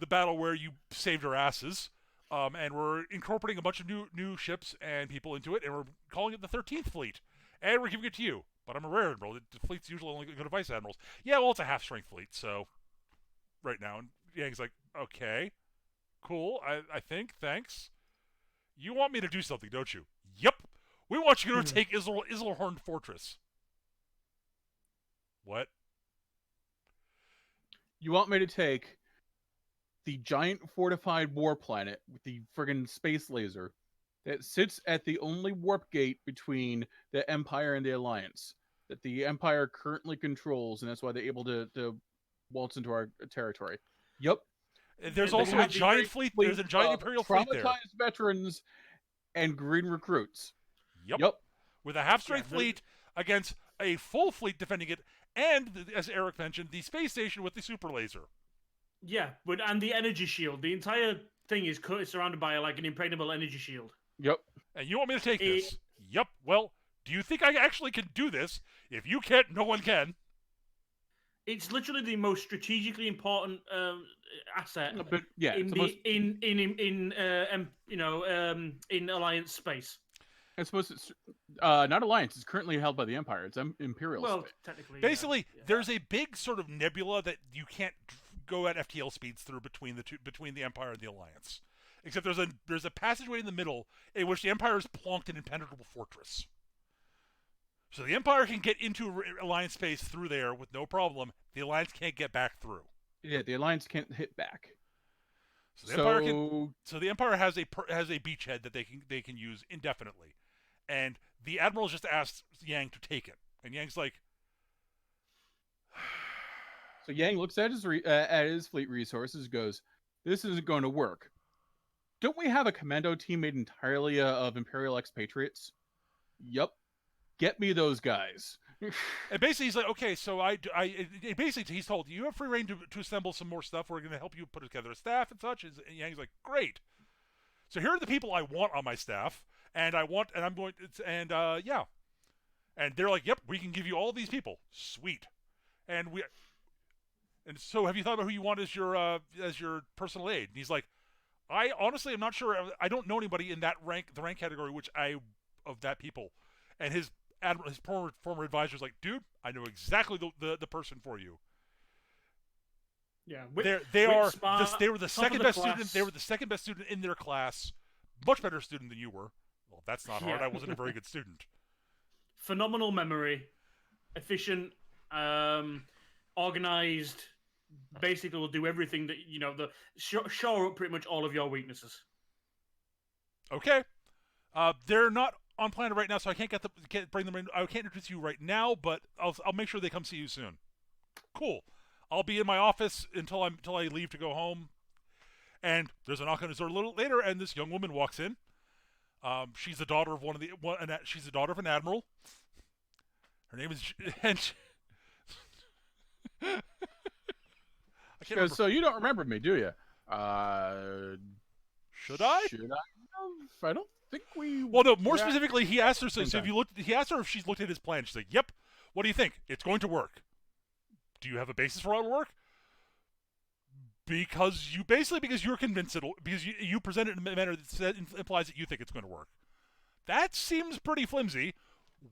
the battle where you saved our asses, and we're incorporating a bunch of new ships and people into it, and we're calling it the 13th Fleet, and we're giving it to you. But I'm a rare admiral. The fleet's usually only go to vice admirals. Yeah, well, it's a half-strength fleet, so right now. And Yang's like, okay, cool, I think, thanks. You want me to do something, don't you? Yep. We want you to take Isilhorn Fortress. What? You want me to take the giant fortified war planet with the friggin' space laser that sits at the only warp gate between the Empire and the Alliance that the Empire currently controls, and that's why they're able to waltz into our territory. Yep. There's also a giant fleet. There's a giant Imperial fleet there. Traumatized veterans and green recruits. Yep. With a half-strength fleet against a full fleet defending it, and, as Eric mentioned, the space station with the super laser. Yeah, and the energy shield. The entire thing is surrounded by an impregnable energy shield. Yep. And you want me to take this? Yep. Well, do you think I actually can do this? If you can't, no one can. It's literally the most strategically important asset. But, yeah, in Alliance space. I suppose it's not Alliance. It's currently held by the Empire. It's Imperial. Well, space. technically. Basically, there's a big sort of nebula that you can't go at FTL speeds through between the Empire and the Alliance. Except there's a passageway in the middle in which the Empire is plonked an impenetrable fortress. So the Empire can get into Alliance space through there with no problem. The Alliance can't get back through. Yeah, the Alliance can't hit back. So the Empire has a beachhead that they can use indefinitely, and the Admiral just asked Yang to take it, and Yang's like. So Yang looks at his fleet resources, goes, "This isn't going to work. Don't we have a commando team made entirely of Imperial expatriates?" Yup. Get me those guys. And basically, he's like, okay, so basically, he's told, you have free reign to assemble some more stuff. We're going to help you put together a staff and such. And Yang's like, great. So here are the people I want on my staff, and yeah. And they're like, yep, we can give you all these people. Sweet. And so have you thought about who you want as your personal aide? And he's like, I honestly am not sure. I don't know anybody in that the rank category of that people, and his former advisor's like, dude, I know exactly the person for you. Yeah, they were the top second of the best class. student. They were the second best student in their class. Much better student than you were. Well, that's not hard. Yeah. I wasn't a very good student. Phenomenal memory, efficient, organized. Basically, will do everything that shore up pretty much all of your weaknesses. Okay, they're not on planet right now, so I can't bring them in. I can't introduce you right now, but I'll make sure they come see you soon. Cool. I'll be in my office until I leave to go home. And there's a knock on his door a little later, and this young woman walks in. She's the daughter of she's the daughter of an admiral. Her name is So you don't remember me, do you? Should I? Should I? I don't think we. Well, no. More specifically, he asked her. So if you looked, he asked her if she's looked at his plan. She's like, "Yep." What do you think? It's going to work. Do you have a basis for how it'll work? Because you're convinced because you present it in a manner that implies that you think it's going to work. That seems pretty flimsy.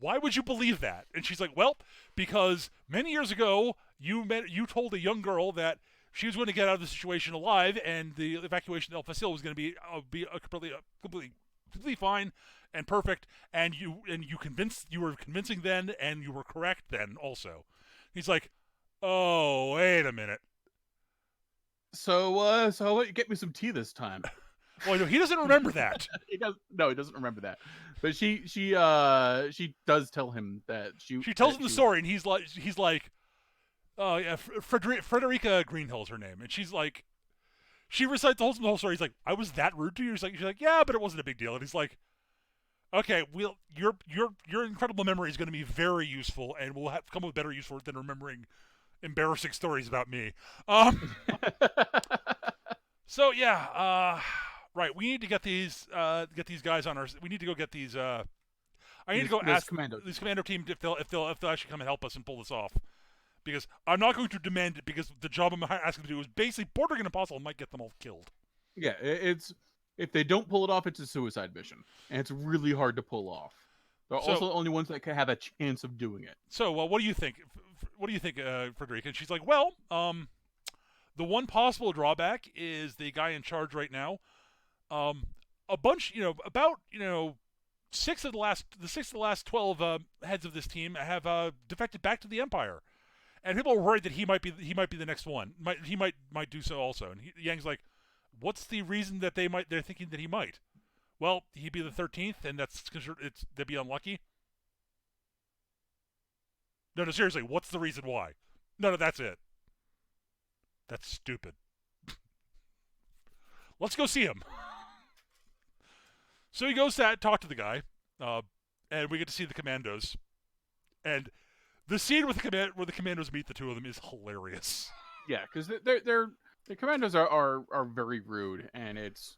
Why would you believe that? And she's like, well, because many years ago you told a young girl that she was going to get out of the situation alive, and the evacuation of El Facil was going to be completely fine and perfect. And you were convincing then, and you were correct then also. He's like, oh, wait a minute. So how about you get me some tea this time? Well, no, he doesn't remember that. He doesn't remember that. But she does tell him that she tells him the story, and he's like, oh yeah, Frederica Greenhill's her name, and she's like, she recites the whole story. He's like, I was that rude to you? She's like, yeah, but it wasn't a big deal. And he's like, okay, your incredible memory is going to be very useful, and we'll come with better use for it than remembering embarrassing stories about me. So yeah, right. We need to get these guys on our. We need to go get these. I need to go ask this commando team if they'll actually come and help us and pull this off. Because I'm not going to demand it, because the job I'm asking them to do is basically bordering impossible and might get them all killed. Yeah, it's if they don't pull it off, it's a suicide mission, and it's really hard to pull off. They're also the only ones that can have a chance of doing it. So, what do you think? What do you think, Frederica? And she's like, well, the one possible drawback is the guy in charge right now. A bunch, about 6 of the last 12 heads of this team have defected back to the Empire, and people are worried that he might be the next one. He might do so also. And Yang's like, what's the reason that they're thinking that he might? Well, he'd be the 13th, and they'd be unlucky. No, seriously, what's the reason why? No, that's it. That's stupid. Let's go see him. So he goes to talk to the guy, and we get to see the commandos. And the scene where the commandos meet the two of them is hilarious. Yeah, because the commandos are very rude, and it's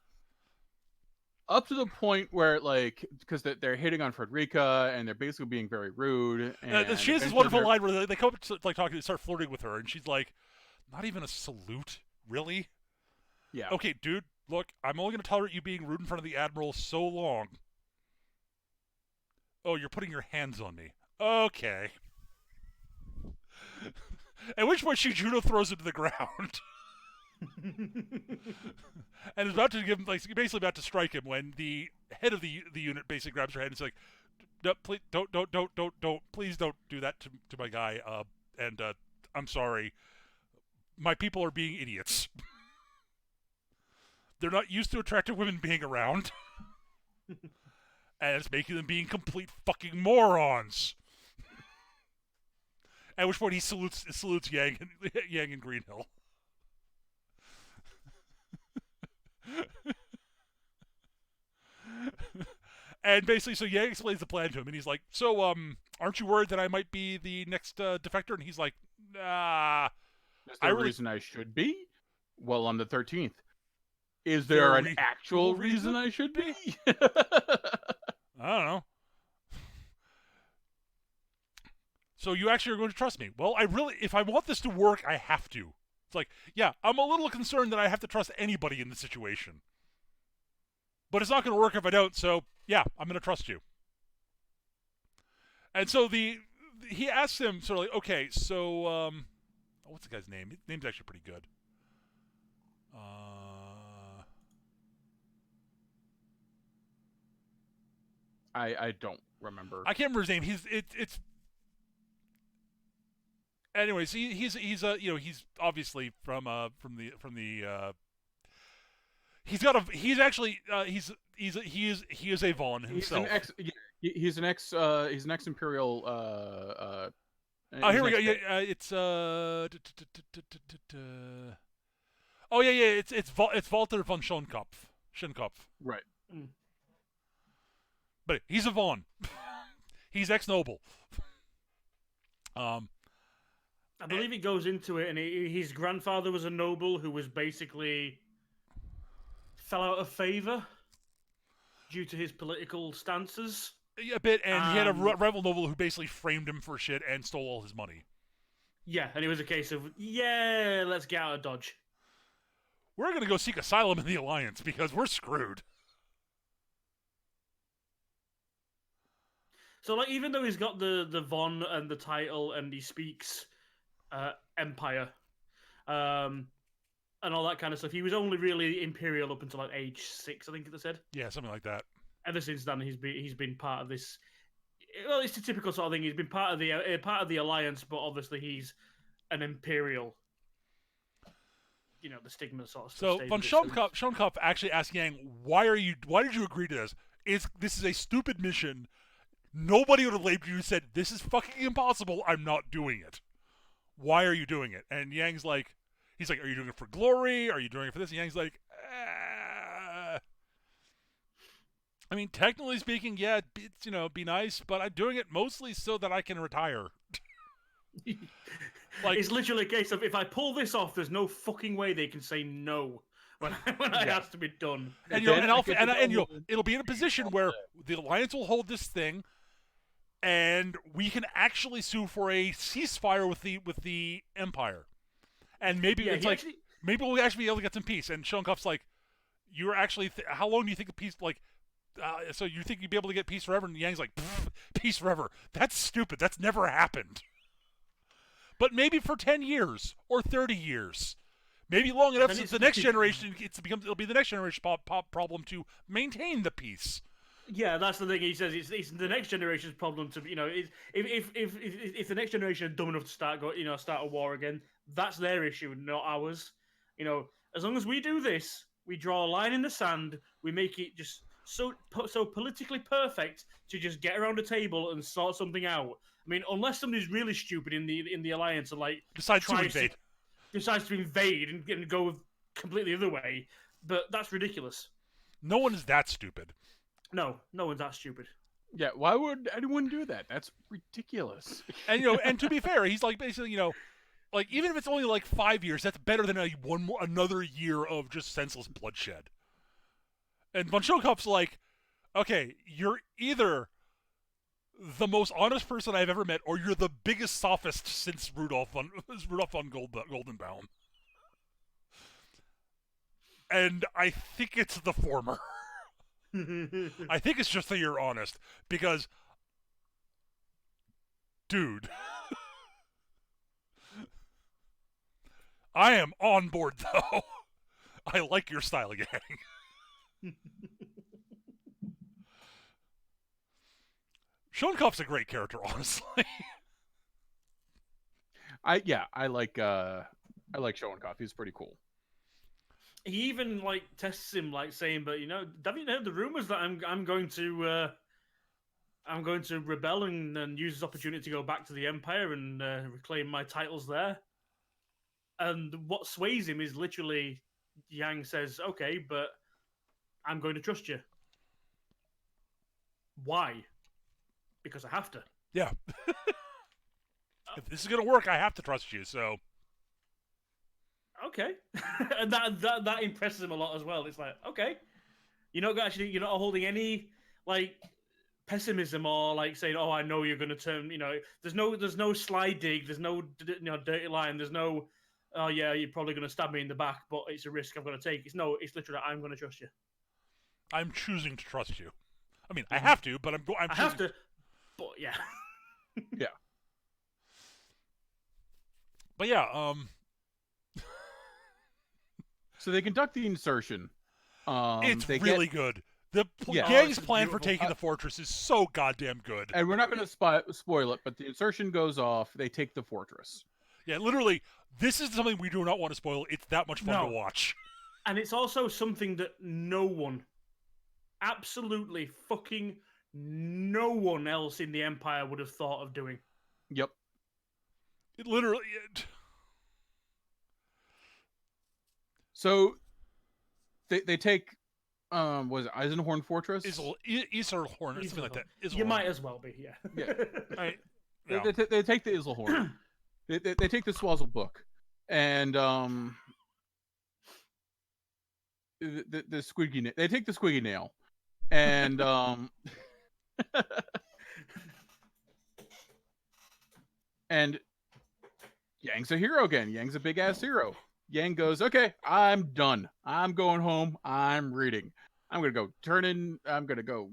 up to the point where, like, because they're hitting on Frederica, and they're basically being very rude. And she has this wonderful line where they come up to talking, start flirting with her, and she's like, "Not even a salute, really?" Yeah. Okay, dude. Look, I'm only going to tolerate you being rude in front of the Admiral so long. Oh, you're putting your hands on me. Okay. At which point she judo throws him to the ground. And is about to give him, basically about to strike him, when the head of the unit basically grabs her head and is like, no, please please don't do that to my guy. And I'm sorry. My people are being idiots. They're not used to attractive women being around. And it's making them being complete fucking morons. At which point he salutes Yang and Greenhill. And basically, so Yang explains the plan to him, and he's like, so, aren't you worried that I might be the next defector? And he's like, nah. Is there a reason I should be? Well, on the 13th. Is there an actual reason I should be? I don't know. So you actually are going to trust me? Well, if I want this to work, I have to. It's like, yeah, I'm a little concerned that I have to trust anybody in this situation. but it's not going to work if I don't. So yeah, I'm going to trust you. And so he asks him sort of like, okay, so what's the guy's name? His name's actually pretty good. I don't remember. I can't remember his name. It's. Anyways, he's he's obviously from the. He is a Vaughn himself. He's an ex Imperial. Oh, here we go. Yeah, it's Oh yeah. It's Walter von Schoenkopf. Right. But he's a Vaughn. He's ex-noble. I believe he goes into it, and his grandfather was a noble who was basically fell out of favor due to his political stances. A bit, and he had a rival noble who basically framed him for shit and stole all his money. Yeah, and it was a case of, let's get out of Dodge. We're going to go seek asylum in the Alliance because we're screwed. So, like, even though he's got the Von and the title, and he speaks Empire, and all that kind of stuff, he was only really Imperial up until like age 6, I think they said. Yeah, something like that. Ever since then, he's been part of this. Well, it's a typical sort of thing. He's been part of the Alliance, but obviously he's an Imperial. You know, the stigma sort of stuff. So von Schoenkopf actually asked Yang, why did you agree to this? This is a stupid mission. Nobody would have labeled you and said, this is fucking impossible, I'm not doing it. Why are you doing it? And Yang's like, are you doing it for glory? Are you doing it for this? And Yang's like, I mean, technically speaking, yeah, it's, be nice, but I'm doing it mostly so that I can retire. Like, it's literally a case of, if I pull this off, there's no fucking way they can say no when I ask to be done. And it'll be in a position where the Alliance will hold this thing, and we can actually sue for a ceasefire with the Empire, and maybe maybe we'll actually be able to get some peace. And Schoenkopf's like, "You're actually how long do you think the peace so you think you'd be able to get peace forever?" And Yang's like, "Peace forever? That's stupid. That's never happened. But maybe for 10 years or 30 years." Maybe long enough so the next generation it'll be the next generation problem to maintain the peace. Yeah, that's the thing. He says it's the next generation's problem to if the next generation are dumb enough to start a war again, that's their issue, not ours. As long as we do this, we draw a line in the sand, we make it just so politically perfect to just get around a table and sort something out. I mean, unless somebody's really stupid in the Alliance and decides to invade and go completely the other way, but that's ridiculous. No one is that stupid. No one's that stupid. Yeah, why would anyone do that? That's ridiculous. And and to be fair, he's like basically, even if it's only 5 years, that's better than another year of just senseless bloodshed. And von Schoenkopf's like, okay, you're either the most honest person I've ever met, or you're the biggest sophist since Rudolph von Goldenbaum. And I think it's the former. I think it's just that you're honest, because, dude, I am on board though. I like your style, gang. Schoenkopf's a great character, honestly. I like Schoenkopf. He's pretty cool. He even tests him, saying, "But haven't you heard the rumors that I'm going to rebel and use this opportunity to go back to the Empire and reclaim my titles there?" And what sways him is literally Yang says, "Okay, but I'm going to trust you." Why? Because I have to. Yeah. If this is gonna work, I have to trust you. So. Okay, and that impresses him a lot as well. It's like, okay, you're not holding any pessimism or saying, "Oh, I know you're going to turn." There's no sly dig, there's no dirty line, there's no, "Oh yeah, you're probably going to stab me in the back, but it's a risk I'm going to take." It's literally, "I'm going to trust you." I'm choosing to trust you. I mean, I have to, but I'm I have to, but yeah. Yeah. But yeah, So they conduct the insertion. It's really good. The Yeah. Yang's it's plan for beautiful. taking the fortress is so goddamn good. And we're not going to spoil it, but the insertion goes off. They take the fortress. Yeah, literally, this is something we do not want to spoil. It's that much fun to watch. And it's also something that no one, absolutely fucking no one else in the Empire would have thought of doing. Yep. It literally... So they take was it Eisenhorn Fortress? Iserhorn or something like that. You might as well be, yeah. Yeah. They take the Iserhorn. they take the Swazzle book, and the squiggy. They take the squiggy nail, and and Yang's a hero again. Yang's a big ass hero. Yang goes, okay, I'm done. I'm going home. I'm reading. I'm gonna go I'm gonna go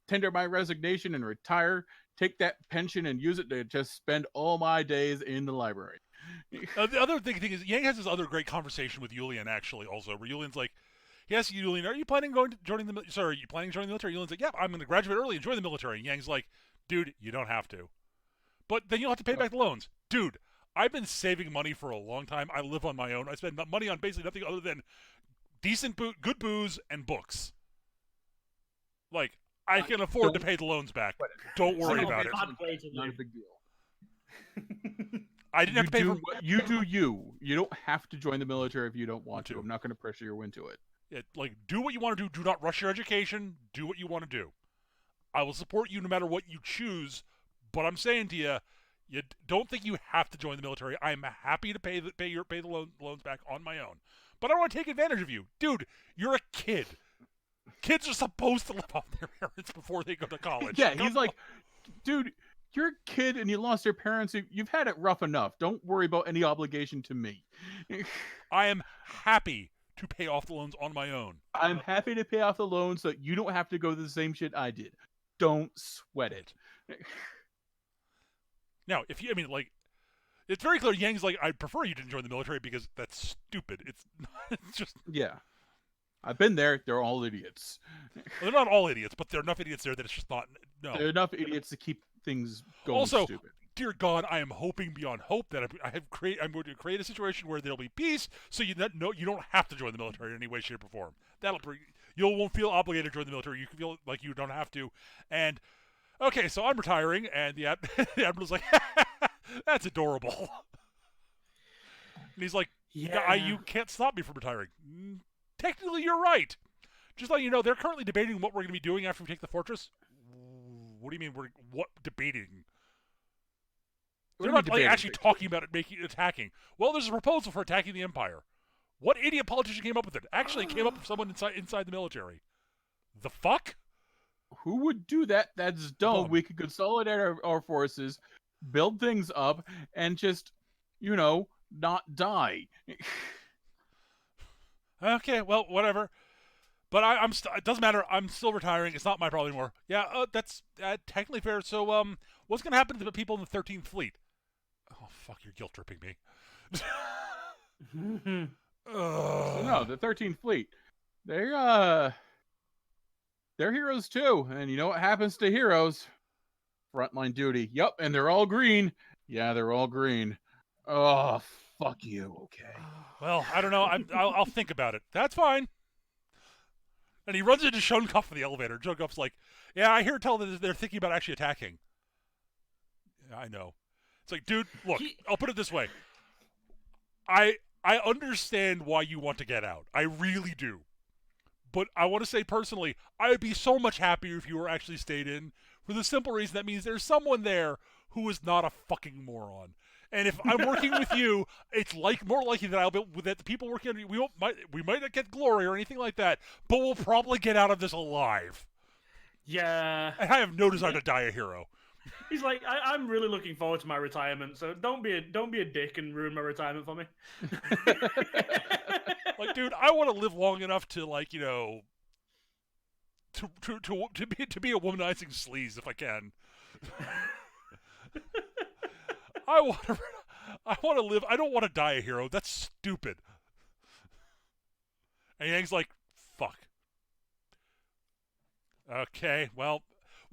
tender my resignation and retire. Take that pension and use it to just spend all my days in the library. The other thing is, Yang has this other great conversation with Yulian, actually, also, where Yulian's like, he asks Yulian, are you planning on joining the military? Yulian's like, yeah, I'm going to graduate early and join the military. And Yang's like, dude, you don't have to. But then you'll have to pay back the loans. Dude, I've been saving money for a long time. I live on my own. I spend money on basically nothing other than decent good booze and books. Like, I can afford to pay the loans back. Don't worry about it. Not a big deal. I didn't have to pay for... You do you. You don't have to join the military if you don't want to. I'm not going to pressure you into it. Do what you want to do. Do not rush your education. Do what you want to do. I will support you no matter what you choose. But I'm saying to you, you don't think you have to join the military. I'm happy to pay the loans back on my own. But I don't want to take advantage of you. Dude, you're a kid. Kids are supposed to live off their parents before they go to college. Yeah, he's like, dude, you're a kid and you lost your parents. You've had it rough enough. Don't worry about any obligation to me. I am happy to pay off the loans on my own. I'm happy to pay off the loans so you don't have to go through the same shit I did. Don't sweat it. Now, it's very clear Yang's like, I prefer you didn't join the military because that's stupid. It's just... Yeah. I've been there. They're all idiots. Well, they're not all idiots, but there are enough idiots there that it's just not... No. There are enough idiots to keep things going also, stupid. Dear God, I am hoping beyond hope that I'm going to create a situation where there'll be peace, so you don't have to join the military in any way, shape, or form. You won't feel obligated to join the military. You can feel like you don't have to. And okay, so I'm retiring, and the admiral's like, that's adorable. And he's like, yeah, you can't stop me from retiring. Technically, you're right. Just letting you know, they're currently debating what we're going to be doing after we take the fortress. What do you mean? What debating? They're not actually talking about attacking. Well, there's a proposal for attacking the Empire. What idiot politician came up with it? Actually, it came up with someone inside the military. The fuck? Who would do that? That's dumb. We could consolidate our forces, build things up, and just, not die. Okay, well, whatever. But it doesn't matter. I'm still retiring. It's not my problem anymore. Yeah, that's technically fair. So, what's going to happen to the people in the 13th Fleet? Oh, fuck, you're guilt-tripping me. No, the 13th Fleet. They're heroes too. And you know what happens to heroes? Frontline duty. Yep, and they're all green. Yeah, they're all green. Oh, fuck you. Okay. Well, I don't know. I'll think about it. That's fine. And he runs into Shonkopf in the elevator. Shonkopf's like, yeah, I hear tell that they're thinking about actually attacking. Yeah, I know. It's like, dude, look, I'll put it this way. I understand why you want to get out. I really do. But I want to say personally, I would be so much happier if you were actually stayed in for the simple reason that means there's someone there who is not a fucking moron. And if I'm working with you, it's more likely that the people working under you, we might not get glory or anything like that, but we'll probably get out of this alive. Yeah. And I have no desire to die a hero. He's like, I'm really looking forward to my retirement, so don't be a dick and ruin my retirement for me. Like, dude, I want to live long enough to, to be a womanizing sleaze if I can. I want to live. I don't want to die a hero. That's stupid. And Yang's like, fuck. Okay, well,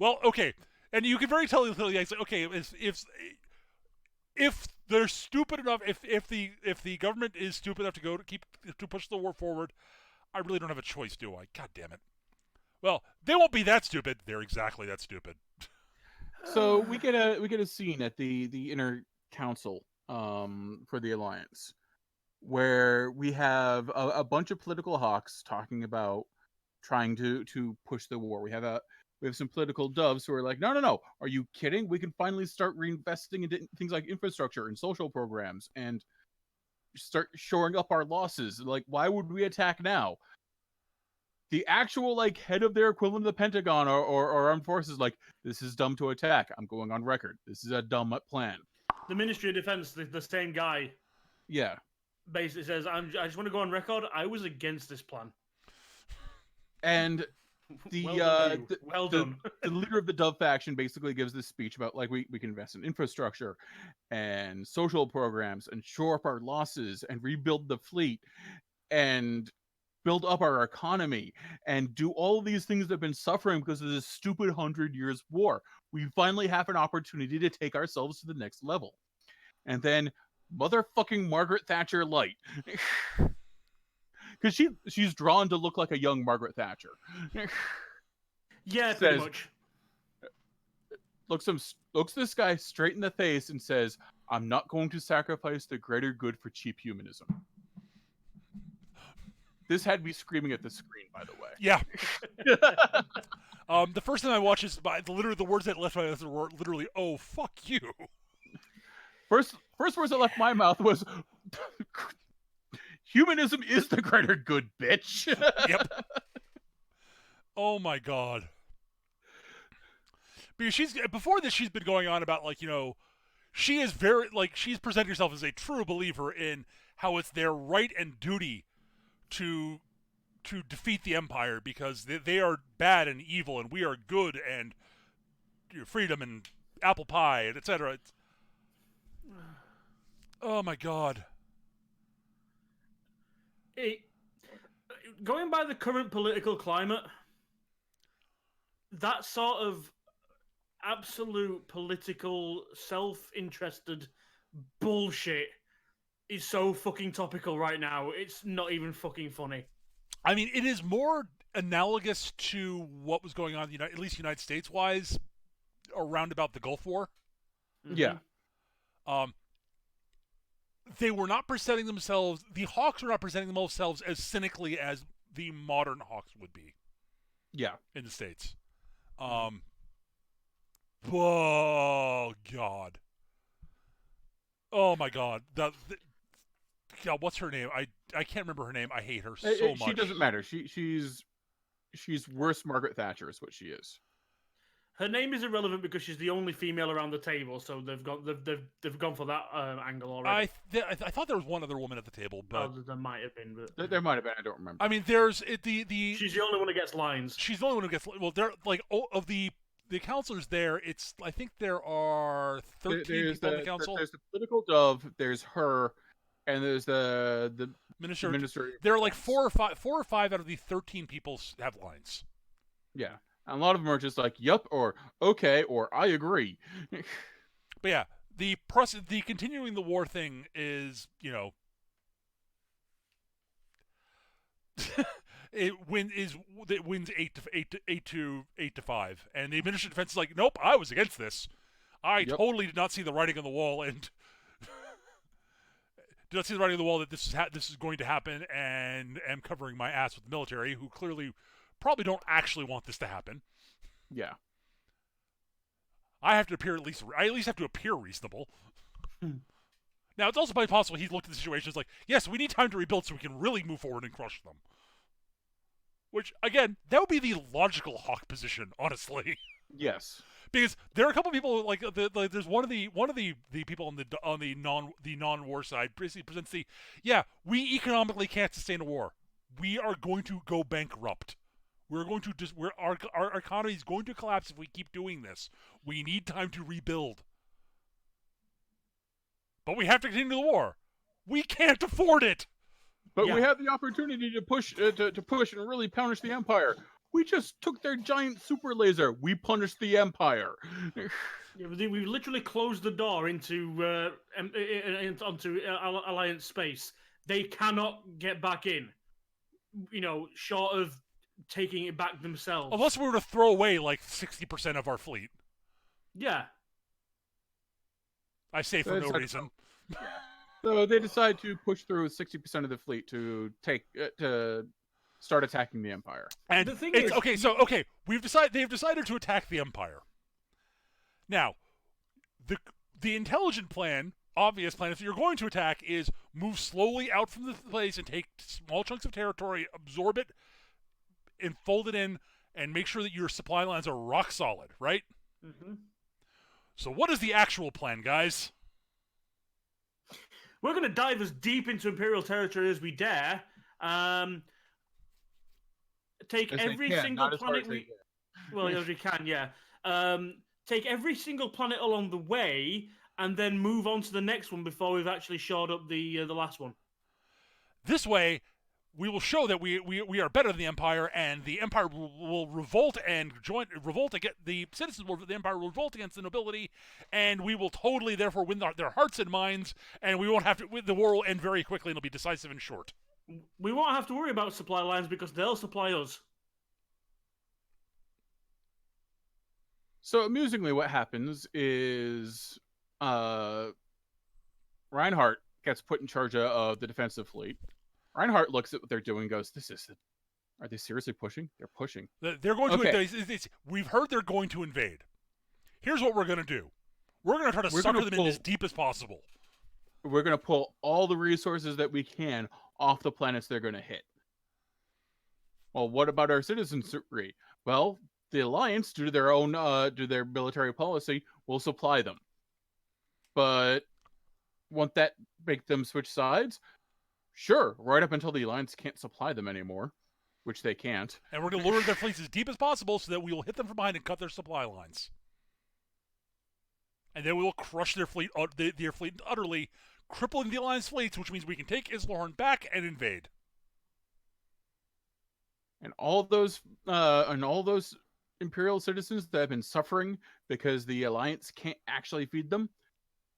okay. And you can very clearly Yang's like, okay, if they're stupid enough, if the government is stupid enough to push the war forward, I really don't have a choice, do I? God damn it. Well, they won't be that stupid. They're exactly that stupid. So we get a scene at the inner council for the alliance, where we have a bunch of political hawks talking about trying to push the war. We have some political doves who are like, no, are you kidding? We can finally start reinvesting into things like infrastructure and social programs and start shoring up our losses. Like, why would we attack now? The actual head of their equivalent of the Pentagon or armed forces, like, this is dumb to attack. I'm going on record. This is a dumb plan. The Ministry of Defense, the same guy, yeah, basically says, I just want to go on record. I was against this plan. And the well done. The leader of the Dove faction basically gives this speech about we can invest in infrastructure and social programs and shore up our losses and rebuild the fleet and build up our economy and do all of these things that have been suffering because of this stupid 100 years war. We finally have an opportunity to take ourselves to the next level. And then motherfucking Margaret Thatcher light. Because she's drawn to look like a young Margaret Thatcher. Yeah, pretty much. Looks this guy straight in the face and says, I'm not going to sacrifice the greater good for cheap humanism. This had me screaming at the screen, by the way. Yeah. The first time I watched this, literally the words that left my mouth were literally, "Oh, fuck you." First words that left my mouth was, "Humanism is the greater good, bitch." Yep. Oh my god. Because before this, she's been going on about she is very she's presenting herself as a true believer in how it's their right and duty to defeat the Empire because they are bad and evil and we are good and freedom and apple pie and etc. Oh my god. Going by the current political climate, that sort of absolute political self-interested bullshit is so fucking topical right now. It's not even fucking funny. I mean, it is more analogous to what was going on, at least United States-wise, around about the Gulf War. Yeah. They were not presenting themselves, the Hawks were not presenting themselves as cynically as the modern Hawks would be. Yeah. In the States. Oh, God. Oh, my God. God, what's her name? I can't remember her name. I hate her so much. She doesn't matter. She's worse Margaret Thatcher is what she is. Her name is irrelevant because she's the only female around the table, so they've gone for that angle already. I thought there was one other woman at the table, but there might have been. But there might have been. I don't remember. I mean, there's the. She's the only one who gets lines. She's the only one who gets. Well, they're of the counselors there. It's I think there are 13 people on the council. There's the political dove. There's her. And there's the minister. There are like 4 or 5 out of the 13 people have lines. Yeah. And a lot of them are just like, yup, or okay, or I agree. But yeah, the continuing the war thing is, it wins 8 to 5. And the Ministry of Defense is like, nope, I was against this. I totally did not see the writing on the wall and did not see the writing on the wall that this is going to happen, and am covering my ass with the military, who clearly probably don't actually want this to happen. Yeah. I at least have to appear reasonable. Now, it's also possible he's looked at the situation as like, yes, we need time to rebuild so we can really move forward and crush them. Which, again, that would be the logical Hawk position, honestly. Yes. Because there are a couple of people there's one of the people on the non-war side basically presents we economically can't sustain a war. We are going to go bankrupt. We're going to just our economy is going to collapse if we keep doing this. We need time to rebuild. But we have to continue the war. We can't afford it. But we have the opportunity to push to push and really punish the Empire. We just took their giant super laser. We punished the Empire. Yeah, we've literally closed the door into onto Alliance space. They cannot get back in. Short of taking it back themselves. Unless we were to throw away like 60% of our fleet. Yeah. I say for no reason. So they decide to push through 60% of the fleet to start attacking the Empire. And the thing is, they've decided to attack the Empire. Now, the intelligent plan, obvious plan, if you're going to attack, is move slowly out from the place and take small chunks of territory, absorb it, and fold it in, and make sure that your supply lines are rock solid, right? Mm-hmm. So what is the actual plan, guys? We're going to dive as deep into Imperial territory as we dare. Take every single planet as we can, yeah. Take every single planet along the way, and then move on to the next one before we've actually shored up the last one. This way, we will show that we are better than the Empire, and the Empire will revolt and revolt against the citizens. The Empire will revolt against the nobility, and we will totally, therefore, win their hearts and minds, and we won't have to. The war will end very quickly, and it'll be decisive and short. We won't have to worry about supply lines because they'll supply us. So amusingly, what happens is Reinhardt gets put in charge of the defensive fleet. Reinhardt looks at what they're doing and goes, are they seriously pushing? They're pushing. They're going to invade. We've heard they're going to invade. Here's what we're going to do. We're going to try to sucker them in as deep as possible. We're going to pull all the resources that we can off the planets they're going to hit. Well, what about our citizenry? Well, the Alliance, due to their own, due to their military policy, will supply them. But won't that make them switch sides? Sure, right up until the Alliance can't supply them anymore, which they can't. And we're going to lure their fleets as deep as possible so that we will hit them from behind and cut their supply lines. And then we will crush their fleet utterly, crippling the Alliance fleets, which means we can take Islahorn back and invade. And all those Imperial citizens that have been suffering because the Alliance can't actually feed them,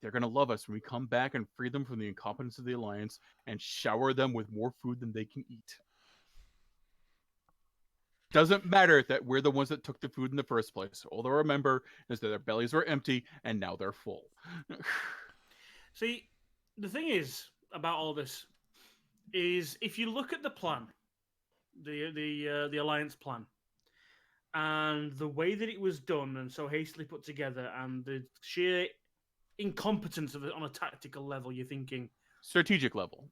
they're going to love us when we come back and free them from the incompetence of the Alliance and shower them with more food than they can eat. Doesn't matter that we're the ones that took the food in the first place. All they'll remember is that their bellies were empty and now they're full. See, the thing is about all this is if you look at the plan, the Alliance plan, and the way that it was done and so hastily put together, and the sheer incompetence of it on a tactical level, you're thinking strategic level,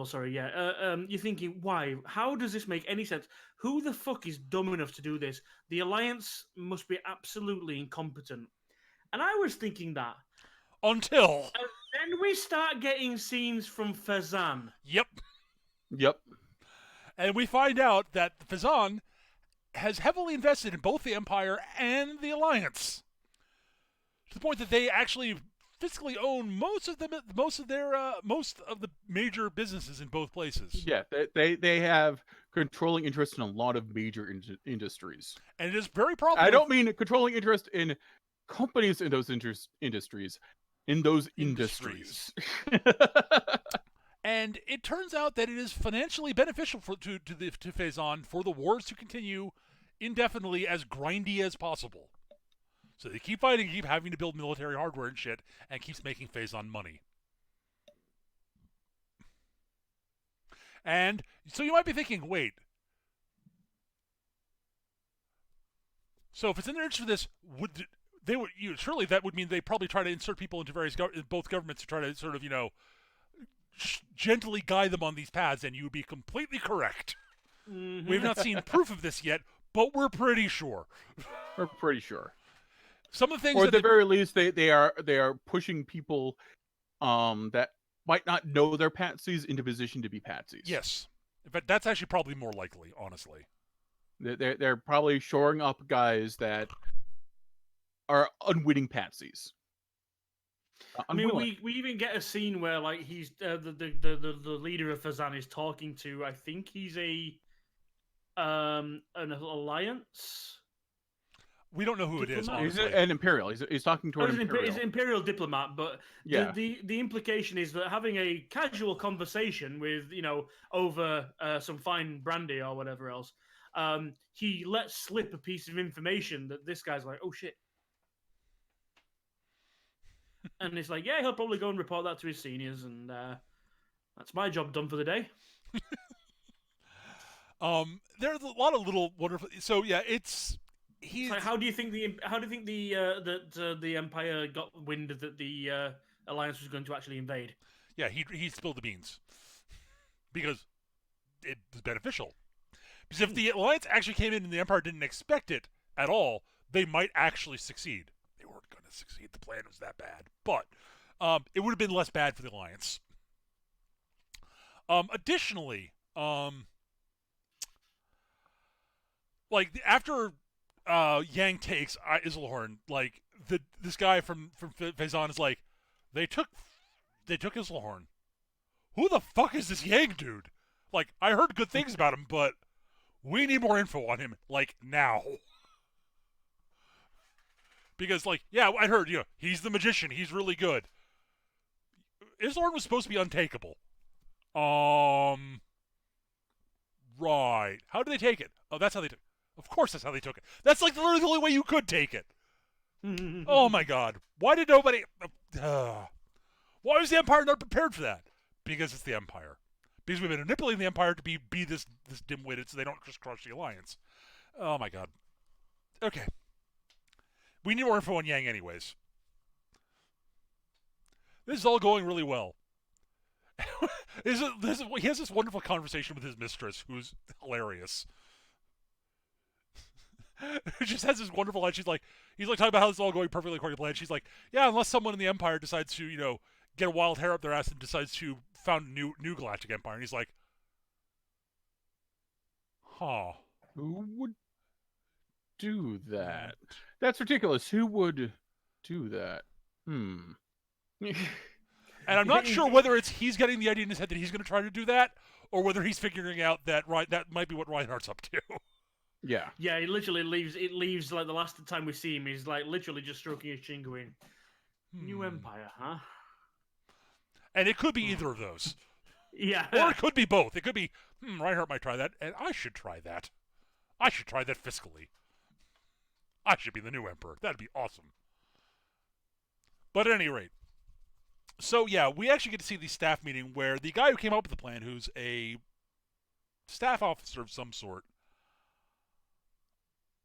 sorry, yeah. You're thinking, why? How does this make any sense? Who the fuck is dumb enough to do this? The Alliance must be absolutely incompetent. And I was thinking that until and then we start getting scenes from Fezan. Yep. And we find out that Fezan has heavily invested in both the Empire and the Alliance, to the point that they actually physically own most of the major businesses in both places. Yeah, they have controlling interest in a lot of major industries, and it is very probable. I don't mean controlling interest in companies in those industries, in those industries. And it turns out that it is financially beneficial to Fezan for the wars to continue indefinitely, as grindy as possible. So they keep fighting, keep having to build military hardware and shit, and keeps making Fezan money. And so you might be thinking, wait. So if it's in their interest for this, surely that would mean they probably try to insert people into both governments to try to sort of, gently guide them on these paths, and you would be completely correct. Mm-hmm. We've not seen proof of this yet, but we're pretty sure. We're pretty sure. Some of the things, or at the very least, they are pushing people that might not know they're patsies into position to be patsies. Yes, in fact, that's actually probably more likely, honestly. They're probably shoring up guys that are unwitting patsies. I mean, we even get a scene where like he's the leader of Fazan is talking to, I think he's an alliance. We don't know who Diplomat? it is. Honestly, He's an Imperial. He's talking to an Imperial. He's an Imperial diplomat, but the implication is that having a casual conversation with over some fine brandy or whatever else, he lets slip a piece of information that this guy's like, oh shit. And it's like, yeah, he'll probably go and report that to his seniors, and that's my job done for the day. There's a lot of little wonderful. So yeah, it's like, how do you think the Empire got wind that the Alliance was going to actually invade? Yeah, he spilled the beans because it was beneficial. Because if the Alliance actually came in and the Empire didn't expect it at all, they might actually succeed. They weren't going to succeed. The plan was that bad, but it would have been less bad for the Alliance. Additionally, like after Yang takes Isilhorn, like this guy from Fazan is like, they took Isilhorn. Who the fuck is this Yang dude? Like, I heard good things about him, but we need more info on him, like, now. Because, like, yeah, I heard, he's the magician. He's really good. Isilhorn was supposed to be untakeable. Right. How did they take it? Oh, that's how they took it. Of course that's how they took it. That's, like, literally the only way you could take it. Oh, my God. Why did nobody... why was the Empire not prepared for that? Because it's the Empire. Because we've been manipulating the Empire to be this dim-witted so they don't just crush the Alliance. Oh, my God. Okay. We need more info on Yang anyways. This is all going really well. He has this wonderful conversation with his mistress, who's hilarious. Who just has this wonderful line. He's like talking about how this is all going perfectly according to plan. She's like, yeah, unless someone in the Empire decides to, get a wild hair up their ass and decides to found a new Galactic Empire. And he's like, huh. Who would do that? That's ridiculous. Who would do that? And I'm not sure whether he's getting the idea in his head that he's going to try to do that, or whether he's figuring out that that might be what Reinhardt's up to. Yeah. Yeah, he literally leaves like the last time we see him, he's like literally just stroking his chin going, New Empire, huh? And it could be either of those. Yeah. Or it could be both. It could be, Reinhardt might try that, and I should try that. I should try that fiscally. I should be the new emperor. That'd be awesome. But at any rate, so yeah, we actually get to see the staff meeting where the guy who came up with the plan, who's a staff officer of some sort,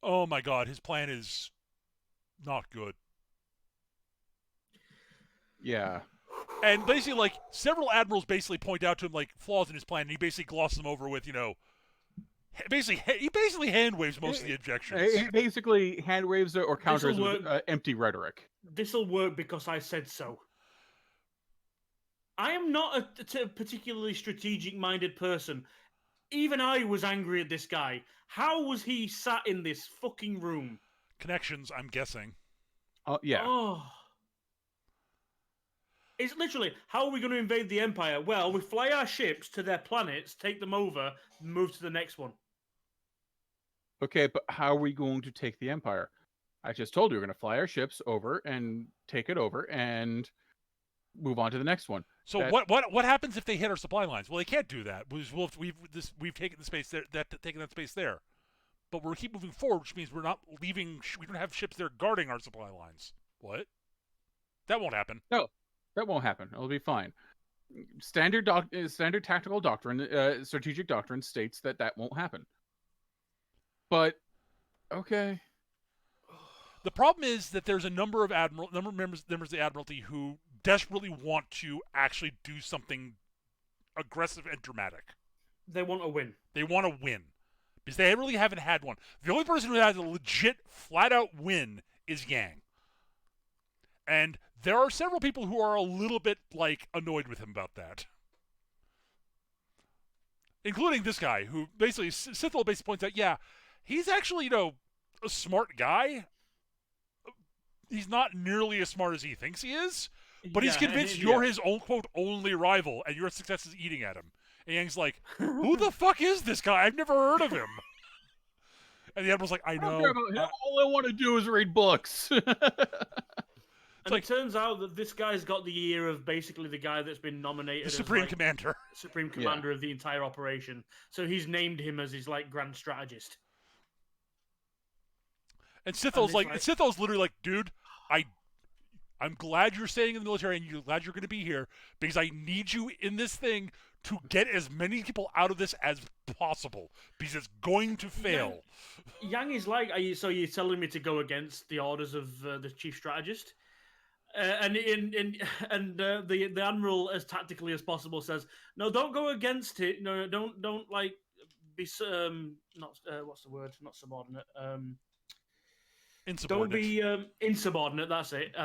oh my God, his plan is not good. Yeah. And basically, like, several admirals basically point out to him, like, flaws in his plan, and he basically glosses them over with, he basically hand waves most of the objections. He basically hand waves or counters with empty rhetoric. This'll work because I said so. I am not a particularly strategic-minded person. Even I was angry at this guy. How was he sat in this fucking room? Connections, I'm guessing. Yeah. Oh. It's literally, how are we going to invade the Empire? Well, we fly our ships to their planets, take them over, move to the next one. Okay, but how are we going to take the Empire? I just told you we're going to fly our ships over and take it over and move on to the next one. So what happens if they hit our supply lines? Well, they can't do that. We've taken the space there, taken that space there, but we'll keep moving forward, which means we're not leaving. We don't have ships there guarding our supply lines. What? That won't happen. No, that won't happen. It'll be fine. Standard tactical doctrine, strategic doctrine states that won't happen. But okay. The problem is that there's a number of members of the Admiralty who desperately want to actually do something aggressive and dramatic. They want a win. They want to win. Because they really haven't had one. The only person who has a legit, flat-out win is Yang. And there are several people who are a little bit, annoyed with him about that. Including this guy, who basically, Sithil basically points out, yeah, he's actually, a smart guy. He's not nearly as smart as he thinks he is, but he's convinced you're his own, quote, only rival, and your success is eating at him. And Yang's like, who the fuck is this guy? I've never heard of him. And the Admiral's like, I know. All I want to do is read books. And it turns out that this guy's got the ear of basically the guy that's been nominated the as Supreme Commander. Supreme Commander of the entire operation. So he's named him as his grand strategist. And Sitho's literally like, dude, I'm glad you're staying in the military and you're glad you're going to be here because I need you in this thing to get as many people out of this as possible because it's going to fail. Yang is like, so you're telling me to go against the orders of the chief strategist? And the admiral, as tactically as possible, says, "No, don't go against it. No, don't like be not what's the word? Not subordinate. Insubordinate. Don't be insubordinate. That's it.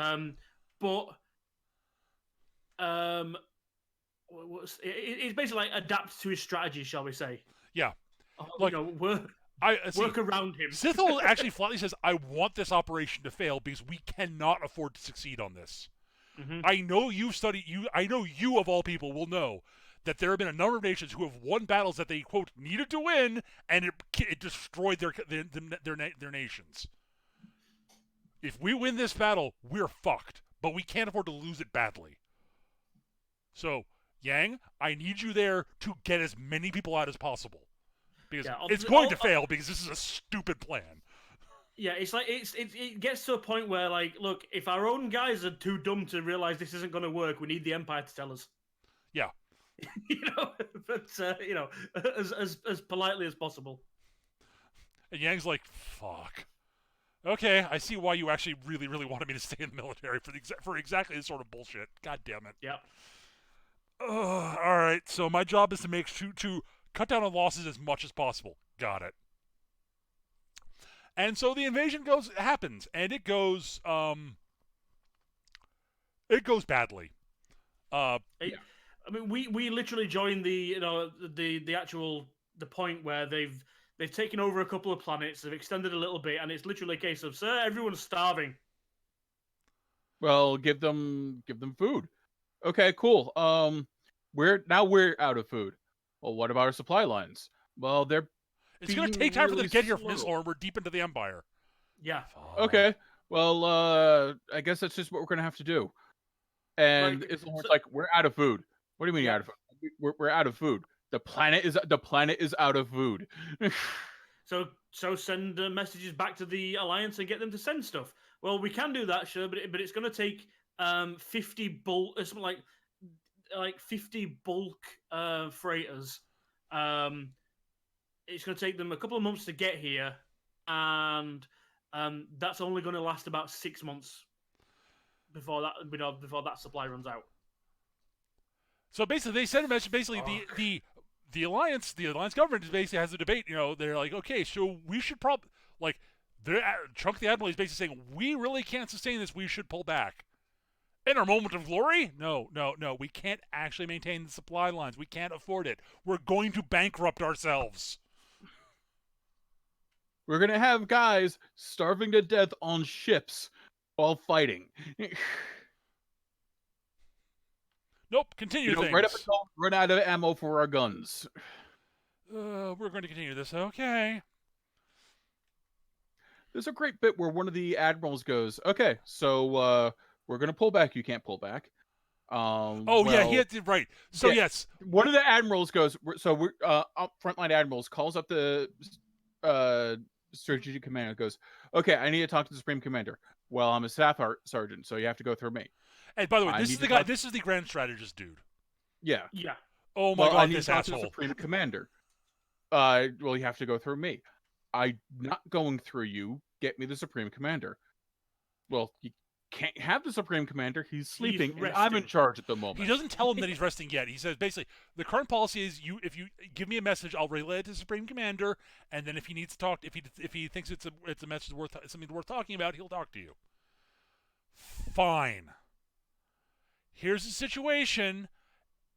It's basically like adapt to his strategy, shall we say? Yeah, work around him. Sithole actually flatly says, I want this operation to fail because we cannot afford to succeed on this. Mm-hmm. I know I know you of all people will know that there have been a number of nations who have won battles that they, quote, needed to win, and it destroyed their nations. If we win this battle, we're fucked, but we can't afford to lose it badly. So, Yang, I need you there to get as many people out as possible. Because it's going to fail because this is a stupid plan. Yeah, it's like it gets to a point where, like, look, if our own guys are too dumb to realize this isn't going to work, we need the Empire to tell us. Yeah. As politely as possible. And Yang's like, fuck. Okay, I see why you actually really, really wanted me to stay in the military for exactly this sort of bullshit. God damn it. Yeah. All right, so my job is to cut down on losses as much as possible. Got it. And so the invasion happens, and it goes badly. I mean, we literally joined the point where they've taken over a couple of planets, they've extended a little bit, and it's literally a case of, sir, everyone's starving. Well, give them food. Okay, cool. We're out of food. Well, what about our supply lines? Well, it's going to take time for them to get here from this lore. We're deep into the Empire. Yeah. Okay. Well, I guess that's just what we're going to have to do. And it's like, we're out of food. What do you mean out of food? We're out of food. The planet is out of food. So send messages back to the Alliance and get them to send stuff. Well, we can do that, sure, but it's going to take 50 bulk, something like 50 bulk freighters. It's going to take them a couple of months to get here, and that's only going to last about 6 months before that supply runs out. So basically, they sent a message. Basically, the alliance government basically has a debate. They're like, okay, so we should probably Chunk the Admiral is basically saying we really can't sustain this. We should pull back. In our moment of glory? No. We can't actually maintain the supply lines. We can't afford it. We're going to bankrupt ourselves. We're going to have guys starving to death on ships while fighting. Nope, continue things. Right up until we run out of ammo for our guns. We're going to continue this. Okay. There's a great bit where one of the admirals goes, okay, so we're going to pull back. You can't pull back. Right. So, yes. One of the admirals goes, we're frontline admirals calls up the strategic commander and goes, okay, I need to talk to the Supreme Commander. Well, I'm a staff sergeant, so you have to go through me. And by the way, this is the guy. This is the Grand Strategist dude. Yeah. Oh my God, this asshole. To the Supreme Commander. Well, you have to go through me. I'm not going through you. Get me the Supreme Commander. Well, you can't have the Supreme Commander. He's sleeping, and I'm in charge at the moment. He doesn't tell him that he's resting yet. He says basically the current policy is if you give me a message, I'll relay it to the Supreme Commander, and then if he needs to talk, if he thinks it's a message something worth talking about, he'll talk to you. Fine. Here's the situation.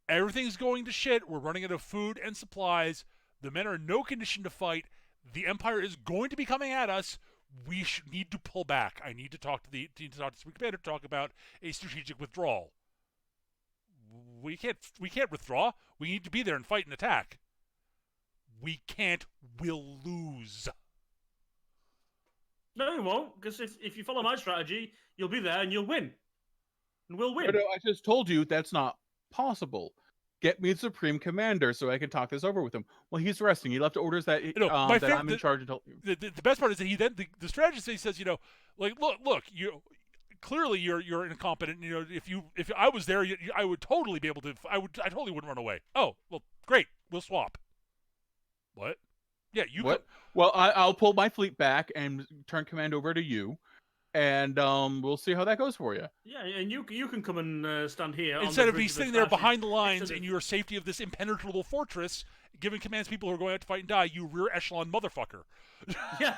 Everything's going to shit. We're running out of food and supplies. The men are in no condition to fight. the Empire is going to be coming at us. We need to pull back. I need to talk to the Supreme Commander to talk about a strategic withdrawal. We can't withdraw. We need to be there and fight and attack. We can't. We'll lose. No, you won't, because if you follow my strategy, you'll be there and you'll win. And we'll win. No, I just told you that's not possible. Get me the Supreme Commander so I can talk this over with him. Well, he's resting. He left orders that, that I'm in charge until... The best part is that he then, the strategist, he says, look, you... Clearly, you're incompetent. If I was there, I would totally be able to. I totally wouldn't run away. Oh, well, great. We'll swap. What? Yeah, you. What? Well, I'll pull my fleet back and turn command over to you, and we'll see how that goes for you. Yeah, and you can come and stand here instead of me sitting there behind the lines in your safety of this impenetrable fortress, giving commands to people who are going out to fight and die. You rear echelon motherfucker. Yeah.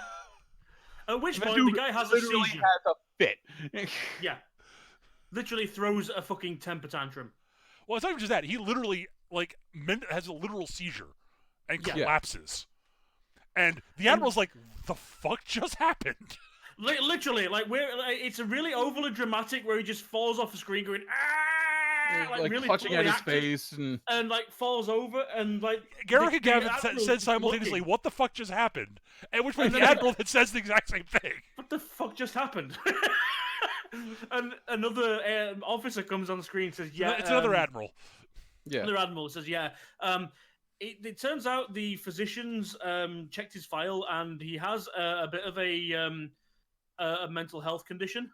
At which point the guy has a seizure. Has a fit. Yeah. Literally throws a fucking temper tantrum. Well, it's not even just that. He literally has a literal seizure and collapses. And the Admiral's like, the fuck just happened? Literally, it's a really overly dramatic where he just falls off the screen going, ah! Really clutching at his face and falls over and Garrick and Gavin said simultaneously, "What the fuck just happened?" At which point the Admiral had says the exact same thing. What the fuck just happened? And another officer comes on the screen and says, "Yeah, it's another Admiral." Yeah, another Admiral says, "Yeah." It turns out the physicians checked his file and he has a bit of a mental health condition.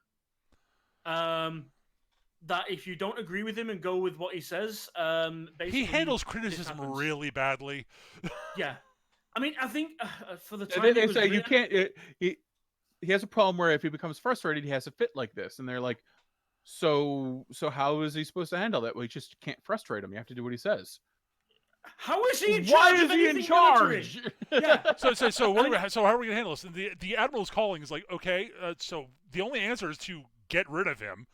That if you don't agree with him and go with what he says, basically he handles criticism really badly. Yeah, I mean, I think for the time they say you can't. He has a problem where if he becomes frustrated, he has a fit like this, and they're like, so how is he supposed to handle that? Well, you just can't frustrate him. You have to do what he says. How is he in charge? Why is he in charge? Yeah. So how are we gonna handle this? And the Admiral's calling is like, okay, so the only answer is to get rid of him.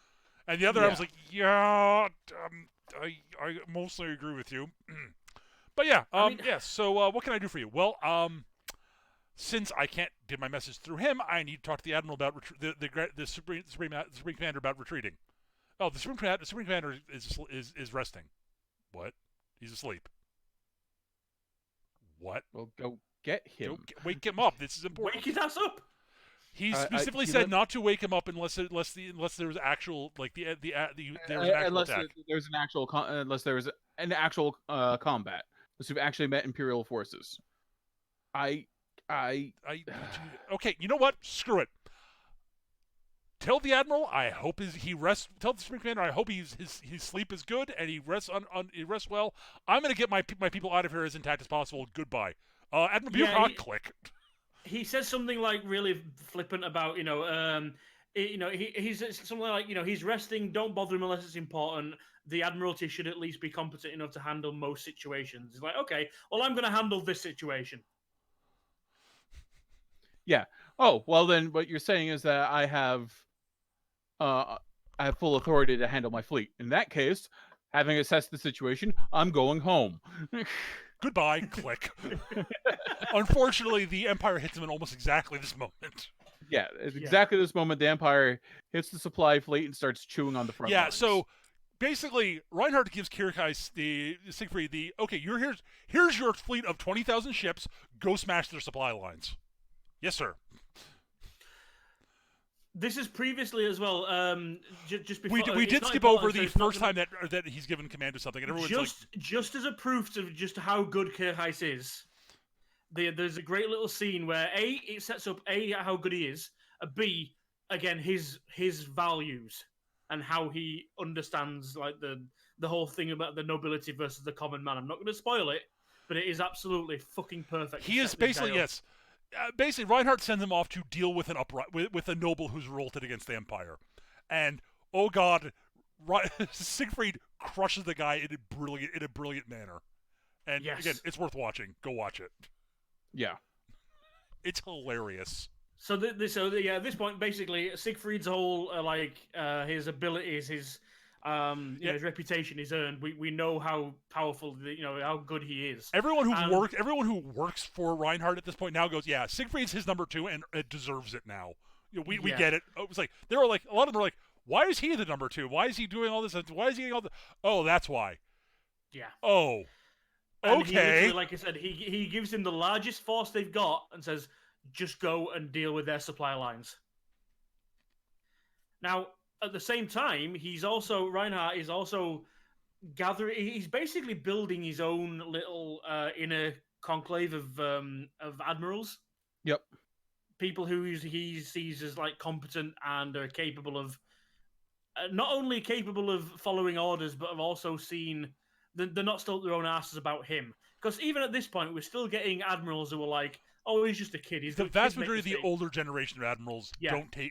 And the other Admiral's like, yeah, I mostly agree with you. But yeah, so what can I do for you? Well, since I can't get my message through him, I need to talk to the Admiral about the Supreme Commander about retreating. Oh, the Supreme Commander is resting. What? He's asleep. What? Well, go get him. Wake him up. This is important. Wake his ass up. He specifically said not to wake him up unless there's actual unless there's an actual combat. Unless you've actually met Imperial forces. Okay, you know what? Screw it. Tell the Admiral I hope he rests. Tell the Supreme Commander I hope his sleep is good and he rests he rests well. I'm gonna get my people out of here as intact as possible. Goodbye, Admiral Bureaucrat. Click. He says something like really flippant about he's something like he's resting. Don't bother him unless it's important. The Admiralty should at least be competent enough to handle most situations. He's like, okay, well I'm gonna handle this situation. Yeah. Oh well, then what you're saying is that I have full authority to handle my fleet. In that case, having assessed the situation, I'm going home. Goodbye, click. Unfortunately, the Empire hits him in almost exactly this moment. Yeah, exactly this moment, the Empire hits the supply fleet and starts chewing on the front lines. So basically, Reinhardt gives Siegfried okay, here's your fleet of 20,000 ships. Go smash their supply lines. Yes, sir. This is previously as well. Just before we did skip over the first time that he's given command to something, and everyone's just as a proof of just how good Kirchheis is. There's a great little scene where it sets up how good he is, B again his values and how he understands the whole thing about the nobility versus the common man. I'm not going to spoil it, but it is absolutely fucking perfect. He is basically basically, Reinhardt sends him off to deal with with a noble who's revolted against the Empire, and oh god, Siegfried crushes the guy in a brilliant manner, and again, it's worth watching. Go watch it. Yeah, it's hilarious. So at this point, basically, Siegfried's whole his abilities, his His reputation is earned. We know how powerful, how good he is. Everyone who works for Reinhardt at this point now goes, yeah, Siegfried's his number 2 and it deserves it now. We get it. It was like they were like a lot of them were like, why is he the number 2? Why is he doing all this? Why is he getting all the? Oh, that's why. Yeah. Oh. And okay. He, like I said, he gives him the largest force they've got and says, just go and deal with their supply lines. Now, at the same time, Reinhardt is also gathering. He's basically building his own little inner conclave of admirals. Yep. People who he sees as like competent and are capable of not only capable of following orders, but have also seen they're not still up their own asses about him. Because even at this point, we're still getting admirals who are like, "Oh, he's just a kid." The vast majority of the older generation of admirals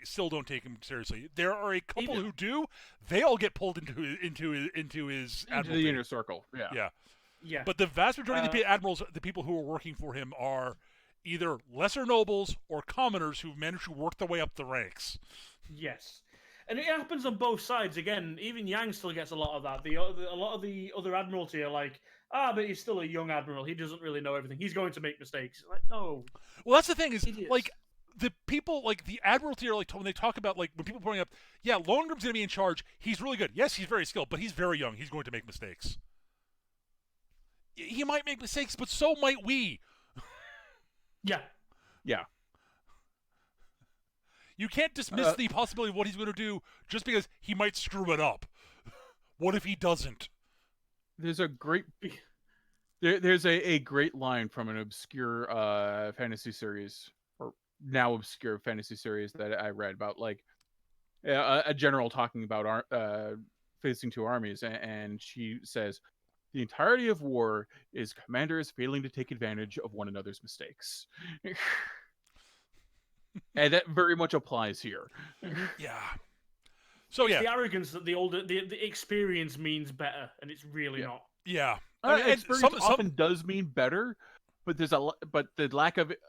still don't take him seriously. There are a couple who do. They all get pulled into his the inner circle. Yeah. But the vast majority of the admirals, the people who are working for him, are either lesser nobles or commoners who've managed to work their way up the ranks. Yes. And it happens on both sides. Again, even Yang still gets a lot of that. A lot of the other admiralty are like, but he's still a young admiral. He doesn't really know everything. He's going to make mistakes. Like, no. Well, that's the thing is, like, the people, like, the admiralty are like, when they talk about, like, when people bring up, yeah, Lohengrim's going to be in charge. He's really good. Yes, he's very skilled, but he's very young. He's going to make mistakes. He might make mistakes, but so might we. Yeah. You can't dismiss the possibility of what he's going to do just because he might screw it up. What if he doesn't? There's a great line from an obscure fantasy series, or now obscure fantasy series that I read about, like a general talking about facing two armies, and she says, "The entirety of war is commanders failing to take advantage of one another's mistakes." And that very much applies here. Yeah. So it's the arrogance that the experience means better, and it's really not. Yeah. Experience often does mean better, but there's the lack of it.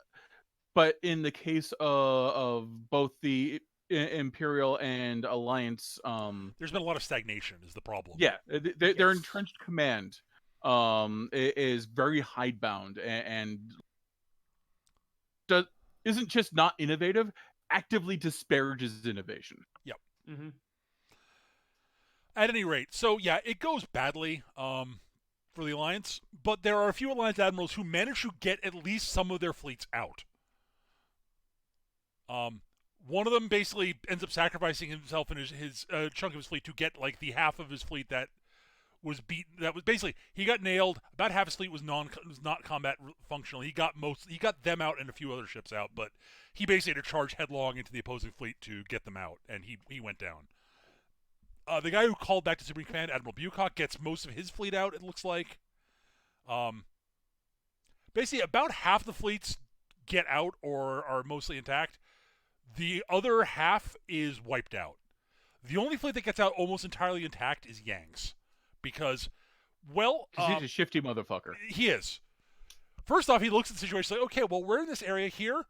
But in the case of both the Imperial and Alliance, there's been a lot of stagnation. Is the problem? Yeah, their entrenched command is very hidebound and isn't just not innovative, actively disparages innovation. Yep. Mm-hmm. At any rate, so yeah, it goes badly for the Alliance, but there are a few Alliance admirals who manage to get at least some of their fleets out. One of them basically ends up sacrificing himself and his chunk of his fleet to get like the half of his fleet that was beaten. That was basically, he got nailed. About half his fleet was not combat functional. He got them out and a few other ships out, but he basically had to charge headlong into the opposing fleet to get them out, and he went down. The guy who called back to Supreme Command, Admiral Bucock, gets most of his fleet out, it looks like. Basically, about half the fleets get out or are mostly intact. The other half is wiped out. The only fleet that gets out almost entirely intact is Yang's. Because, he's a shifty motherfucker. He is. First off, he looks at the situation like, okay, well, we're in this area here.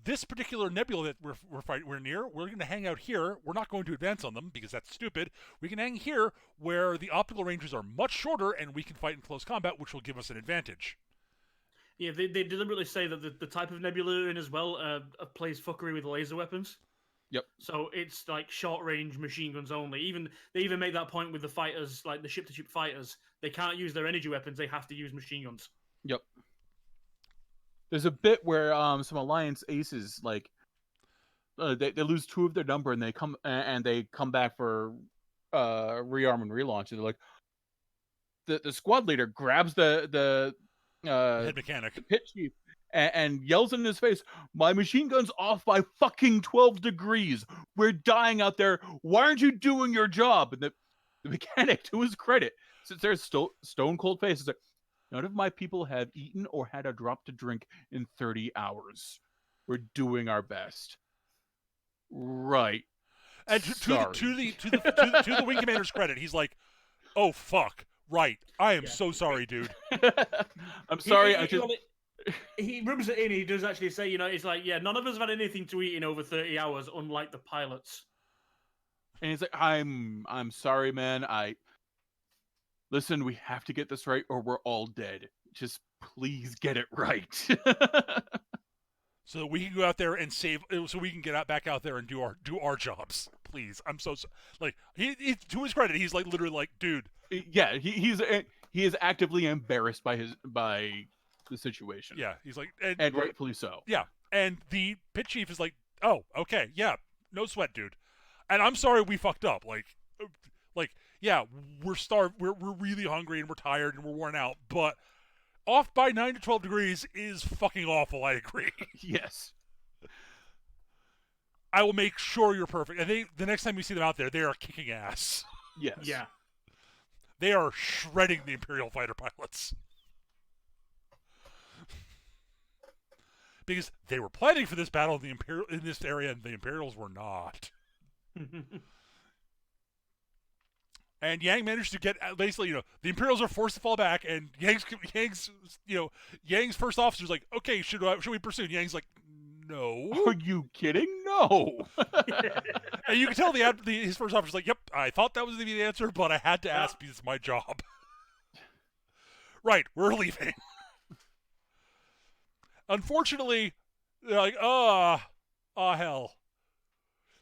This particular nebula that we're near, we're going to hang out here. We're not going to advance on them because that's stupid. We can hang here where the optical ranges are much shorter and we can fight in close combat, which will give us an advantage. Yeah, they deliberately say that the type of nebula they're in as well plays fuckery with laser weapons. Yep. So it's like short-range machine guns only. They even make that point with the fighters, like the ship-to-ship fighters. They can't use their energy weapons. They have to use machine guns. Yep. There's a bit where some Alliance aces, like, they lose 2 of their number and they come back for rearm and relaunch. And they're like, the squad leader grabs the head mechanic, the pit chief, and yells in his face, "My machine gun's off by fucking 12 degrees. We're dying out there. Why aren't you doing your job?" And the mechanic, to his credit, sits there stone cold face, is like, "None of my people have eaten or had a drop to drink in 30 hours. We're doing our best." Right. And to the wing commander's credit, he's like, "Oh fuck, right. I am so sorry, dude." I'm sorry. He rubs it in. He does actually say, it's like, yeah, none of us have had anything to eat in over 30 hours, unlike the pilots. And he's like, I'm sorry, man. Listen, we have to get this right or we're all dead. Just please get it right. So we can go out there and save. So we can get back out there and do our jobs, please. I'm so like he to his credit, he's like literally like, dude. Yeah, he is actively embarrassed by the situation. Yeah, he's like, and rightfully so. Yeah, and the pit chief is like, oh, okay, yeah, no sweat, dude. And I'm sorry we fucked up. Like, yeah, we're starved. We're really hungry and we're tired and we're worn out, but off by 9 to 12 degrees is fucking awful. I agree. Yes. I will make sure you're perfect. And the next time you see them out there, they are kicking ass. Yes. Yeah. They are shredding the Imperial fighter pilots. Because they were planning for this battle in this area, and the Imperials were not. And Yang managed to get basically, the Imperials are forced to fall back, and Yang's first officer's like, okay, should we pursue? And Yang's like, no. Are you kidding? No. And you can tell his first officer's like, yep, I thought that was going to be the answer, but I had to ask because it's my job. Right, we're leaving. Unfortunately, they're like, hell.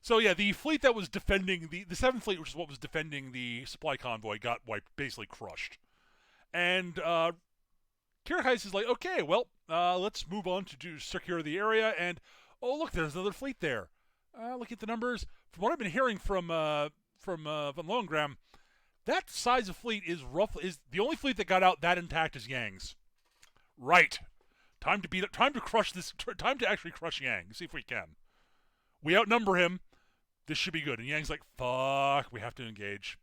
So yeah, the fleet that was defending the 7th Fleet, which is what was defending the supply convoy, got basically crushed. And Kirchheis is like, okay, well, let's move on to secure the area. And oh, look, there's another fleet there. Look at the numbers. From what I've been hearing from von Lohengram, that size of fleet is the only fleet that got out that intact is Yang's. Right. Time to crush this. Time to actually crush Yang. See if we can. We outnumber him. This should be good. And Yang's like, fuck, we have to engage.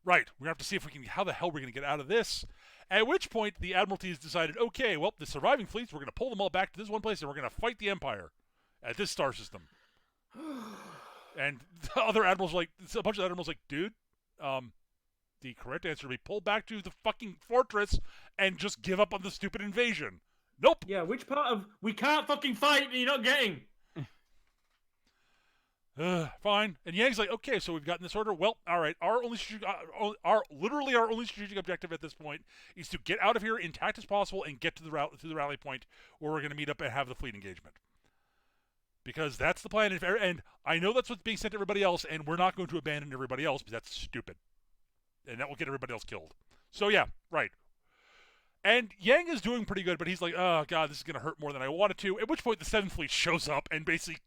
Right. We're going to have to see if we can, how the hell we're going to get out of this. At which point, the Admiralty has decided, okay, well, the surviving fleets, we're going to pull them all back to this one place, and we're going to fight the Empire at this star system. And the other admirals like, a bunch of admirals like, dude, the correct answer would be pull back to the fucking fortress and just give up on the stupid invasion. Nope. Yeah, which part of we can't fucking fight are you not getting? Fine. And Yang's like, okay, so we've gotten this order. Well, all right. Our only strategic objective at this point is to get out of here intact as possible and get to the rally point where we're going to meet up and have the fleet engagement. Because that's the plan. And I know that's what's being sent to everybody else, and we're not going to abandon everybody else because that's stupid. And that will get everybody else killed. So yeah, right. And Yang is doing pretty good, but he's like, oh god, this is going to hurt more than I wanted to. At which point the 7th Fleet shows up and basically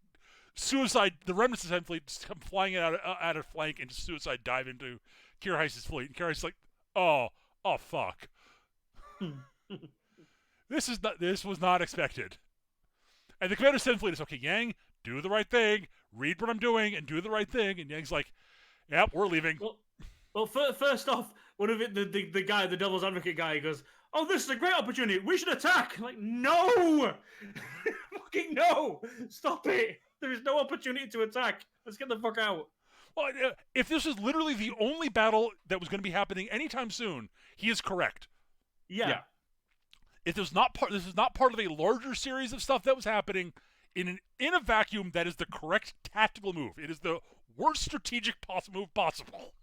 the remnants of the 7th Fleet come flying out of flank and just suicide dive into Kirchheis' fleet. And Kirchheis is like, oh fuck. This was not expected. And the commander of the 7th Fleet is, okay, Yang, do the right thing, read what I'm doing, and do the right thing. And Yang's like, yep, we're leaving. Well, first off, one of it, the guy, the devil's advocate guy, he goes, oh, this is a great opportunity. We should attack. I'm like, no! Fucking no! Stop it! There is no opportunity to attack. Let's get the fuck out. Well, if this is literally the only battle that was going to be happening anytime soon, he is correct. Yeah. If this is not part of a larger series of stuff that was happening in a vacuum, that is the correct tactical move. It is the worst strategic move possible.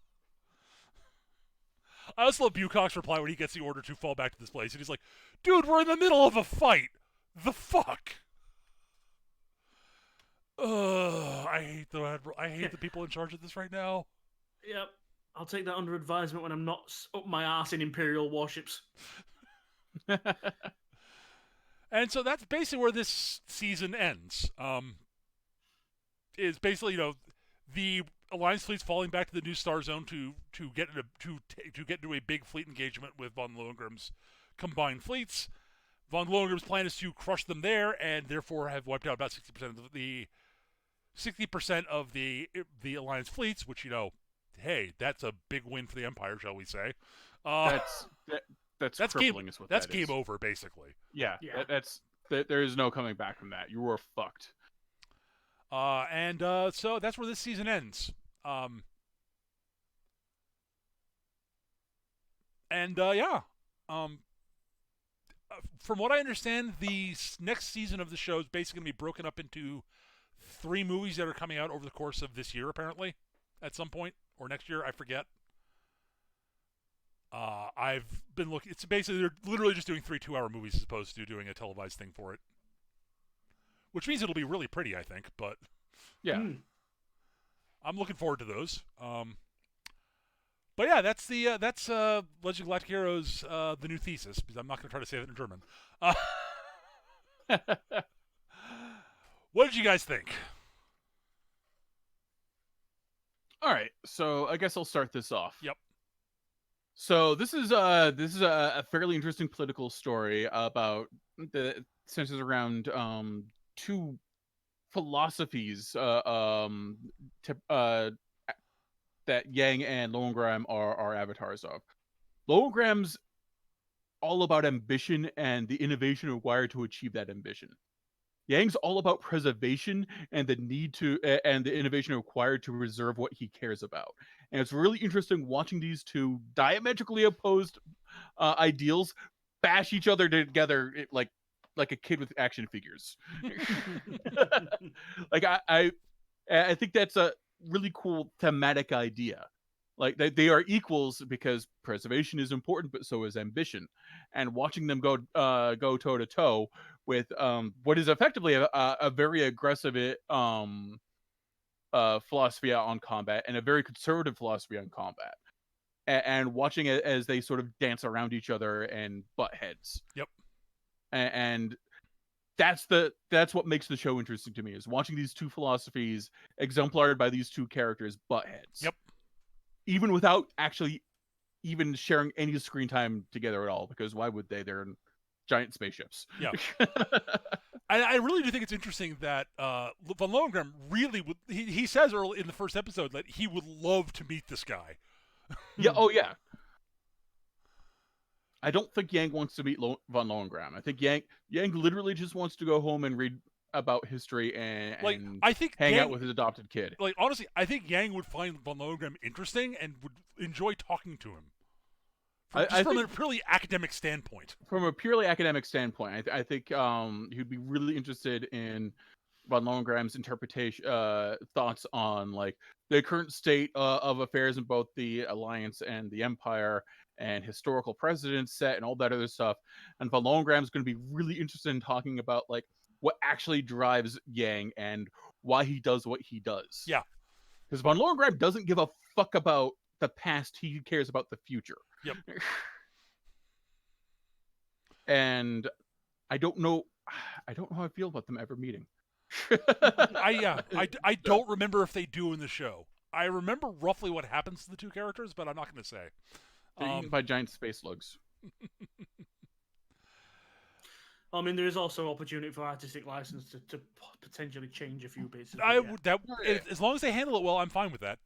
I also love Bucock's reply when he gets the order to fall back to this place, and he's like, "Dude, we're in the middle of a fight. The fuck." I hate the people in charge of this right now. Yep, I'll take that under advisement when I'm not up my ass in Imperial warships. And so that's basically where this season ends. Is basically the Alliance fleet's falling back to the New Star Zone to get into a big fleet engagement with von Lohengrim's combined fleets. Von Lohengrim's plan is to crush them there, and therefore have wiped out about 60% of the Alliance fleets. Which hey, that's a big win for the Empire, shall we say? That's crippling. Game, is what that's that game is. over, basically. Yeah. There is no coming back from that. You were fucked. So that's where this season ends. From what I understand, the next season of the show is basically going to be broken up into 3 movies that are coming out over the course of this year, apparently, at some point, or next year, I forget. I've been looking. It's basically they're literally just doing 3 2-hour movies as opposed to doing a televised thing for it, which means it'll be really pretty, I think. But yeah, I'm looking forward to those. But yeah, that's Legend of Galactic Heroes, the Neue Thesis, because I'm not going to try to say that in German. What did you guys think? All right, so I guess I'll start this off. Yep. So this is a fairly interesting political story about the centers around 2 philosophies that Yang and Lowengram are avatars of. Lowengram's all about ambition and the innovation required to achieve that ambition. Yang's all about preservation and the need to and the innovation required to reserve what he cares about. And it's really interesting watching these 2 diametrically opposed ideals bash each other together like a kid with action figures. Like I think that's a really cool thematic idea. Like they are equals because preservation is important, but so is ambition. And watching them go toe to toe with what is effectively a very aggressive philosophy on combat and a very conservative philosophy on combat, and watching it as they sort of dance around each other and butt heads. Yep. And that's what makes the show interesting to me, is watching these 2 philosophies exemplified by these 2 characters butt heads. Yep. Even without actually even sharing any screen time together at all, because why would they? They're in giant spaceships. Yeah. I really do think it's interesting that Von Lohengram really would. He says early in the first episode that he would love to meet this guy. Yeah. Oh yeah. I don't think Yang wants to meet Von Lohengram. I think Yang literally just wants to go home and read about history and I think hang Yang, out with his adopted kid. Like honestly, I think Yang would find Von Lohengram interesting and would enjoy talking to him. From a purely academic standpoint. From a purely academic standpoint, I think he'd be really interested in Von Lohengram's interpretation, thoughts on like the current state of affairs in both the Alliance and the Empire, and historical precedent set and all that other stuff. And Von Lohengram's going to be really interested in talking about like what actually drives Yang and why he does what he does. Yeah. Because Von Lohengram doesn't give a fuck about the past, he cares about the future. Yep. And I don't know how I feel about them ever meeting. I don't remember if they do in the show. I remember roughly what happens to the 2 characters, but I'm not going to say. They're eaten by giant space slugs. I mean, there is also opportunity for artistic license to potentially change a few bits. As long as they handle it well, I'm fine with that.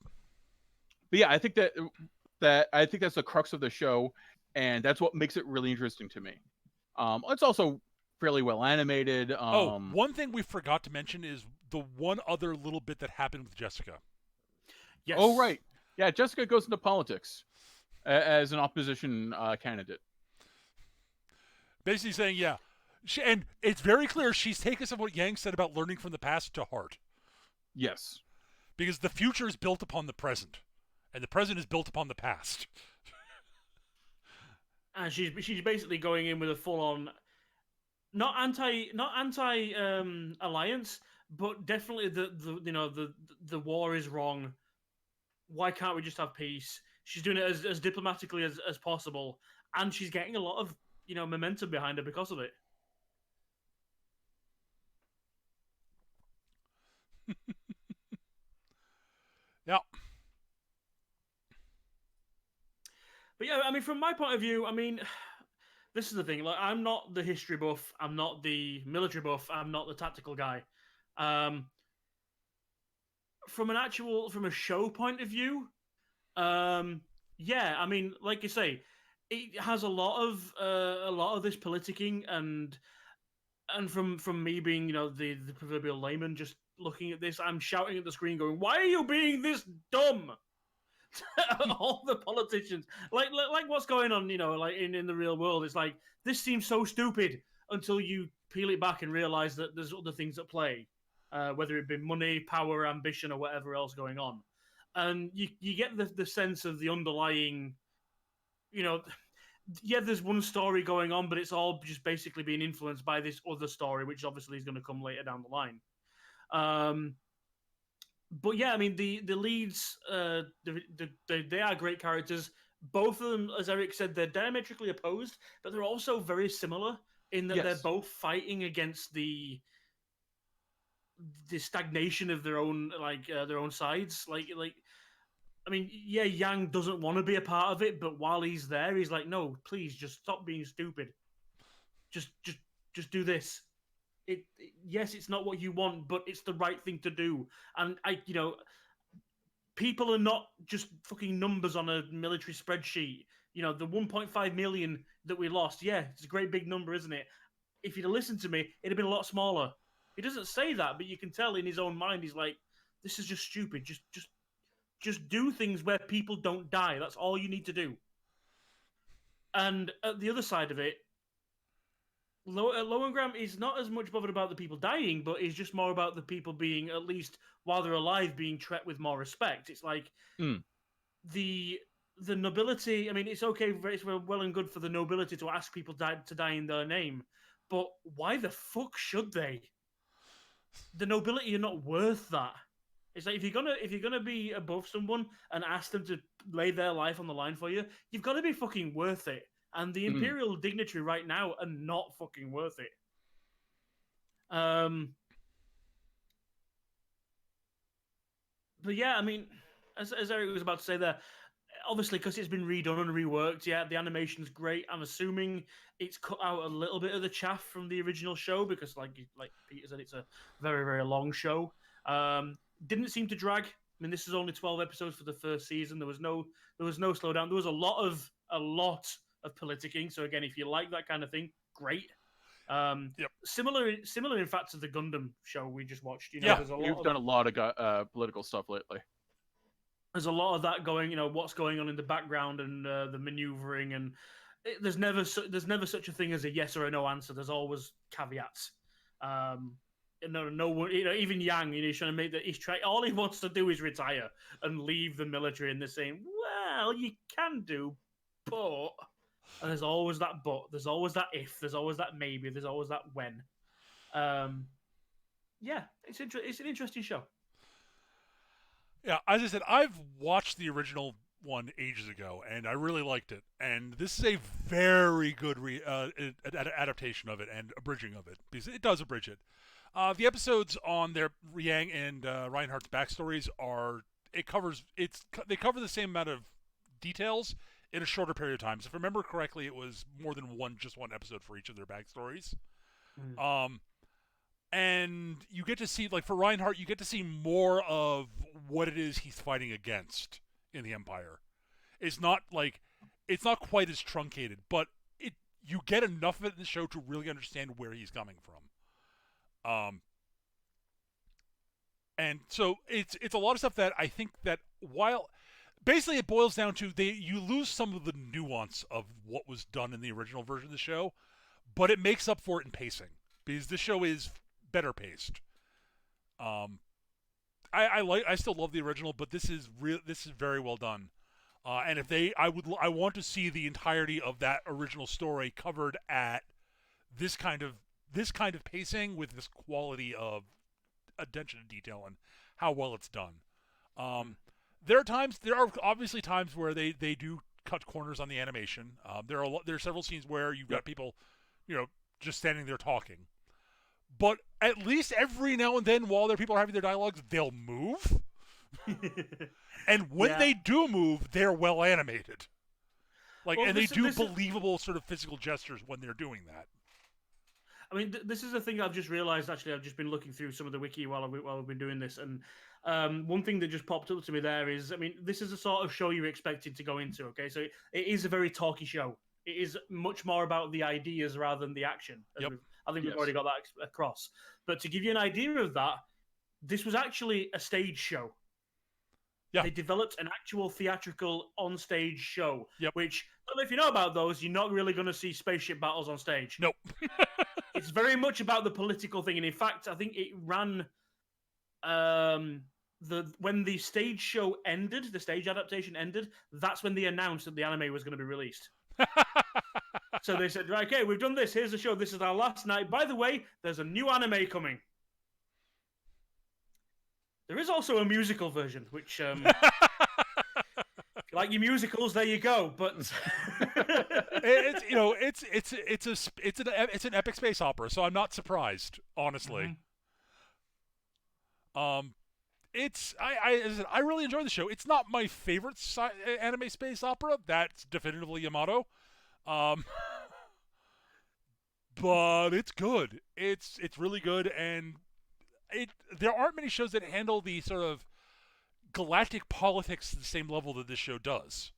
But yeah, I think that's the crux of the show, and that's what makes it really interesting to me. It's also fairly well animated. One thing we forgot to mention is the one other little bit that happened with Jessica. Yes. Oh right, yeah. Jessica goes into politics as an opposition candidate. Basically saying, yeah. And it's very clear she's taken some of what Yang said about learning from the past to heart. Yes. Because the future is built upon the present, and the present is built upon the past. And she's basically going in with a full-on, not anti alliance, but definitely the war is wrong. Why can't we just have peace? She's doing it as diplomatically as possible, and she's getting a lot of momentum behind her because of it. Yeah. But yeah, I mean, from my point of view, I mean, this is the thing. Like, I'm not the history buff. I'm not the military buff. I'm not the tactical guy. From a show point of view, yeah, I mean, like you say, it has a lot of this politicking and from me being the proverbial layman just looking at this, I'm shouting at the screen going, why are you being this dumb? All the politicians, like what's going on, like in the real world, it's like, this seems so stupid until you peel it back and realize that there's other things at play. whether it be money, power, ambition, or whatever else going on. And you get the sense of the underlying, there's one story going on, but it's all just basically being influenced by this other story, which obviously is going to come later down the line. But yeah, I mean, the leads, they are great characters. Both of them, as Eric said, they're diametrically opposed, but they're also very similar in that they're both fighting against the stagnation of their own sides. Like I mean, yeah, Yang doesn't want to be a part of it, but while he's there, he's like, no, please, just stop being stupid. Just do this. Yes, it's not what you want, but it's the right thing to do. And people are not just fucking numbers on a military spreadsheet. The 1.5 million that we lost, yeah, it's a great big number, isn't it? If you'd have listened to me, it'd have been a lot smaller. He doesn't say that, but you can tell in his own mind, he's like, this is just stupid. Just do things where people don't die. That's all you need to do. And at the other side of it, Lowengram is not as much bothered about the people dying, but is just more about the people being, at least while they're alive, being treated with more respect. It's like the nobility. I mean, it's okay, it's well and good for the nobility to ask people to die in their name, but why the fuck should they? The nobility are not worth that. It's like if you're gonna be above someone and ask them to lay their life on the line for you, you've got to be fucking worth it. And the Imperial dignitary right now are not fucking worth it. But yeah, I mean, as Eric was about to say there, obviously because it's been redone and reworked, yeah, the animation's great. I'm assuming it's cut out a little bit of the chaff from the original show because, like Peter said, it's a very, very long show. Didn't seem to drag. I mean, this is only 12 episodes for the first season. There was no slowdown. There was a lot of politicking. So again, if you like that kind of thing, great. Similar in fact to the Gundam show we just watched. There's you've done a lot of political stuff lately. There's a lot of that going. What's going on in the background and the maneuvering, and there's never such a thing as a yes or a no answer. There's always caveats. No one, even Yang, he's trying to make that. All he wants to do is retire and leave the military, and they're saying, "Well, you can do, but." And there's always that but. There's always that if. There's always that maybe. There's always that when. Yeah, it's an interesting show. Yeah, as I said, I've watched the original one ages ago, and I really liked it. And this is a very good adaptation of it and abridging of it, because it does abridge it. The episodes on their Yang and Reinhardt's backstories they cover the same amount of details in a shorter period of time. So if I remember correctly, it was more than just one episode for each of their backstories. And you get to see, like for Reinhardt, you get to see more of what it is he's fighting against in the Empire. It's not quite as truncated, but you get enough of it in the show to really understand where he's coming from. And so it's a lot of stuff that I think that while basically it boils down to you lose some of the nuance of what was done in the original version of the show, but it makes up for it in pacing because the show is better paced. I still love the original, but this is very well done. And I want to see the entirety of that original story covered at this kind of pacing with this quality of attention to detail and how well it's done. There are obviously times where they do cut corners on the animation. There are several scenes where you've got people, just standing there talking. But at least every now and then, while people are having their dialogues, they'll move. And when they do move, they're well animated. They do believable sort of physical gestures when they're doing that. I mean, this is a thing I've just realized. Actually, I've just been looking through some of the wiki while we've been doing this, and one thing that just popped up to me there is, I mean, this is the sort of show you're expected to go into. Okay, so it is a very talky show. It is much more about the ideas rather than the action. I think we've already got that across. But to give you an idea of that, this was actually a stage show. Yeah. They developed an actual theatrical on-stage show, which, I don't know if you know about those, you're not really going to see spaceship battles on stage. Nope. It's very much about the political thing. And in fact, I think it ran when the stage show ended, the stage adaptation ended, that's when they announced that the anime was going to be released. So they said, right, okay, we've done this. Here's the show. This is our last night. By the way, there's a new anime coming. There is also a musical version, which, if you like your musicals, there you go. But it's an epic space opera, so I'm not surprised, honestly. Mm-hmm. I really enjoy the show. It's not my favorite anime space opera. That's definitively Yamato. But it's good. It's really good, and there aren't many shows that handle the sort of galactic politics at the same level that this show does.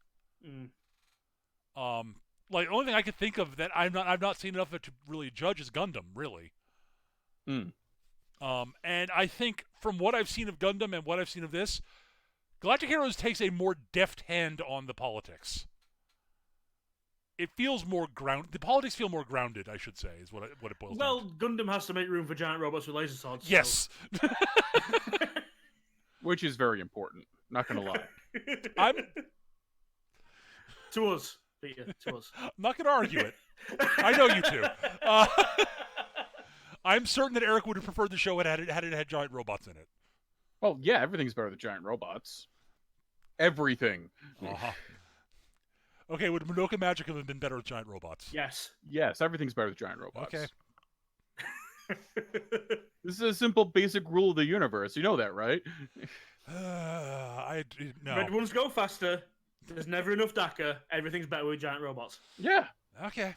Like the only thing I could think of that I've not seen enough of it to really judge is Gundam, really. And I think from what I've seen of Gundam and what I've seen of this, Galactic Heroes takes a more deft hand on the politics. It feels more grounded. The politics feel more grounded, I should say, is what it boils down to. Well, Gundam has to make room for giant robots with laser swords. Yes. So. Which is very important. Not going to lie. To us, Peter. To us. I'm not going to argue it. I know you two. I'm certain that Eric would have preferred the show had it had giant robots in it. Well, yeah, everything's better than giant robots. Everything. Uh-huh. Okay, would Madoka Magica have been better with giant robots? Yes. Yes, everything's better with giant robots. Okay. This is a simple, basic rule of the universe. You know that, right? No. Red ones go faster. There's never enough DACA. Everything's better with giant robots. Yeah. Okay.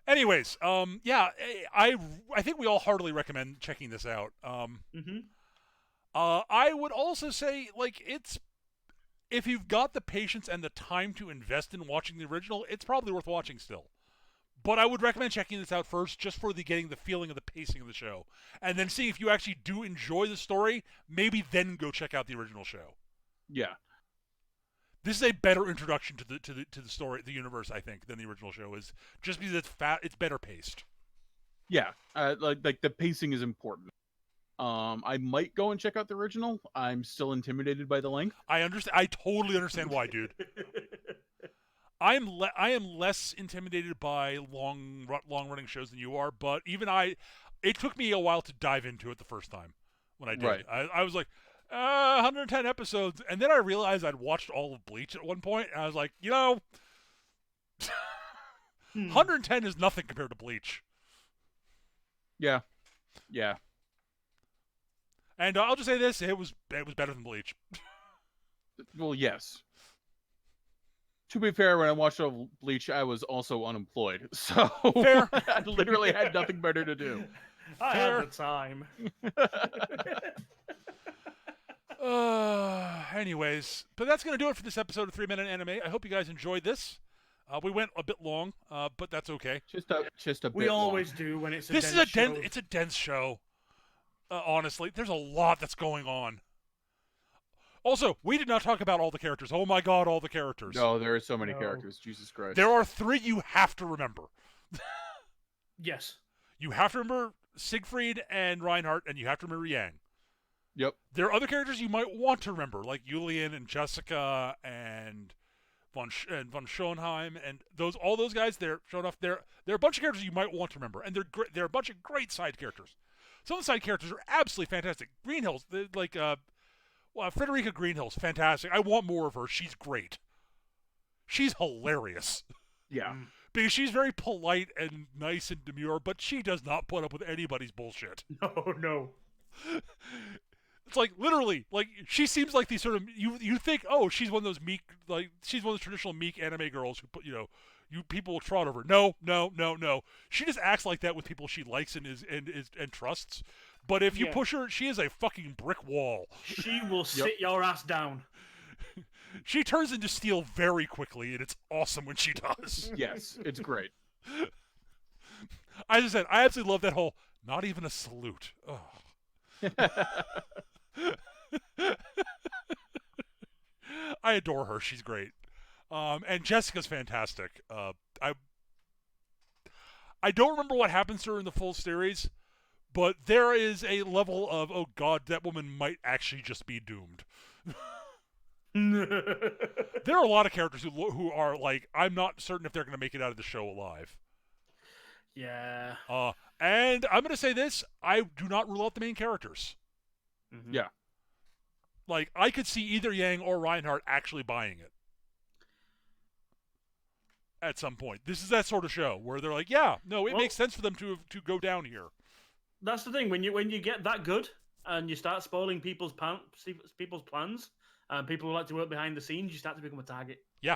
Anyways, yeah, I think we all heartily recommend checking this out. I would also say, like, if you've got the patience and the time to invest in watching the original, it's probably worth watching still. But I would recommend checking this out first, just for getting the feeling of the pacing of the show, and then see if you actually do enjoy the story. Maybe then go check out the original show. Yeah. This is a better introduction to the story, the universe, I think, than the original show is. Just because it's better paced. Yeah, like the pacing is important. I might go and check out the original. I'm still intimidated by the length. I understand. I totally understand why, dude. I am less intimidated by long running shows than you are, but even it took me a while to dive into it the first time when I did. Right. I was like, 110 episodes, and then I realized I'd watched all of Bleach at one point, and I was like, 110 is nothing compared to Bleach. Yeah. Yeah. And I'll just say this: it was better than Bleach. Well, yes. To be fair, when I watched Bleach, I was also unemployed, so Fair. I literally had nothing better to do. I had the time. Anyways, but that's going to do it for this episode of 3 Minute Anime. I hope you guys enjoyed this. We went a bit long, but that's okay. Just a bit We always long. do when it's a This dense is show. It's a dense show. Honestly, there's a lot that's going on. Also, we did not talk about all the characters. Oh my god, all the characters. No, there are so many characters. Jesus Christ. There are 3 you have to remember. Yes. You have to remember Siegfried and Reinhardt, and you have to remember Yang. Yep. There are other characters you might want to remember, like Julian and Jessica and von Schoenheim and all those guys. They're shown off. They're a bunch of characters you might want to remember, and they're a bunch of great side characters. Some of the side characters are absolutely fantastic. Greenhill's Frederica Greenhill's fantastic. I want more of her. She's great. She's hilarious. Yeah. Because she's very polite and nice and demure, but she does not put up with anybody's bullshit. No. It's like, literally, like, she seems like these sort of, you think, oh, she's one of those meek, like, she's one of those traditional meek anime girls who put, you people will trot over. No. She just acts like that with people she likes and trusts. But if you push her, she is a fucking brick wall. She will sit your ass down. She turns into steel very quickly, and it's awesome when she does. Yes, it's great. As I said, I absolutely love that whole, not even a salute. Oh. I adore her. She's great. And Jessica's fantastic. I don't remember what happens to her in the full series, but there is a level of, oh god, that woman might actually just be doomed. There are a lot of characters who are like, I'm not certain if they're going to make it out of the show alive. Yeah. And I'm going to say this, I do not rule out the main characters. Mm-hmm. Yeah. Like, I could see either Yang or Reinhardt actually buying it. At some point. This is that sort of show where they're like, yeah, no, it makes sense for them to go down here. That's the thing. When you get that good and you start spoiling people's plans, and people who like to work behind the scenes, you start to become a target. Yeah.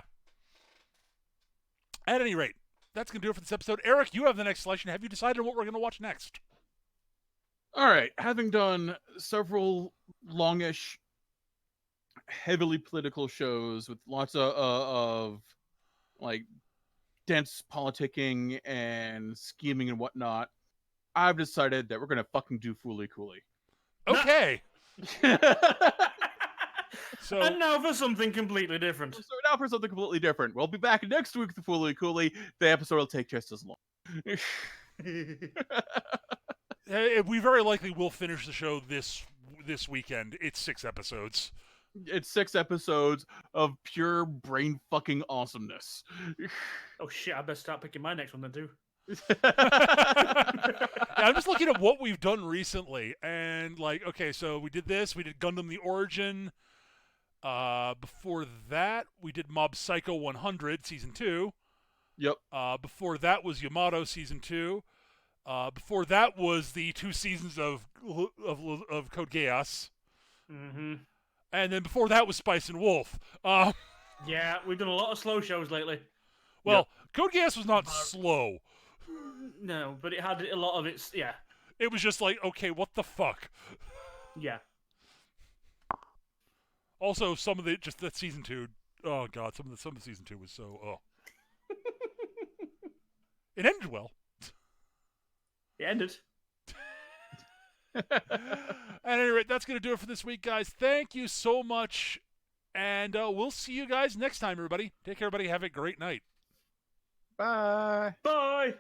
At any rate, that's going to do it for this episode. Eric, you have the next selection. Have you decided what we're going to watch next? All right. Having done several longish, heavily political shows with lots of like dense politicking and scheming and whatnot, I've decided that we're going to fucking do Fooly Cooly. Okay. So, and now for something completely different. So now for something completely different. We'll be back next week with Fooly Cooly. The episode will take just as long. We very likely will finish the show this weekend. It's 6 episodes. It's 6 episodes of pure brain fucking awesomeness. Oh shit, I better start picking my next one then too. Yeah, I'm just looking at what we've done recently, and like, okay, so we did this, we did Gundam the Origin. Before that, we did Mob Psycho 100 Season 2. Yep. Before that was Yamato Season 2. Before that was the 2 seasons of Code Geass. Mm-hmm. And then before that was Spice and Wolf. Yeah, we've done a lot of slow shows lately. Well, yep. Code Geass was not slow. No, but it had a lot of its, yeah. It was just like, okay, what the fuck? Yeah. Also, some of that Season 2, oh god, some of the Season 2 was so, It ended well. It ended. At any rate, that's going to do it for this week, guys. Thank you so much, and we'll see you guys next time, everybody. Take care, everybody. Have a great night. Bye. Bye.